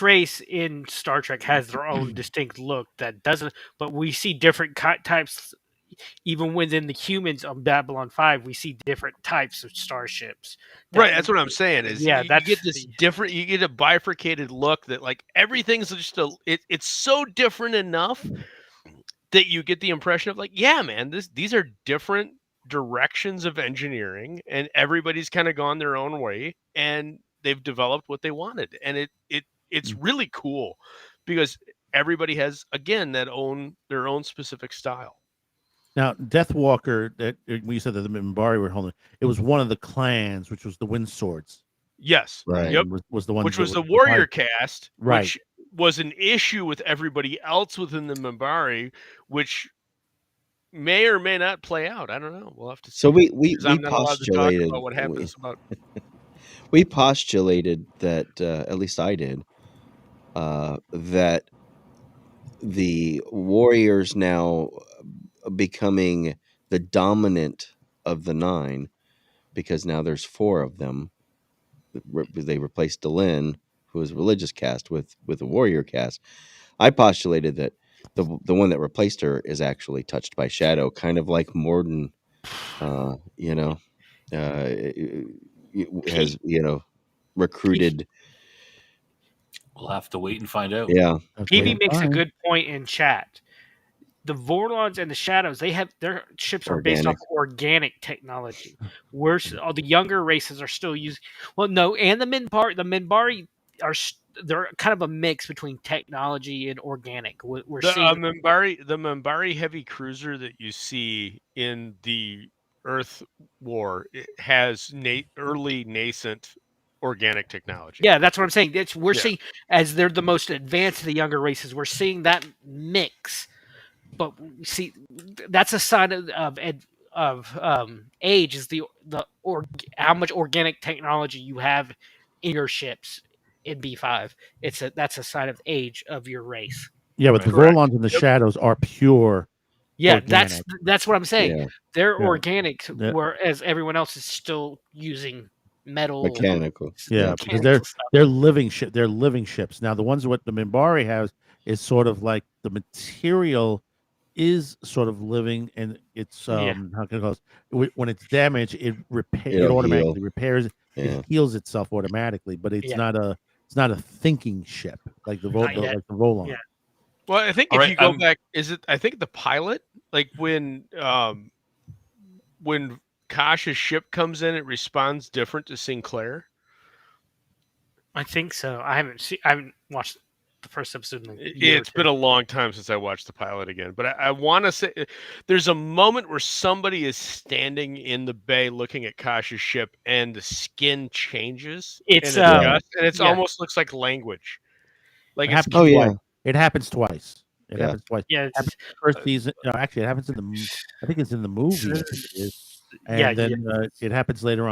race in Star Trek has their own distinct look that doesn't. But we see different types. even within the humans on Babylon 5, we see different types of starships. Right, that's what I'm saying. Is Yeah, you that's get this different, you get a bifurcated look that like everything's just it's so different enough that you get the impression of like, yeah, man, these are different directions of engineering, and everybody's kind of gone their own way, and they've developed what they wanted, and it's really cool because everybody has again their own specific style. Now, Deathwalker, that when you said that the Minbari were holding, it was one of the clans, which was the Wind Swords. Yes, Right. yep, Was the one which that was the was warrior divided. caste, Right. which was an issue with everybody else within the Minbari, which may or may not play out. I don't know. We'll have to see. So we 'Cause I'm not allowed to talk postulated about what happens about. we postulated that at least I did that the warriors now becoming the dominant of the 9 because now there's 4 of them. They replaced Delin, who was a religious caste, with a warrior caste. I postulated that the one that replaced her is actually touched by shadow, kind of like Morden, you know, has recruited. We'll have to wait and find out. Yeah, PV makes a good point in chat. The Vorlons and the Shadows, their ships are based off Organic. organic technology. All the younger races are still using. Well, no, and the Minbari they're kind of a mix between technology and organic. We're The seeing Minbari heavy cruiser that you see in the Earth War has early nascent organic technology. yeah, that's what I'm saying. We're Yeah. seeing as they're the most advanced of the younger races. We're seeing that mix, but see, that's a sign of age is how much organic technology you have in your ships in B5. That's a sign of age of your race. Yeah, but the Correct. Vorlons and the Shadows are pure. Yeah, organic. that's what I'm saying. Yeah. They're Yeah. organic, Yeah. whereas everyone else is still using metal, Mechanical. Yeah, because they're living ship. They're living ships. Now the ones what the Minbari has is sort of like the material is sort of living, and it's Yeah. how can I call it? When it's damaged, it It'll automatically heal. repairs. Yeah. It heals itself automatically, but it's Yeah. not a thinking ship like the Not yet. like the Volon. Yeah. Well, I think All if right, you go back, I think the pilot, like when Kash's ship comes in, it responds different to Sinclair. I think so. I haven't watched the first episode in a year. It's been a long time since I watched the pilot again, but I want to say there's a moment where somebody is standing in the bay looking at Kash's ship, and the skin changes. It's and it's yeah. almost looks like language. Like It it's happens Oh twice. yeah. It happens twice. It Yeah. happens twice. Yeah, It happens in the first season. No, actually, it happens in I think it's in the movie. I think it is. And then it happens later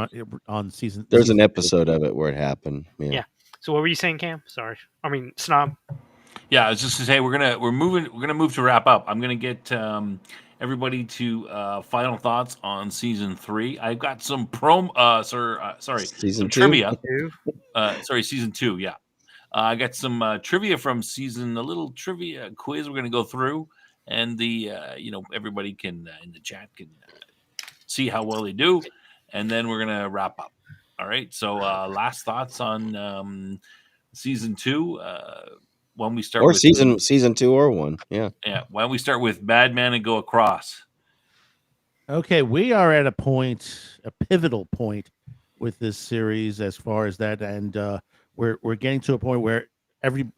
on season. There's season an 2. episode of it where it happened. Yeah. Yeah. So what were you saying, Cam? Sorry. I mean, Snob. Yeah, I was just to say we're gonna move to wrap up. I'm gonna get everybody to final thoughts on season 3. I've got some Season 2? trivia. Season 2. Yeah, I got some trivia from season. A little trivia quiz we're gonna go through, and the everybody can in the chat can see how well they do, and then we're gonna wrap up. All right. So last thoughts on season 2. When we start Or with season 2 or 1. Yeah. Yeah. Why don't we start with Madman and go across? Okay, we are at a pivotal point with this series as far as that, and we're getting to a point where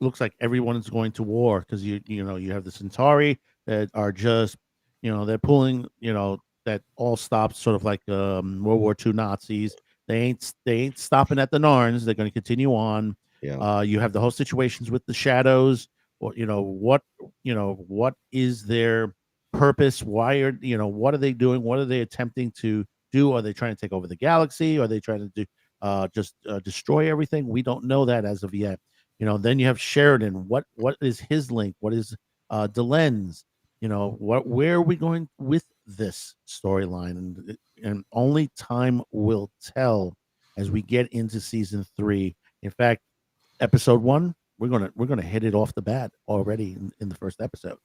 looks like everyone is going to war because you have the Centauri that are just they're pulling that all stops sort of like World War II Nazis. They ain't stopping at the Narns. They're going to continue on. Yeah. You have the whole situations with the Shadows. Or what is their purpose? Why what are they doing? What are they attempting to do? Are they trying to take over the galaxy? Are they trying to do just destroy everything? We don't know that as of yet. Then you have Sheridan. What is his link? What is Delen's? Where are we going with this storyline? And only time will tell as we get into season 3. In fact, episode 1, we're gonna hit it off the bat already in the first episode.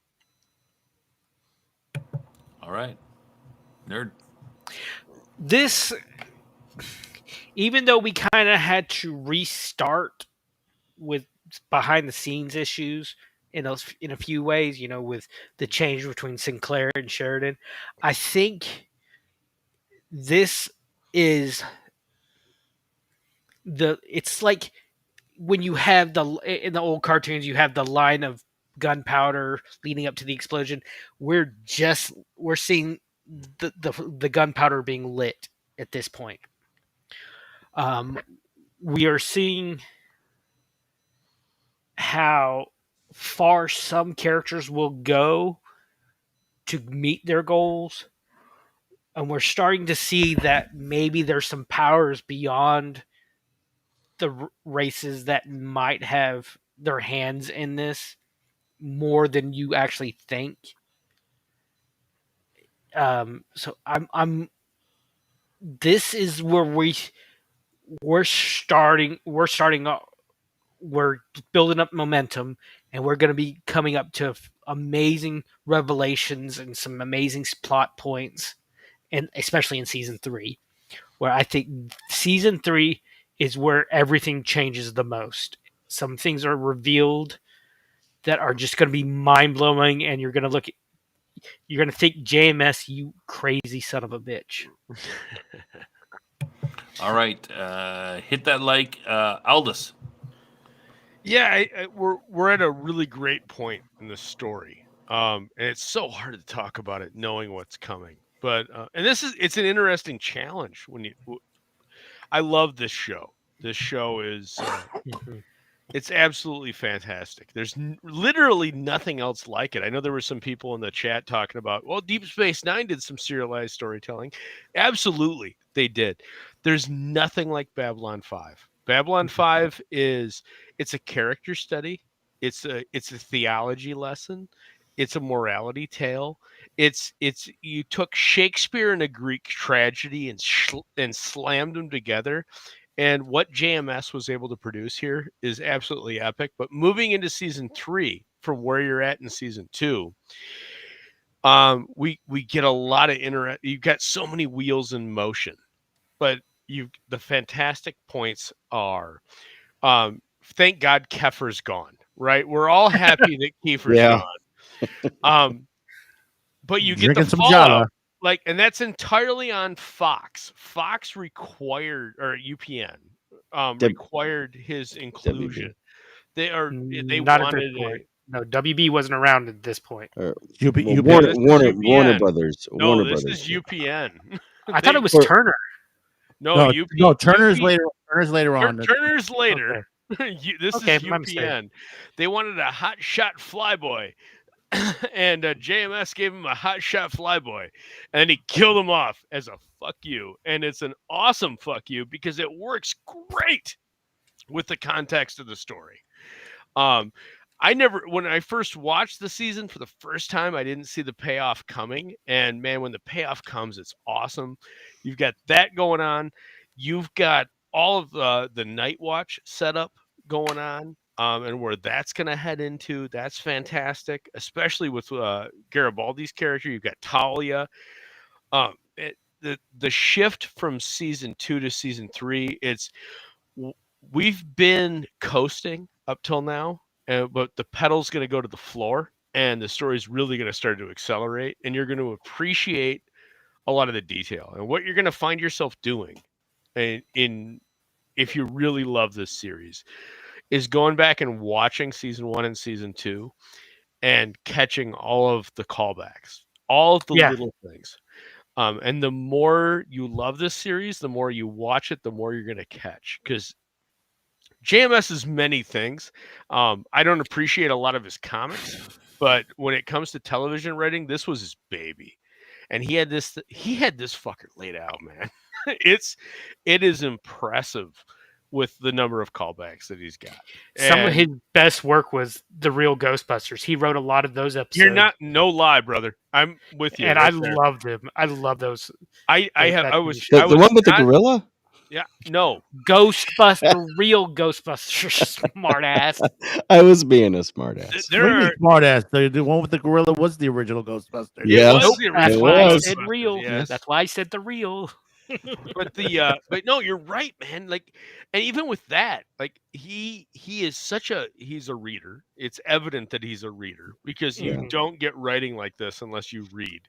All right, nerd. This, even though we kind of had to restart with behind the scenes issues in a few ways, with the change between Sinclair and Sheridan, I think this is it's like when you have in the old cartoons, you have the line of gunpowder leading up to the explosion. We're seeing the gunpowder being lit at this point. We are seeing how far some characters will go to meet their goals, and we're starting to see that maybe there's some powers beyond the races that might have their hands in this more than you actually think. So I'm. This is where we're starting. We're building up momentum, and we're going to be coming up to amazing revelations and some amazing plot points, and especially in season 3, where I think season 3 is where everything changes the most. Some things are revealed that are just going to be mind blowing, and you're going to think, JMS, you crazy son of a bitch. All right, hit that like, Aldous. Yeah, we're at a really great point in the story, and it's so hard to talk about it knowing what's coming. But and it's an interesting challenge I love this show. This show is it's absolutely fantastic. There's literally nothing else like it. I know there were some people in the chat talking about, well, Deep Space Nine did some serialized storytelling. Absolutely, they did. There's nothing like Babylon 5. Babylon 5 it's a character study. It's a theology lesson. It's a morality tale. It's you took Shakespeare and a Greek tragedy and slammed them together. And what JMS was able to produce here is absolutely epic. But moving into season 3, from where you're at in season 2, we get a lot of You've got so many wheels in motion, but the fantastic points are, thank God Kefir's gone. Right, we're all happy that Kiefer's Yeah. gone. But you get the Drinking some fallout. Java. And that's entirely on Fox. Fox required, or UPN required his inclusion. They Not at this wanted point. No, WB wasn't around at this point. Warner Brothers. No, Warner this Brothers. is UPN. I thought it was Turner. No, Turner's later. Turner's later on. Turner's later. This is my mistake. UPN. They wanted a hot shot flyboy. And JMS gave him a hot shot flyboy, and he killed him off as a fuck you. And it's an awesome fuck you because it works great with the context of the story. When I first watched the season for the first time, I didn't see the payoff coming. And man, when the payoff comes, it's awesome. You've got that going on. You've got all of the Night Watch setup going on. And where that's going to head into, that's fantastic, especially with Garibaldi's character. You've got Talia. The shift from season 2 to season 3, we've been coasting up till now, but the pedal's going to go to the floor, and the story's really going to start to accelerate, and you're going to appreciate a lot of the detail and what you're going to find yourself doing if you really love this series is going back and watching season 1 and season 2 and catching all of the callbacks, all of the little things. And the more you love this series, the more you watch it, the more you're going to catch. Because JMS is many things. I don't appreciate a lot of his comics, but when it comes to television writing, this was his baby. And he had this fucker laid out, man. It is impressive with the number of callbacks that he's got. Some of his best work was the real Ghostbusters. He wrote a lot of those episodes. You're not, no lie, brother. I'm with you. And I loved him. I love those. The one with the gorilla? Yeah, no. Ghostbuster, real Ghostbuster, smart ass. I was being a smartass. There What do you are. mean smart ass? The one with the gorilla was the original Ghostbuster. It Yes, was Nope, the that's it original why I was. said Ghostbusters, real. yes. That's why I said the real. But no, you're right, man. Like, and even with that, like he he's a reader. It's evident that he's a reader because you Yeah. don't get writing like this unless you read.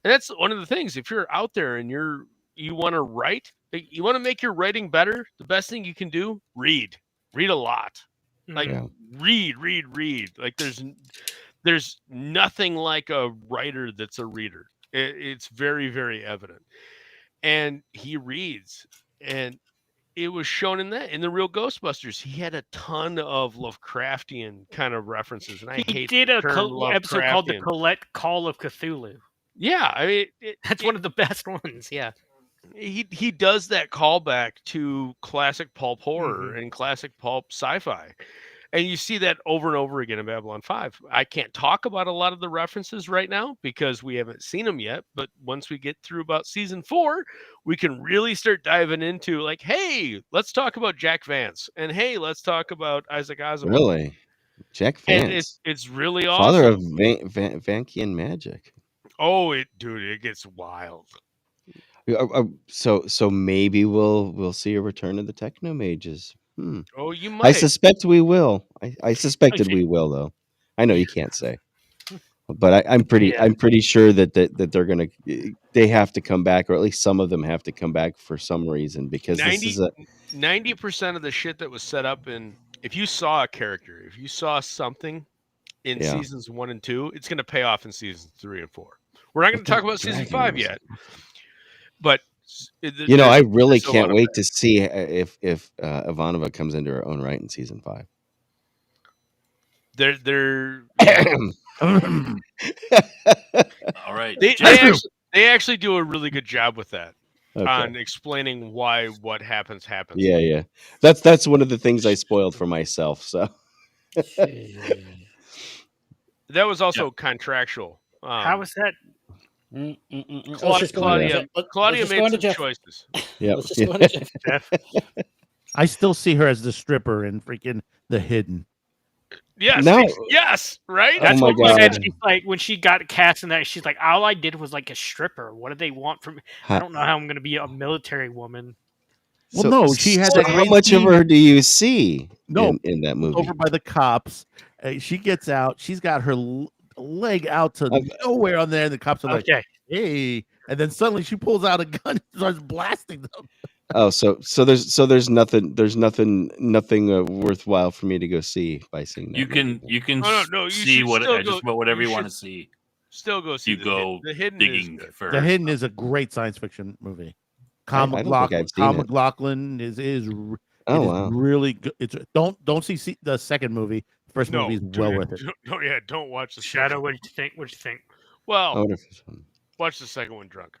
And that's one of the things. If you're out there and you want to write, you want to make your writing better, the best thing you can do, read. Read a lot. Like Yeah. read. Like there's nothing like a writer that's a reader. It's very, very evident. And he reads, and it was shown in the real Ghostbusters. He had a ton of Lovecraftian kind of references, and I He hate did the a term episode called the Lovecraftian. Colette Call of Cthulhu. Yeah, I mean, That's one of the best ones. Yeah. he does that callback to classic pulp horror Mhm. and classic pulp sci-fi. And you see that over and over again in Babylon 5. I can't talk about a lot of the references right now because we haven't seen them yet. But once we get through about season 4, we can really start diving into like, hey, let's talk about Jack Vance. And hey, let's talk about Isaac Asimov. Really, Jack And Vance, it's really father awesome. of Vankian magic. Oh, it gets wild. So maybe we'll see a return of the Techno Mages. Oh, you I might. suspect we will. I suspected we will, though. I know you can't say, but I'm pretty sure that they're gonna they have to come back, or at least some of them have to come back for some reason, because this is a 90% of the shit that was set up in, if you saw a character, if you saw something in Yeah. seasons 1 and 2, it's going to pay off in seasons 3 and 4. We're not going to talk about season 5 yet, but I really there's a lot can't of wait to see if Ivanova comes into her own right in season 5. they're All right. they Jeff, they actually do a really good job with that Okay. on explaining why what happens. Yeah. That's one of the things I spoiled for myself. So That was also contractual. How is that? Let's just go on to Claudia Jeff. Let's Claudia just go made on to some Jeff. choices. yeah. Let's just go on to Jeff. Jeff? I still see her as the stripper in freaking The Hidden. Yes, No. yes, right? That's my what we said. God. She's like, when she got cast in that, she's like, all I did was like a stripper. What do they want from me? I don't know how I'm going to be a military woman. Well, no, she had that how great much of scene- her do you see No, in that movie? over by the cops. She gets out. She's got her leg out to Okay. nowhere on there. And the cops are like, Okay. hey. And then suddenly she pulls out a gun and starts blasting them. Oh, so there's nothing worthwhile for me to go see by seeing that. you can movie. you can No, you see should what still just go- about whatever you you want to should see. Still go see You go the hidden digging is good. for The Hidden is a great science fiction movie. I don't think I've seen Tom it. McLaughlin is Oh, it is wow. really good. It's don't see the second movie. The first movie is well worth it. Don't watch the Shadow, second. what do you think? What do you think? I Well, wonder if it's fun. watch the second one drunk.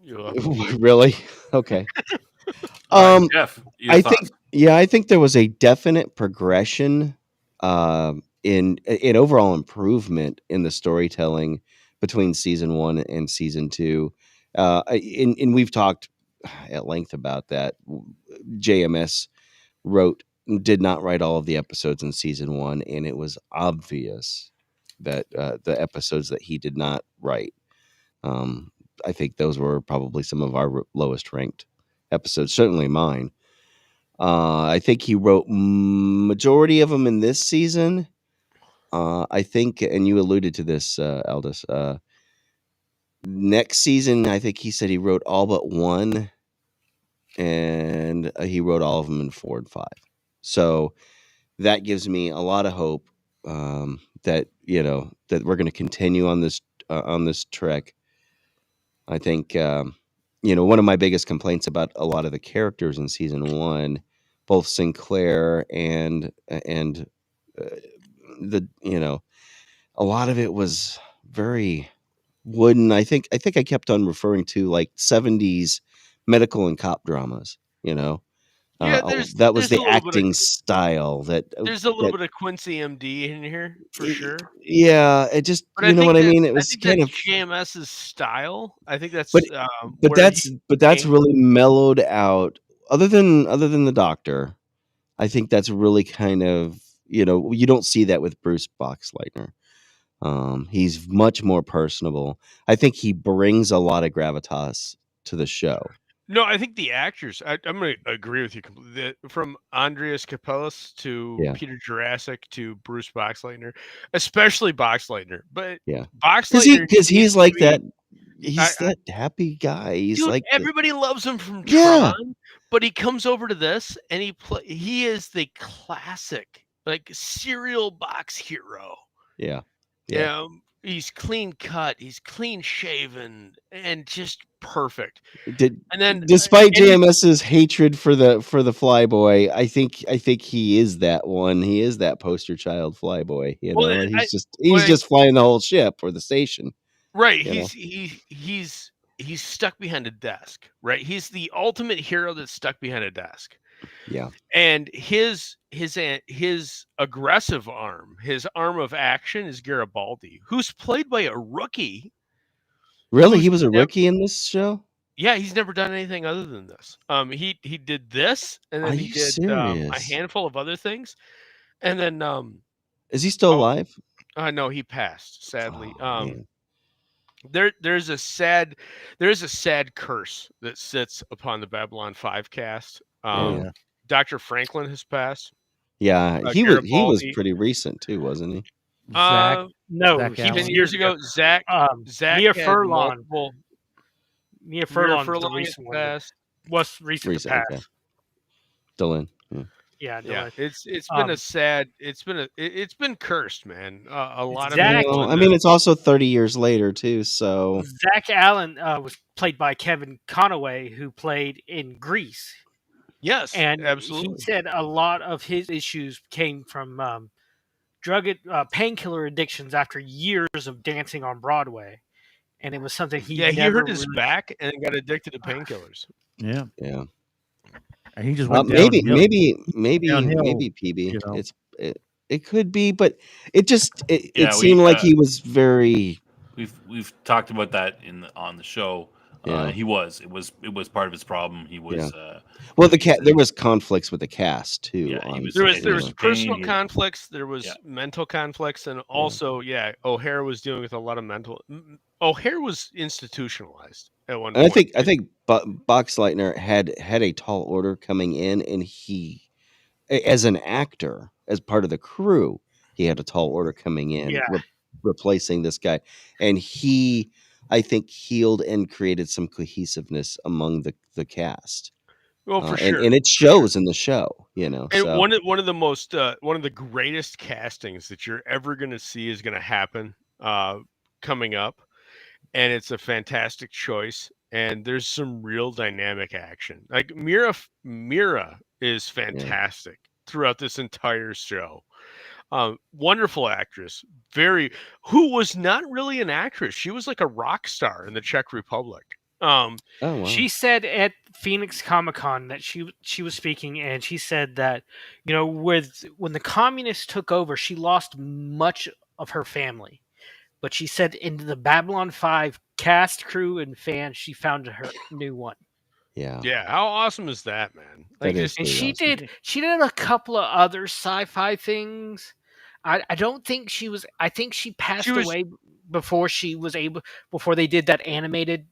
You'll Really? Okay. All right, Jeff, your I thoughts? think there was a definite progression in overall improvement in the storytelling between season 1 and season 2. And we've talked at length about that. JMS did not write all of the episodes in season 1, and it was obvious that the episodes that he did not write, I think those were probably some of our lowest ranked episodes, certainly mine. I think he wrote majority of them in this season. I think, and you alluded to this, Aldous. Next season, I think he said he wrote all but one, and he wrote all of them in 4 and 5. So that gives me a lot of hope that that we're going to continue on this trek. I think one of my biggest complaints about a lot of the characters in season 1, both Sinclair and the a lot of it was very wooden. I think I kept on referring to like 70s medical and cop dramas. Yeah, that was there's a the little bit of- acting style that There's a little bit of Quincy MD in here for sure. Yeah, it just But you know what I think mean. that- It was think kind that's of JMS's style. I think that's But where that's he but that's came- really mellowed out other than the Doctor, I think that's really kind of, you don't see that with Bruce Boxleitner. He's much more personable. I think he brings a lot of gravitas to the show. No, I think the actors. I'm going to agree with you completely. From Andreas Capellas to Yeah. Peter Jurassic to Bruce Boxleitner, especially Boxleitner. But Yeah. Boxleitner, Because he's like that. I- He's that happy guy. He's dude, like everybody loves him from Yeah. Tron, but he comes over to this and he is the classic, like, cereal box hero. yeah. He's clean cut, he's clean shaven, and just perfect. Did And then despite and he's- JMS's hatred for the Flyboy, I think he is that one. He is that poster child Flyboy. Well, And I- he's just flying the whole ship or the station. right, you know? he's stuck behind a desk, right? He's the ultimate hero that's stuck behind a desk. Yeah. And his aggressive arm, his arm of action, is Garibaldi, who's played by a rookie. Really, Who's he was a never- rookie in this show. Yeah, he's never done anything other than this. He did this, and then Are he you did a serious? handful of other things, and then Is he still alive? no, he passed, sadly. Oh, man. There's a sad curse that sits upon the Babylon 5 cast. Yeah. Dr. Franklin has passed. Yeah, he was Garibaldi. pretty recent too, wasn't he? Zach, No, Zach he Allen. was 10 years ago, Zach Mia had Furlong. multiple- Mia Furlong, was the Furlong has recent one. passed. Was recent to Recent, pass. okay. Dylan. Yeah. Yeah, Yeah, Dylan. it's been a sad. It's been cursed, man. A lot of Zach- people. Well, I mean, it's also 30 years later too. So Zach Allen was played by Kevin Conaway, who played in Grease. yes, And absolutely. he said a lot of his issues came from painkiller addictions after years of dancing on Broadway, and it was something he he never hurt his really- back and got addicted to painkillers. Yeah. yeah, And he just went maybe downhill. maybe PB. you know. It could be, but it Yeah, seemed like he was very. We've talked about that on the show. Yeah. It was part of his problem. He was Well, there was conflicts with the cast too. Yeah, he was- There Yeah, was he personal was- conflicts. There was Yeah. mental conflicts, and also, O'Hare was dealing with a lot of mental. O'Hare was institutionalized at one And point. I think Boxleitner had a tall order coming in, and he, as an actor, as part of the crew, he had a tall order coming in, Yeah. replacing this guy, and he, I think, healed and created some cohesiveness among the cast. Well, for sure. and it shows in the show, And so. one of the most one of the greatest castings that you're ever going to see is going to happen coming up, and it's a fantastic choice. And there's some real dynamic action. Like Mira is fantastic throughout this entire show. Wonderful actress, who was not really an actress. She was like a rock star in the Czech Republic. Oh, wow. She said at Phoenix Comic-Con that she was speaking, and she said that, when the communists took over, she lost much of her family. But she said in the Babylon 5 cast, crew, and fans, she found her new one. Yeah. Yeah, how awesome is that, man? That Like, is And pretty awesome. she did a couple of other sci-fi things. I don't think she was. I think she passed away before they did that animated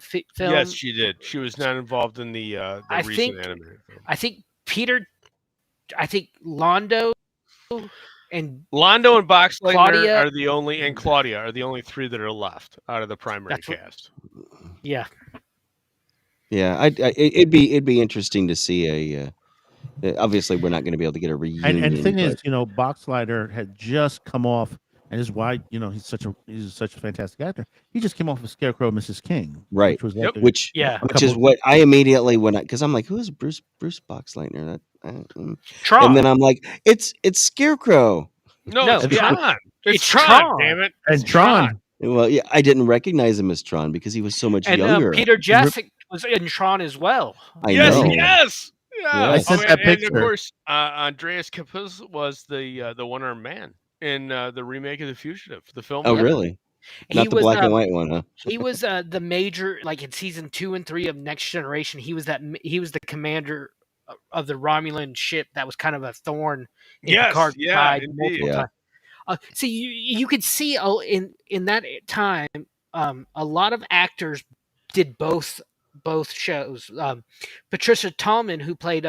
film. yes, she did. She was not involved in the recent animated film. I think Londo and Boxleitner Claudia- are the only, and Claudia are the only three that are left out of the primary That's what- cast. yeah. Yeah, it'd be interesting to see a. Obviously, we're not going to be able to get a reunion. And the thing is, but- Boxleitner had just come off, and is why he's such a fantastic actor. He just came off of Scarecrow, Mrs. King, Right. Which was like which Yeah. which is what I immediately because I'm like, who is Bruce Boxleitner? Tron. And then I'm like, it's Scarecrow. No, it's yeah. Tron. It's Tron, Tron. damn it. and It's Tron. Well, yeah, I didn't recognize him as Tron because he was so much and younger. Peter Jacek was in Tron as well. I Yes, know. yes. Yeah. I sent that And of picture. course, Andreas Capus was the one-armed man in the remake of The Fugitive, the film. Oh, really? Not the was black and white one, huh? he was the major, like in season 2 and 3 of Next Generation. He was the commander of the Romulan ship that was kind of a thorn in Yes, Picard's yeah, side indeed. multiple Yeah. times. See, you could see in that time, a lot of actors did both shows. Patricia Tallman, who played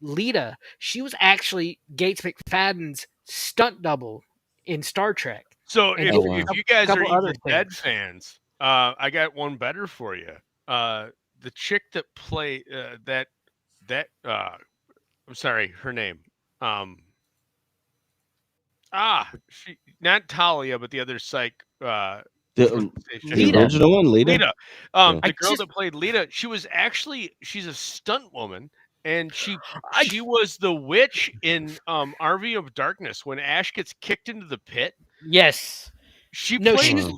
Lita, she was actually Gates McFadden's stunt double in Star Trek. So And if Oh, did wow. if you guys are couple other even Dead things. fans, I got one better for you. The chick that played I'm sorry, her name. She not Talia, but the other psych. The Lita. original one, Lita? Lita. Yeah. The girl that played Lita, she's a stunt woman, and she was the witch in Army of Darkness when Ash gets kicked into the pit. Yes. She No, played she's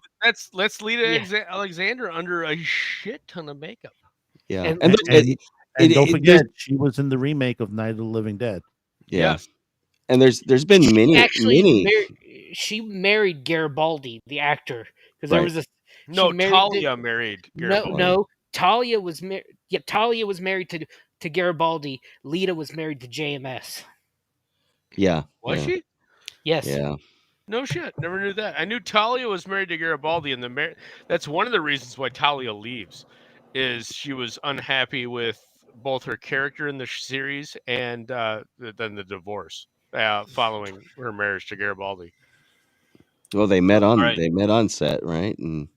that's Lita Yeah. Alexander under a shit ton of makeup. Yeah. And- And, And don't forget, there's she was in the remake of Night of the Living Dead. yeah. Yes. And there's been she many she married Garibaldi, the actor, because there Right. was a No, married Talia married Garibaldi. no Talia was married. Yeah, Talia was married to Garibaldi. Lita was married to JMS. Yeah. Was yeah, she? Yes. Yeah. No shit. Never knew that. I knew Talia was married to Garibaldi, and that's one of the reasons why Talia leaves, is she was unhappy with both her character in the series and then the divorce following her marriage to Garibaldi. Well, they met right. on set, right? And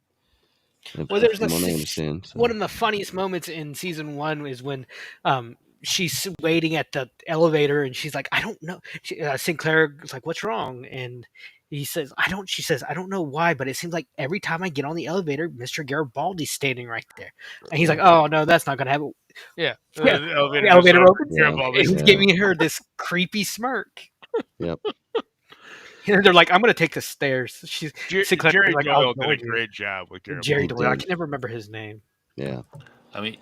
Well, there's from what I understand. So. one of the funniest moments in season 1 is when she's waiting at the elevator and she's like, I don't know. Sinclair is like, what's wrong? And she says, I don't know why, but it seems like every time I get on the elevator, Mr. Garibaldi's standing right there. And he's like, oh, no, that's not going to happen. Yeah. Yeah, The the elevator opens. Yeah. Garibaldi. And he's Yeah. giving her this creepy smirk. Yep. And they're like, I'm going to take the stairs. Sinclair's Jerry like, Doyle I'll did a join you. great job with Garibaldi. Jerry He Doyle. I did. can never remember his name. Yeah. I mean,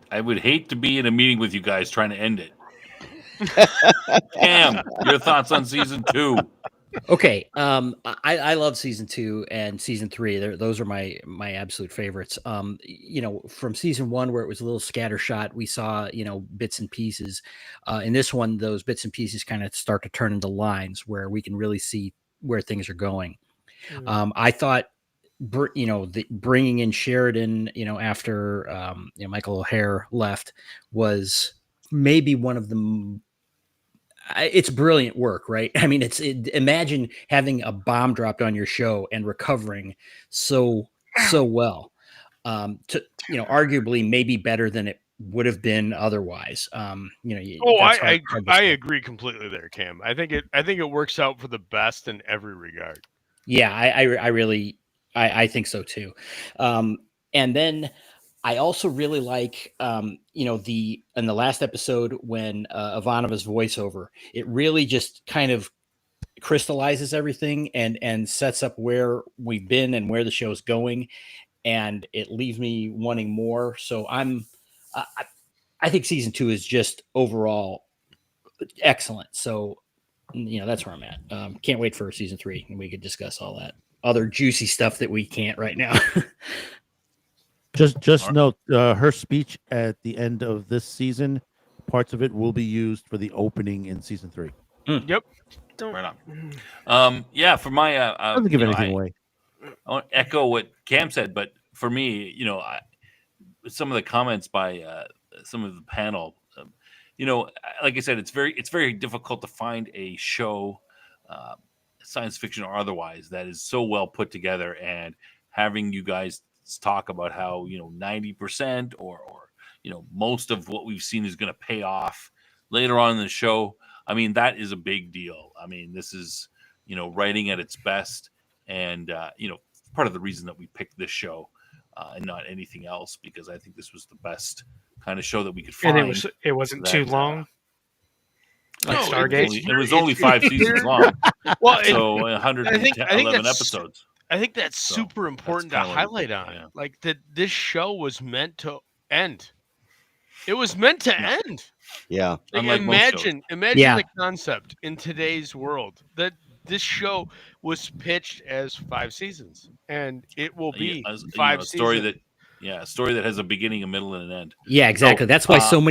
I would hate to be in a meeting with you guys trying to end it. Cam, your thoughts on season 2? Okay. I love season 2 and season 3. Those are my absolute favorites. From season 1 where it was a little scattershot, we saw, bits and pieces. In this one, those bits and pieces kind of start to turn into lines where we can really see where things are going. I thought, bringing in Sheridan, after Michael O'Hare left, was maybe one of the it's brilliant work, right? I mean, imagine having a bomb dropped on your show and recovering so well, to arguably maybe better than it would have been otherwise. I agree completely there, Cam. I think it works out for the best in every regard. Yeah, I really think so too. And then I also really like, in the last episode when Ivanova's voiceover, it really just kind of crystallizes everything and sets up where we've been and where the show's going, and it leaves me wanting more. So I think season 2 is just overall excellent. So that's where I'm at. Can't wait for season 3, and we could discuss all that other juicy stuff that we can't right now. Just note her speech at the end of this season. Parts of it will be used for the opening in season 3. Yep. Right on. Yeah, for my Doesn't give anything away. I want to echo what Cam said, but for me, some of the comments by some of the panel, like I said, it's very difficult to find a show, science fiction or otherwise, that is so well put together, and having you guys talk about how 90% or most of what we've seen is going to pay off later on in the show. I mean, that is a big deal. I mean, this is writing at its best, and part of the reason that we picked this show and not anything else, because I think this was the best kind of show that we could find. And it wasn't too long. Like Stargate. It was only 5 seasons long. Well, so 111 episodes. I think that's super important to highlight on. Yeah. Like that, this show was meant to end. It was meant to end. Yeah. Like, Unlike most shows. imagine Yeah. the concept in today's world that this show was pitched as 5 seasons, and it will be a 5 story seasons. a story that has a beginning, a middle, and an end. Yeah, exactly. So, That's why so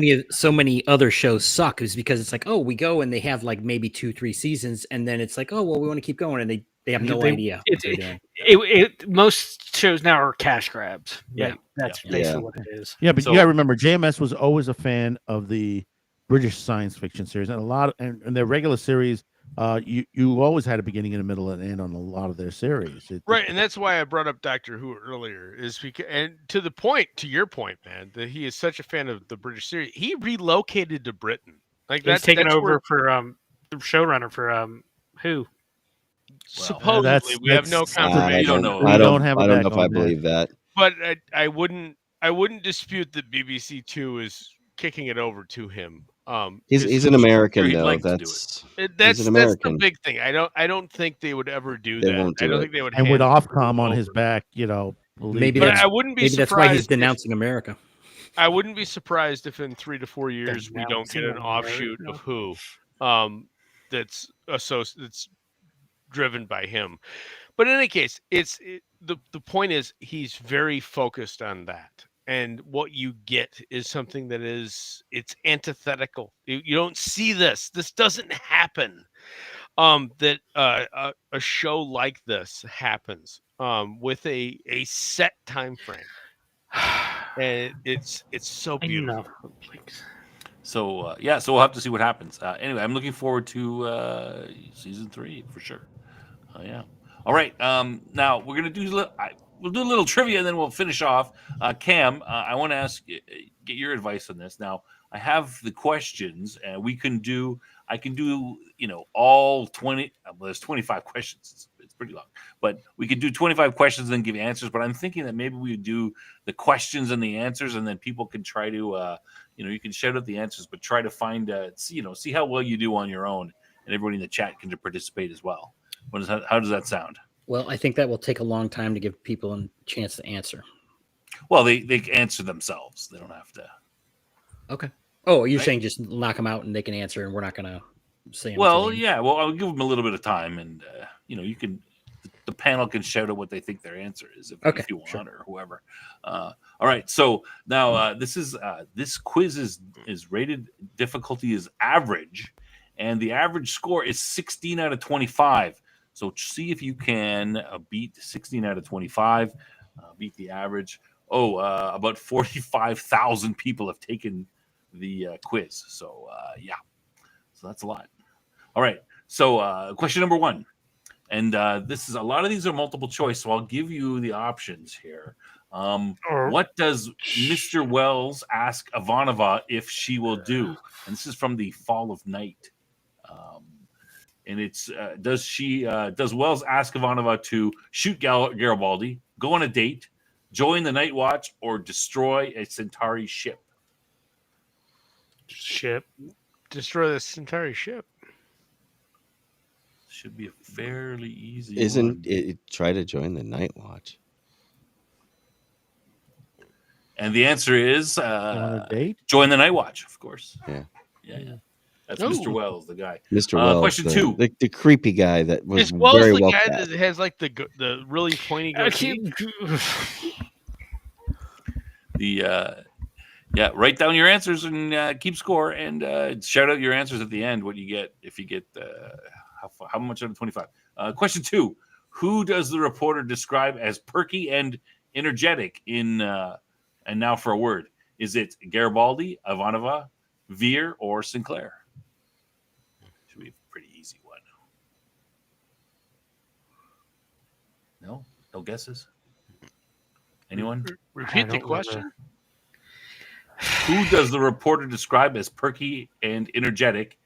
many other shows suck, is because it's like, oh, we go and they have like maybe 2-3 seasons, and then it's like, oh well, we want to keep going, and they have no idea what they're doing. Most shows now are cash grabs. Yeah. Right? That's Yeah. basically what it is. Yeah, but So- you gotta remember, JMS was always a fan of the British science fiction series, and a lot and their regular series. You always had a beginning and a middle and end on a lot of their series. Right, and that's why I brought up Doctor Who earlier, is because, and to your point, man, that he is such a fan of the British series. He relocated to Britain. Like He's that's taken that's over where, for the showrunner for who? supposedly we have no that's- confirmation. You don't know. We I don't have a I don't know back if I on that. believe that. But I wouldn't dispute that BBC Two is kicking it over to him. He's an American he'd though. like to do That's That's an the American. big thing. I don't think they would ever do They that. won't I do don't it. think they would. And with hand Ofcom on his over. back, Maybe But that's I wouldn't be maybe surprised. that's why he's if- denouncing America. I wouldn't be surprised if in 3 to 4 years we don't get an Denouncing offshoot of Who, that's driven by him. But in any case, the point is he's very focused on that, and what you get is something that it's antithetical. You don't see this. This doesn't happen. That a show like this happens with a set time frame. And it's so beautiful. So so we'll have to see what happens. Anyway, I'm looking forward to season 3 for sure. Yeah. All right. Now we're gonna do we'll do a little trivia and then we'll finish off. Cam, I want to get your advice on this. Now I have the questions, and I can do all 20. Well, there's 25 questions. It's pretty long, but we could do 25 questions and then give answers. But I'm thinking that maybe we would do the questions and the answers, and then people can try to you can shout out the answers, but try to find see how well you do on your own, and everybody in the chat can participate as well. How does that sound? Well, I think that will take a long time to give people a chance to answer. Well, they answer themselves. They don't have to. Okay. Oh, you're Right. saying just knock them out and they can answer, and we're not going to say them. Well, yeah. Well, I'll give them a little bit of time, and you can. The panel can shout out what they think their answer is if you want, sure. or whoever. All right. So now this quiz is rated difficulty is average, and the average score is 16 out of 25. So see if you can beat 16 out of 25, beat the average. About 45,000 people have taken the quiz. So so that's a lot. All right. So question number 1, and this is a lot of these are multiple choice. So I'll give you the options here. What does Mr. Wells ask Ivanova if she will do? And this is from the Fall of Night. And it's does Wells ask Ivanova to shoot Garibaldi, go on a date, join the Night Watch, or destroy a Centauri ship? Destroy this entire ship. Should be a fairly easy. Isn't one. it? Try to join the Night Watch. And the answer is on a date. join the Night Watch, of course. Yeah. That's Mr. Wells, the guy. Mr. Wells, question 2. the creepy guy that was Is Wells very the well guy cast. that has like the really pointy goatee? Write down your answers and keep score, and shout out your answers at the end. What you get if you get how much out of 25? Question 2: Who does the reporter describe as perky and energetic in And Now for a Word? Is it Garibaldi, Ivanova, Veer, or Sinclair? Should be a pretty easy one. No guesses. Anyone? Repeat the question. Who does the reporter describe as perky and energetic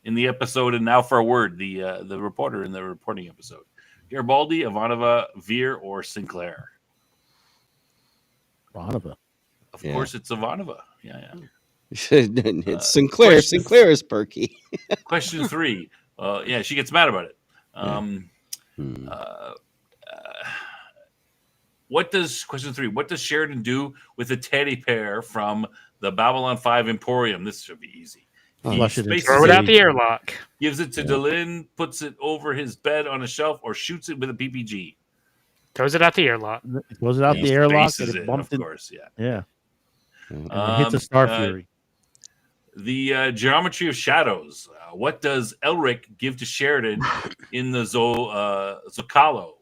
in the episode And Now for a Word? The reporter in the reporting episode. Garibaldi, Ivanova, Veer, or Sinclair? Ivanova. Of course, it's Ivanova. Yeah. It's Sinclair. question- Sinclair is perky. Question 3. She gets mad about it. Question 3? What does Sheridan do with the teddy bear from the Babylon 5 Emporium? This should be easy. He Flush it into spaces Throw it out it, the airlock. gives it to Yeah. Delin, puts it over his bed on a shelf, or shoots it with a PPG. Throws it out the airlock. It goes out He the airlock spaces and it it, bumps of in. course. Yeah. Yeah. Yeah. And it hits a Star Fury. The geometry of shadows. What does Elric give to Sheridan in the Zocalo?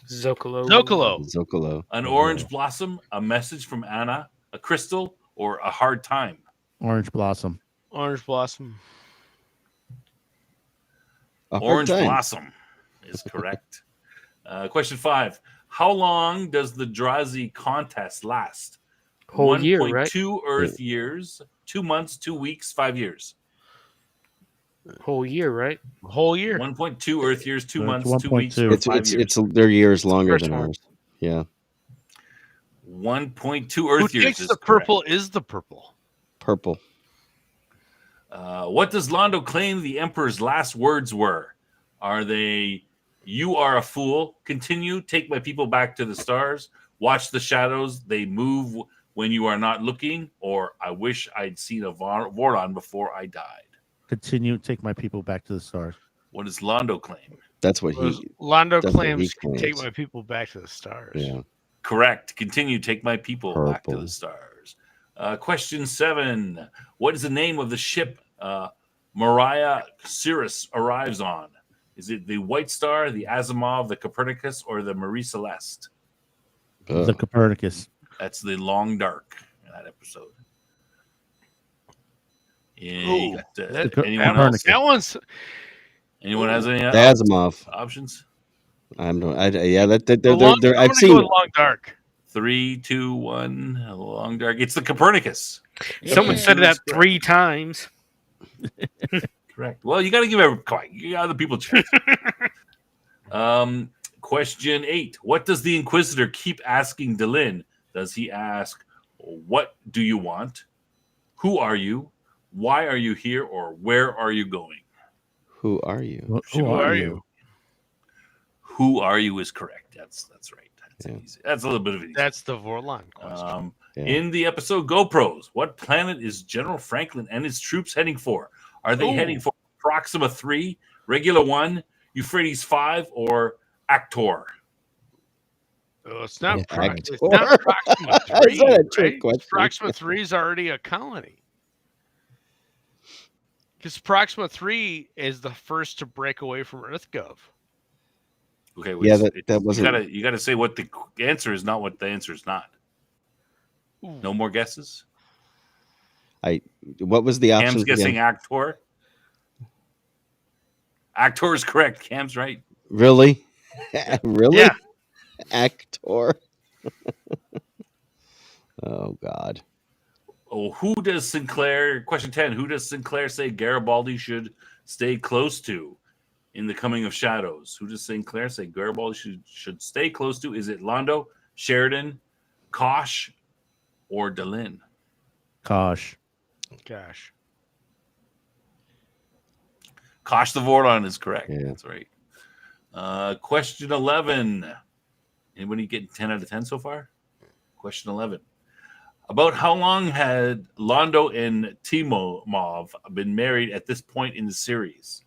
Zocalo. Zocalo. An orange blossom, a message from Anna, a crystal, or a hard time? Orange Blossom. Orange blossom. A hard Orange time. blossom is correct. Question 5. How long does the Drazi contest last? Whole year, right? 1.2 Earth years, 2 months, 2 weeks, 5 years. Whole year, right? Whole year. 1.2 Earth years, 2 So it's months, 2 weeks, 1.2. or It's 5 years. it's their years longer first than one. ours. Yeah. 1.2 Who Earth years takes is the correct. purple is the purple. Purple. What does Londo claim the Emperor's last words were? Are they, "You are a fool, continue, take my people back to the stars, watch the shadows, they move when you are not looking," or "I wish I'd seen a Vorlon before I died"? Continue. Take my people back to the stars. What does Londo claim? That's what Was he. Londo that's what he claims, "Take claims. my people back to the stars." Yeah. Correct. Continue, take my people back to Purple. the stars. Question 7. What is the name of the ship Mariah Cirrus arrives on? Is it the White Star, the Asimov, the Copernicus, or the Marie Celeste? The Copernicus. That's the Long Dark in that episode. Yeah, Ooh, you got, that- anyone else? That one's Anyone has any The Asimov. options? I'm no. Yeah. That I'm they're, I've gonna seen. go with Long Dark. 3, 2, 1. Long Dark. It's the Copernicus. Someone Yeah. said that 3 times. Correct. Well, you got to give other people a chance. Question 8. What does the Inquisitor keep asking Delin? Does he ask, "What do you want? Who are you? Why are you here? Or where are you going?" Who are you? Who are you? Who are you is correct. That's right. Yeah. That's a little bit of an easy. That's the Vorlon question. Yeah. In the episode GoPros, what planet is General Franklin and his troops heading for? Are they heading for Proxima 3, Regula 1, Euphrates 5, or Actor? Oh, it's not. Yeah, It's Actor. not Proxima 3. Is that a trick right? question? Proxima 3 is already a colony. Because Proxima 3 is the first to break away from EarthGov. Okay, Yeah, that wasn't. you gotta say what the answer is, not what the answer is not. Ooh. No more guesses. What was the option? Cam's guessing Actor. Actor is correct. Cam's right. Really? Really? Yeah. Actor. Oh God. Oh, who does Sinclair? Question 10. Who does Sinclair say Garibaldi should stay close to in The Coming of Shadows? Who does Sinclair say Garibaldi should stay close to? Is it Londo, Sheridan, Kosh, or Delin? Kosh. Gosh. Kosh the Vorlon is correct. Yeah. That's right. Question 11. Anybody getting 10 out of 10 so far? Question 11. About how long had Londo and Timov been married at this point in the series?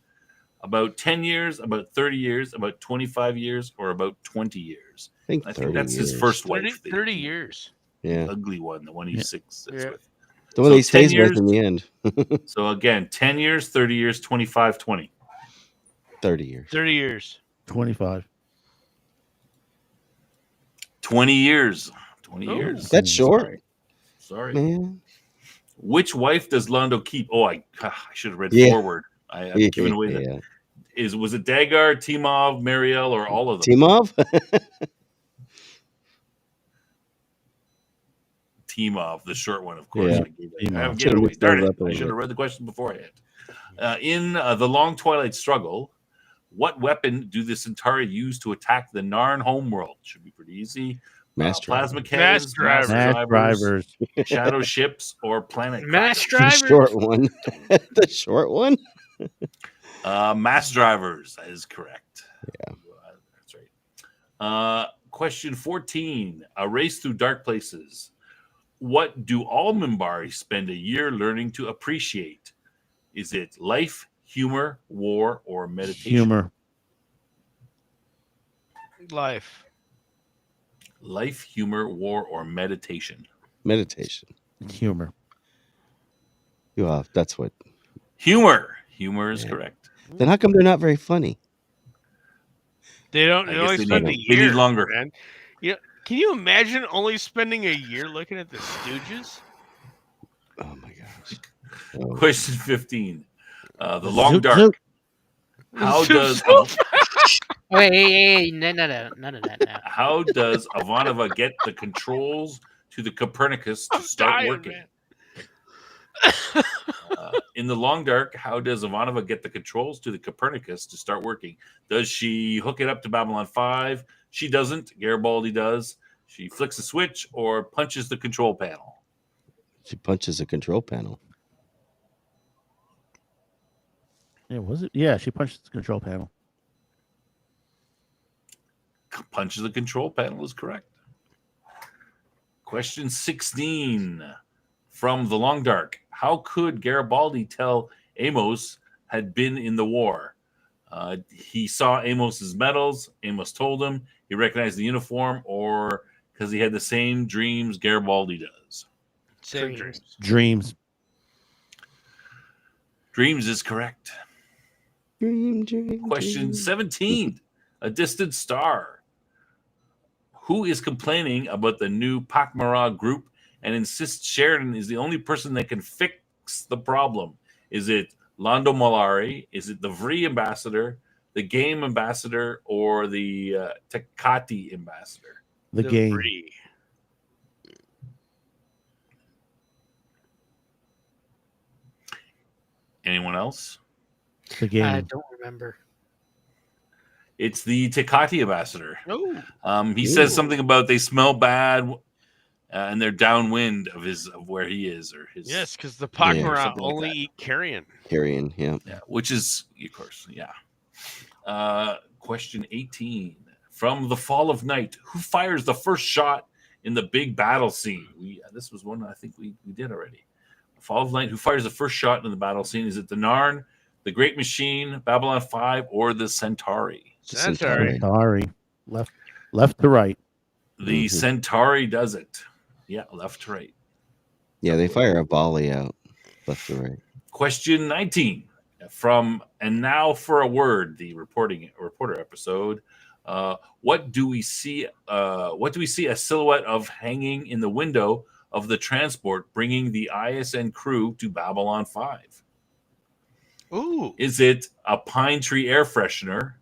About 10 years, about 30 years, about 25 years, or about 20 years? I think I 30 think that's years. his first 30, wife. 30 years. Yeah. Ugly one, the one he sits Yeah. with. The one So he 10 stays years- with in the end. So again, 10 years, 30 years, 25, 20. 30 years. 30 years. 25. 20 years. 20 Oh. years. That's short. Sorry. Man. Which wife does Londo keep? Oh, I should have read Yeah. forward. I've given away that. Yeah. Was it Dagar, Timov, Mariel, or all of them? Timov? Timov, the short one, of course. Yeah. I haven't Timov. given it away. Should've mixed those Darn it. up a I little should have bit. read the question beforehand. In The Long Twilight Struggle, what weapon do the Centauri use to attack the Narn homeworld? Should be pretty easy. Mass Plasma driver. cannons, drivers. Mass drivers. shadow ships, or planet Mass crackers? The drivers. short one. The short one? Mass drivers. That is correct. Yeah. That's right. Question 14. A race through dark places. What do all Minbari spend a year learning to appreciate? Is it life, humor, war, or meditation? Humor. Life. Life, humor, war, or meditation? Meditation. Humor. Yeah, that's what. Humor. Humor is Yeah. correct. Then how come they're not very funny? They don't. I They guess only they spend need- a they need year. longer. Man. You know, can you imagine only spending a year looking at the Stooges? Oh my gosh. Oh. Question 15. The Zoop, Long zoop. Dark. How Zoop, does zoop. Wait, hey, none of that now. how does Ivanova get the controls to the Copernicus to I'm start dying, working? man. In the Long Dark, how does Ivanova get the controls to the Copernicus to start working? Does she hook it up to Babylon 5? She doesn't. Garibaldi does. She flicks a switch or punches the control panel. She punches a control panel. Yeah, was it? Yeah, she punched the control panel. Punches the control panel is correct. Question 16 from The Long Dark. How could Garibaldi tell Amos had been in the war? He saw Amos's medals. Amos told him. He recognized the uniform, or because he had the same dreams Garibaldi does. Same Dreams. dreams. Dreams is correct. Dream. Question 17. A distant star. Who is complaining about the new Pakmara group and insists Sheridan is the only person that can fix the problem? Is it Lando Malari? Is it the Vree ambassador, the game ambassador, or the Tecate ambassador? The game. Vree. Anyone else? The I game. don't remember. It's the Tecate ambassador. Oh, He says something about they smell bad and they're downwind of where he is, or his. yes, because the Yeah, Pakmara something like only that. eat carrion. Carrion. Yeah. Yeah, which is, of course, yeah. Question 18. From The Fall of Night, who fires the first shot in the big battle scene? This was one I think we did already. Fall of Night, who fires the first shot in the battle scene? Is it the Narn, the Great Machine, Babylon 5, or the Centauri? Centauri. Sorry. Left to right. The Centauri does it. Yeah, left to right. Yeah, they fire a volley out left to right. Question 19 from And Now for a Word, the reporter episode. What do we see? What do we see a silhouette of hanging in the window of the transport bringing the ISN crew to Babylon 5? Ooh. Is it a pine tree air freshener,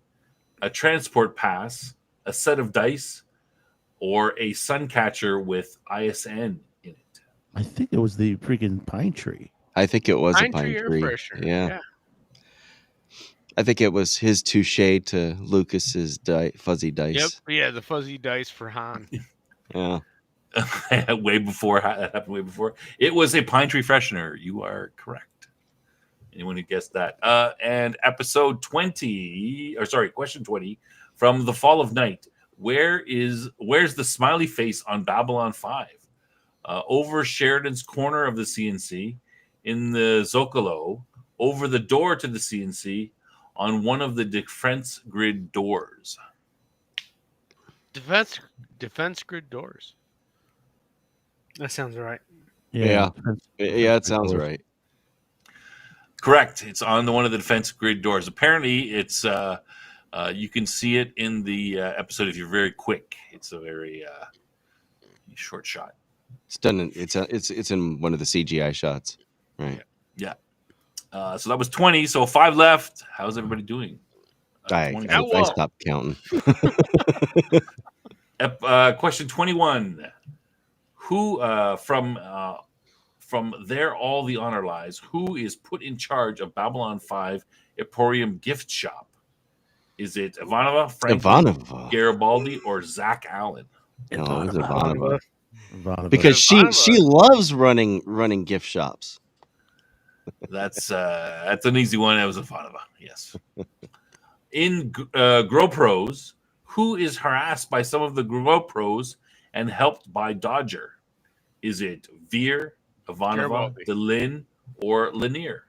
a transport pass, a set of dice, or a sun catcher with ISN in it? I think it was the freaking pine tree. I think it was a pine air tree. freshener. Yeah. I think it was his touche to Lucas's fuzzy dice. Yep. Yeah, the fuzzy dice for Han. Yeah. Way before that happened. Way before it was a pine tree freshener. You are correct. Anyone who guessed that? And episode 20, or sorry, question 20 from The Fall of Night. Where's the smiley face on Babylon 5? Over Sheridan's corner of the CNC, in the Zocalo, over the door to the CNC, on one of the defense grid doors. Defense grid doors. That sounds right. Yeah, it sounds right. Correct. It's on one of the defense grid doors. Apparently, it's you can see it in the episode if you're very quick. It's a very short shot. It's done. It's in one of the CGI shots, right? Yeah. So that was 20. So 5 left. How's everybody doing? I stopped counting. Question 21. Who from there all the honor lies? Who is put in charge of Babylon 5 Emporium gift shop? Is it Ivanova, Franklin, Garibaldi, or Zach Allen? No, it's Ivanova. Because she loves running gift shops. That's an easy one. That was Ivanova. Yes. In GoPros, who is harassed by some of the GoPros and helped by Dodger? Is it Veer, Ivanova, Garibaldi. DeLynn, or Lanier?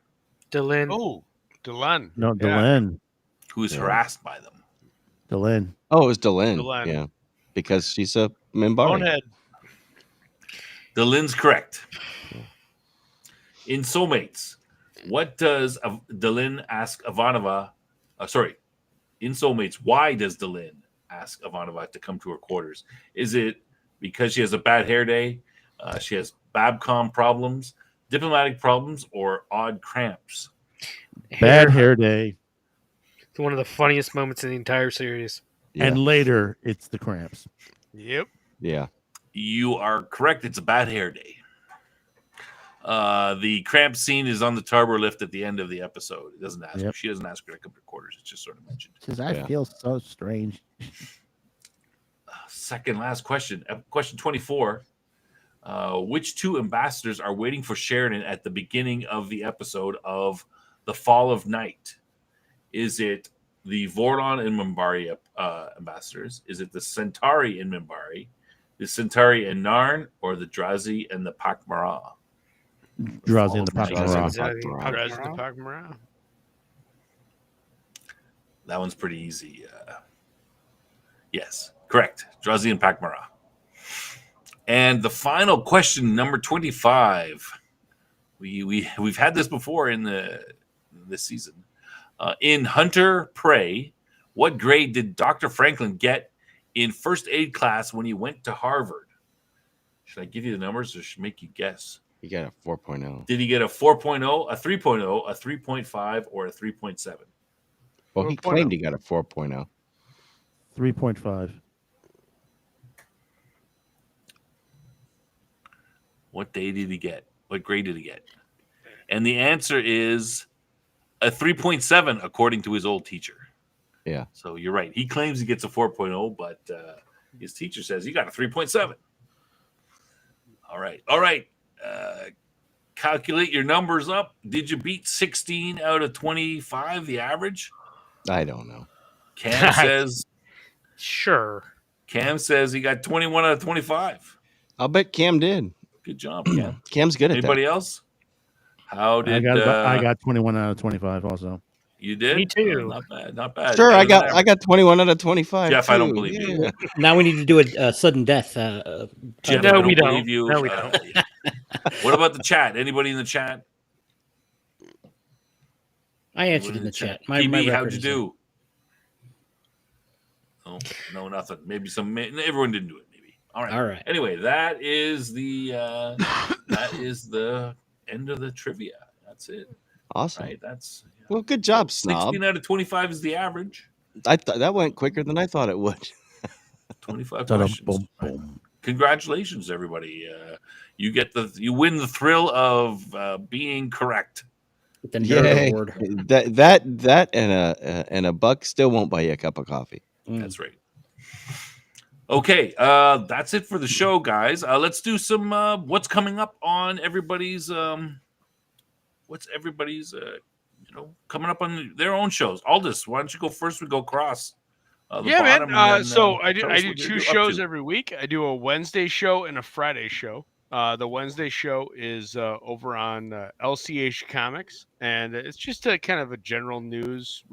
Dylan. Oh, Delenn. No, Yeah. Delenn. who is Yeah. harassed by them. Delenn. Oh, it was Delenn. Delenn. Yeah, because she's a Minbari. Bonehead. Dylan's correct. Yeah. In Soulmates, what does Dylan ask Ivanova? In Soulmates, why does Dylan ask Ivanova to come to her quarters? Is it because she has a bad hair day? She has Babcom problems, diplomatic problems, or odd cramps? Bad hair day. It's one of the funniest moments in the entire series. Yeah. And later, it's the cramps. Yep. Yeah. You are correct. It's a bad hair day. The cramp scene is on the Tarboro lift at the end of the episode. It doesn't ask. Yep. She doesn't ask her to come to quarters. It's just sort of mentioned. Says, I Yeah. feel so strange. Second last question. Question 24. Which two ambassadors are waiting for Sheridan at the beginning of the episode of The Fall of Night? Is it the Vorlon and Minbari ambassadors? Is it the Centauri in Minbari, the Centauri and Narn, or the Drazi and the Pakmara? Draws in the Fall of Night. Pakmara. Raz the Pakmara. That one's pretty easy. Yes, correct. Drazi and Pakmara. And the final question, number 25. We've had this before in this season. In Hunter Prey, what grade did Dr. Franklin get in first aid class when he went to Harvard? Should I give you the numbers or should I make you guess? He got a 4.0. Did he get a 4.0, a 3.0, a 3.5, or a 3.7? Well, he 4.0. claimed he got a 4.0. 3.5. What day did he get? What grade did he get? And the answer is a 3.7, according to his old teacher. Yeah. So you're right. He claims he gets a 4.0, but his teacher says he got a 3.7. All right. All right. Calculate your numbers up. Did you beat 16 out of 25, the average? I don't know. Cam says Sure. he got 21 out of 25. I'll bet Cam did. Good job, Cam. Cam's good at Anybody else? How did I got 21 out of 25 also. you did? Me too. Not bad. Not that. bad. Sure, I Better than got 21 out of 25. Jeff, I don't too. believe you. Yeah. Now we need to do a sudden death. Jeff, No, I we don't. believe you. No, we don't. What about the chat? Anybody in the chat? I answered Anybody in the chat. PB, how'd record you is do? Oh, no, nothing. Maybe everyone didn't do it. Maybe. All right. All right. Anyway, that is the end of the trivia. That's it. Awesome. Right. That's Well, good job, Snob. 16 out of 25 is the average. I thought that went quicker than I thought it would. 25 Ta-dum, questions. boom, Right. boom. Congratulations, everybody. You win the thrill of being correct. The nerd Yay. award. That and a buck still won't buy you a cup of coffee. That's right. Okay, that's it for the show, guys. Let's do some what's coming up on everybody's coming up on their own shows. Aldous, why don't you go first? We go cross. Yeah, man. So I tell us do what you're two up shows to. every week. I do a Wednesday show and a Friday show. The Wednesday show is over on LCH Comics, and it's just a kind of a general news,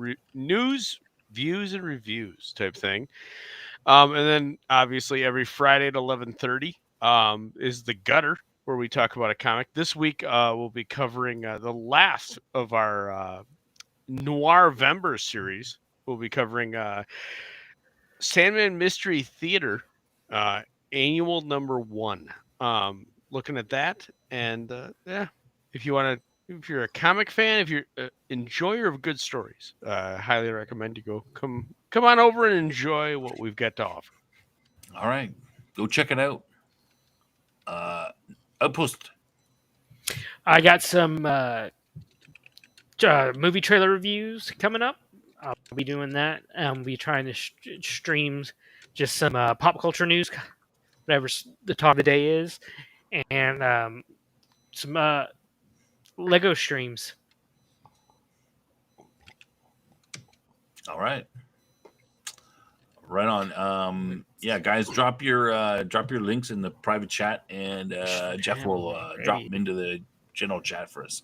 views, and reviews type thing. And then obviously every Friday at 11:30 is the Gutter, where we talk about a comic. This week we'll be covering the last of our Noir-vember series. We'll be covering Sandman Mystery Theater annual number 1. Looking at that, and if you're a comic fan, if you're an enjoyer of good stories, highly recommend you go come on over and enjoy what we've got to offer. All right, go check it out. Outpost. I got some movie trailer reviews coming up. I'll be doing that. I'll be trying to stream just some pop culture news, whatever the talk of the day is, and some Lego streams. All right. Right on. Yeah, guys, drop your links in the private chat, and Jeff will drop them into the general chat for us.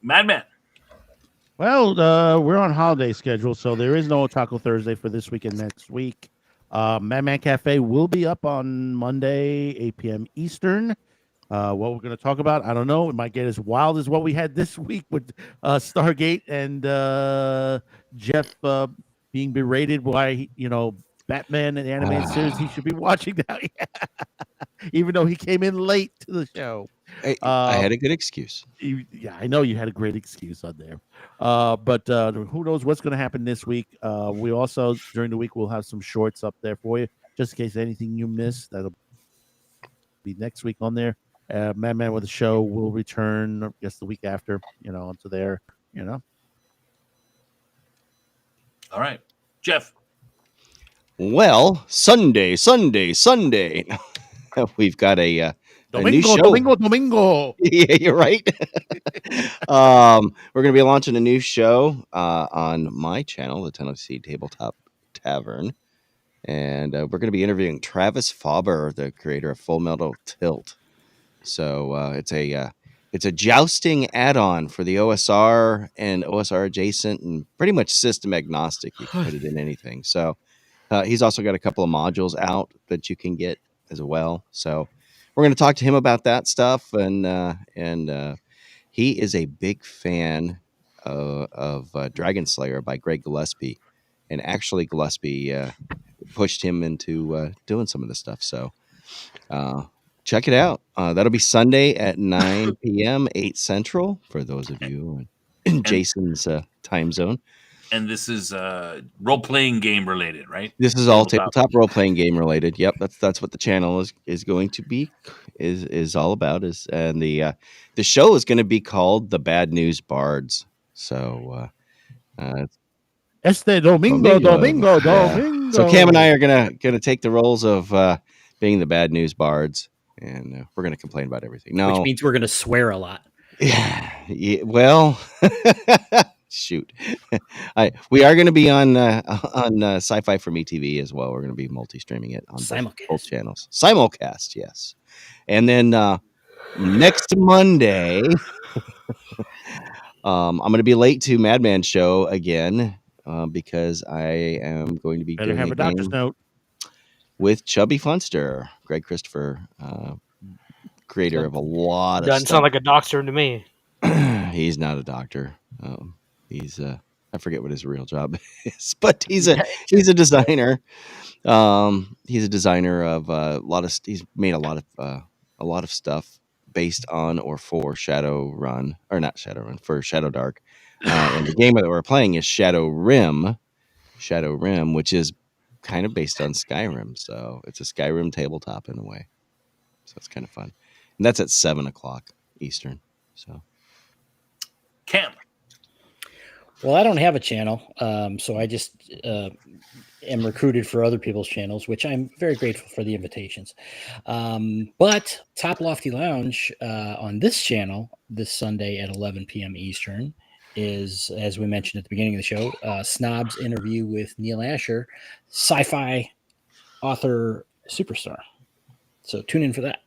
Madman. Well, we're on holiday schedule, so there is no Taco Thursday for this week and next week. Madman Cafe will be up on Monday, 8 p.m. Eastern. What we're going to talk about, I don't know. It might get as wild as what we had this week with Stargate and Jeff being berated why, Batman and the animated series he should be watching now, even though he came in late to the show. I had a good excuse. Yeah, I know you had a great excuse on there. But who knows what's going to happen this week? We also, during the week, we'll have some shorts up there for you, just in case anything you missed. That'll be next week on there. Madman with a Show will return, I guess, the week after, onto there, All right, Jeff. Well, Sunday. We've got a new show. Domingo. Yeah, you're right. We're going to be launching a new show on my channel, the Tennessee Tabletop Tavern, and we're going to be interviewing Travis Faber, the creator of Full Metal Tilt. So it's a jousting add-on for the OSR and OSR adjacent, and pretty much system agnostic. You can put it in anything. So he's also got a couple of modules out that you can get as well. So we're going to talk to him about that stuff, and he is a big fan of Dragon Slayer by Greg Gillespie, and actually Gillespie pushed him into doing some of the stuff. So check it out. That'll be Sunday at 9 p.m., 8 Central, for those of you in Jason's time zone. And this is role-playing game related, right? This is all tabletop role-playing game related. Yep, that's what the channel is going to be is all about. And the show is going to be called The Bad News Bards. So Este Domingo. Yeah. So Cam and I are gonna take the roles of being the Bad News Bards, and we're gonna complain about everything. No, which means we're going to swear a lot. Yeah, well, shoot, we are going to be on Sci-Fi for Me TV as well. We're going to be multi-streaming it on both channels. Simulcast, yes. And then next Monday, I'm going to be late to Madman Show again because I am going to be doing have a doctor's note with Chubby Funster, Greg Christopher, creator of a lot of Doesn't stuff. sound like a doctor to me. He's not a doctor. He's I forget what his real job is, but he's a designer. He's a designer of a lot of. He's made a lot of stuff based on or for Shadowrun, or not Shadowrun, for Shadow Dark. And the game that we're playing is Shadow Rim, which is kind of based on Skyrim. So it's a Skyrim tabletop in a way. So it's kind of fun, and that's at 7:00 Eastern. So. Cam. Well, I don't have a channel, so I just am recruited for other people's channels, which I'm very grateful for the invitations. But Top Lofty Lounge on this channel this Sunday at 11 p.m. Eastern is, as we mentioned at the beginning of the show, Snob's interview with Neil Asher, sci-fi author superstar. So tune in for that.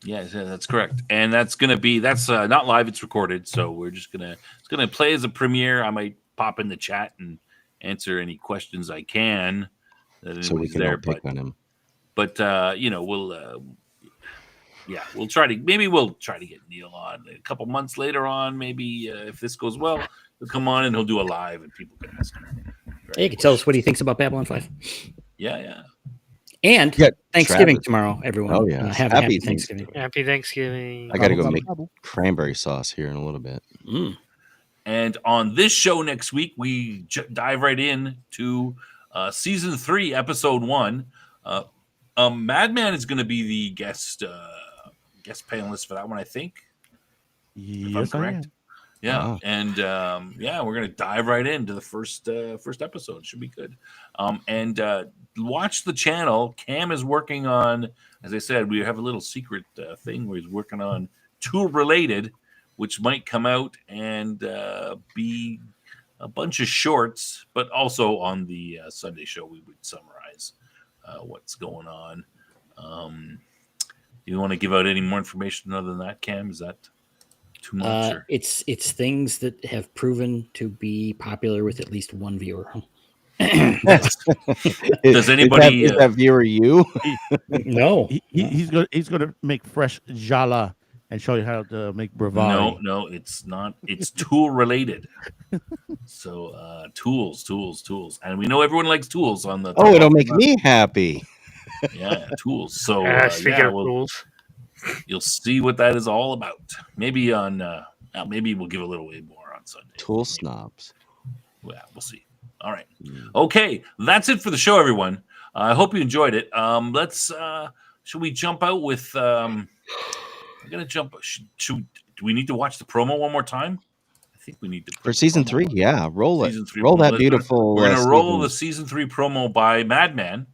Yeah, that's correct, and that's not live; it's recorded. So we're just it's gonna play as a premiere. I might pop in the chat and answer any questions I can. So we can there, all pick on him. But we'll try to get Neil on a couple months later on. Maybe if this goes well, he'll come on and he'll do a live, and people can ask him. He can tell us what he thinks about Babylon 5. Yeah. And Thanksgiving tomorrow, everyone. Oh, yeah. Have a happy Thanksgiving. Happy Thanksgiving. I got to go make cranberry sauce here in a little bit. And on this show next week, we dive right in to season 3, episode 1. Madman is going to be the guest panelist for that one, I think. Yes, if I'm correct. Yeah, Wow. and we're gonna dive right into the first episode. Should be good. And watch the channel. Cam is working on, as I said, we have a little secret thing where he's working on Tour Related, which might come out and be a bunch of shorts, but also on the Sunday show we would summarize what's going on. Do you want to give out any more information other than that, Cam? Is that too much? Or? It's things that have proven to be popular with at least one viewer. Does anybody? Is that viewer you? No, He's going to make fresh jala and show you how to make bravari. No, it's not. It's tool related. So tools, and we know everyone likes tools on the. Oh, it'll make me happy. Yeah, tools. So Speaking of tools, you'll see what that is all about. Maybe on. Maybe we'll give a little bit more on Sunday. Tool snobs. Yeah, we'll see. All right. Okay, that's it for the show, everyone. I hope you enjoyed it. Let's. Should we jump out with? I'm gonna jump. Do we need to watch the promo one more time? I think we need to for season 3. Yeah, roll it. Roll promo. that beautiful. We're gonna roll the season 3 promo by Madman.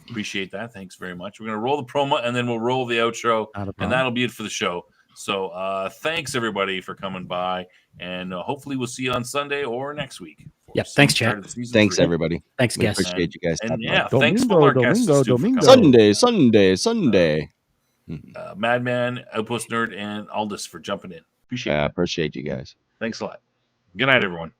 Appreciate that. Thanks very much. We're gonna roll the promo and then we'll roll the outro, and that'll be it for the show. So thanks everybody for coming by, and hopefully we'll see you on Sunday or next week. Yep. Thanks, chat. Thanks, everybody. Thanks, guys. Appreciate you guys. And Domingo, thanks for Domingo. Sunday. Madman, Outpost Nerd, and Aldous for jumping in. Appreciate you guys. Thanks a lot. Good night, everyone.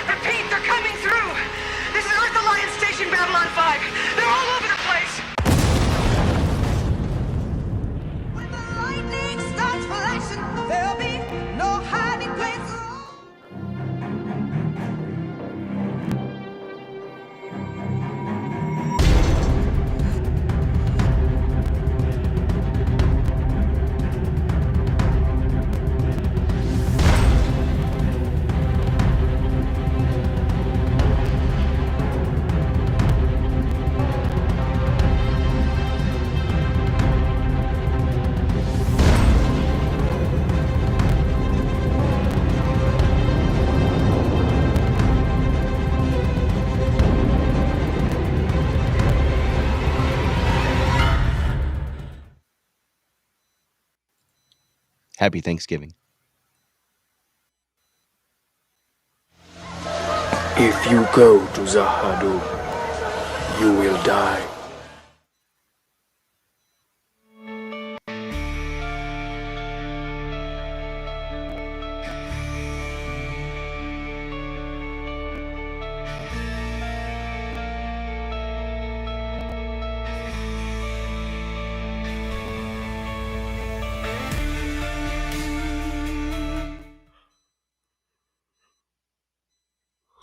Repeat, they're coming through! This is Earth Alliance Station Babylon 5. They're all over the place! When the lightning starts flashing, there'll be no hiding place. Happy Thanksgiving. If you go to Zahadu, you will die.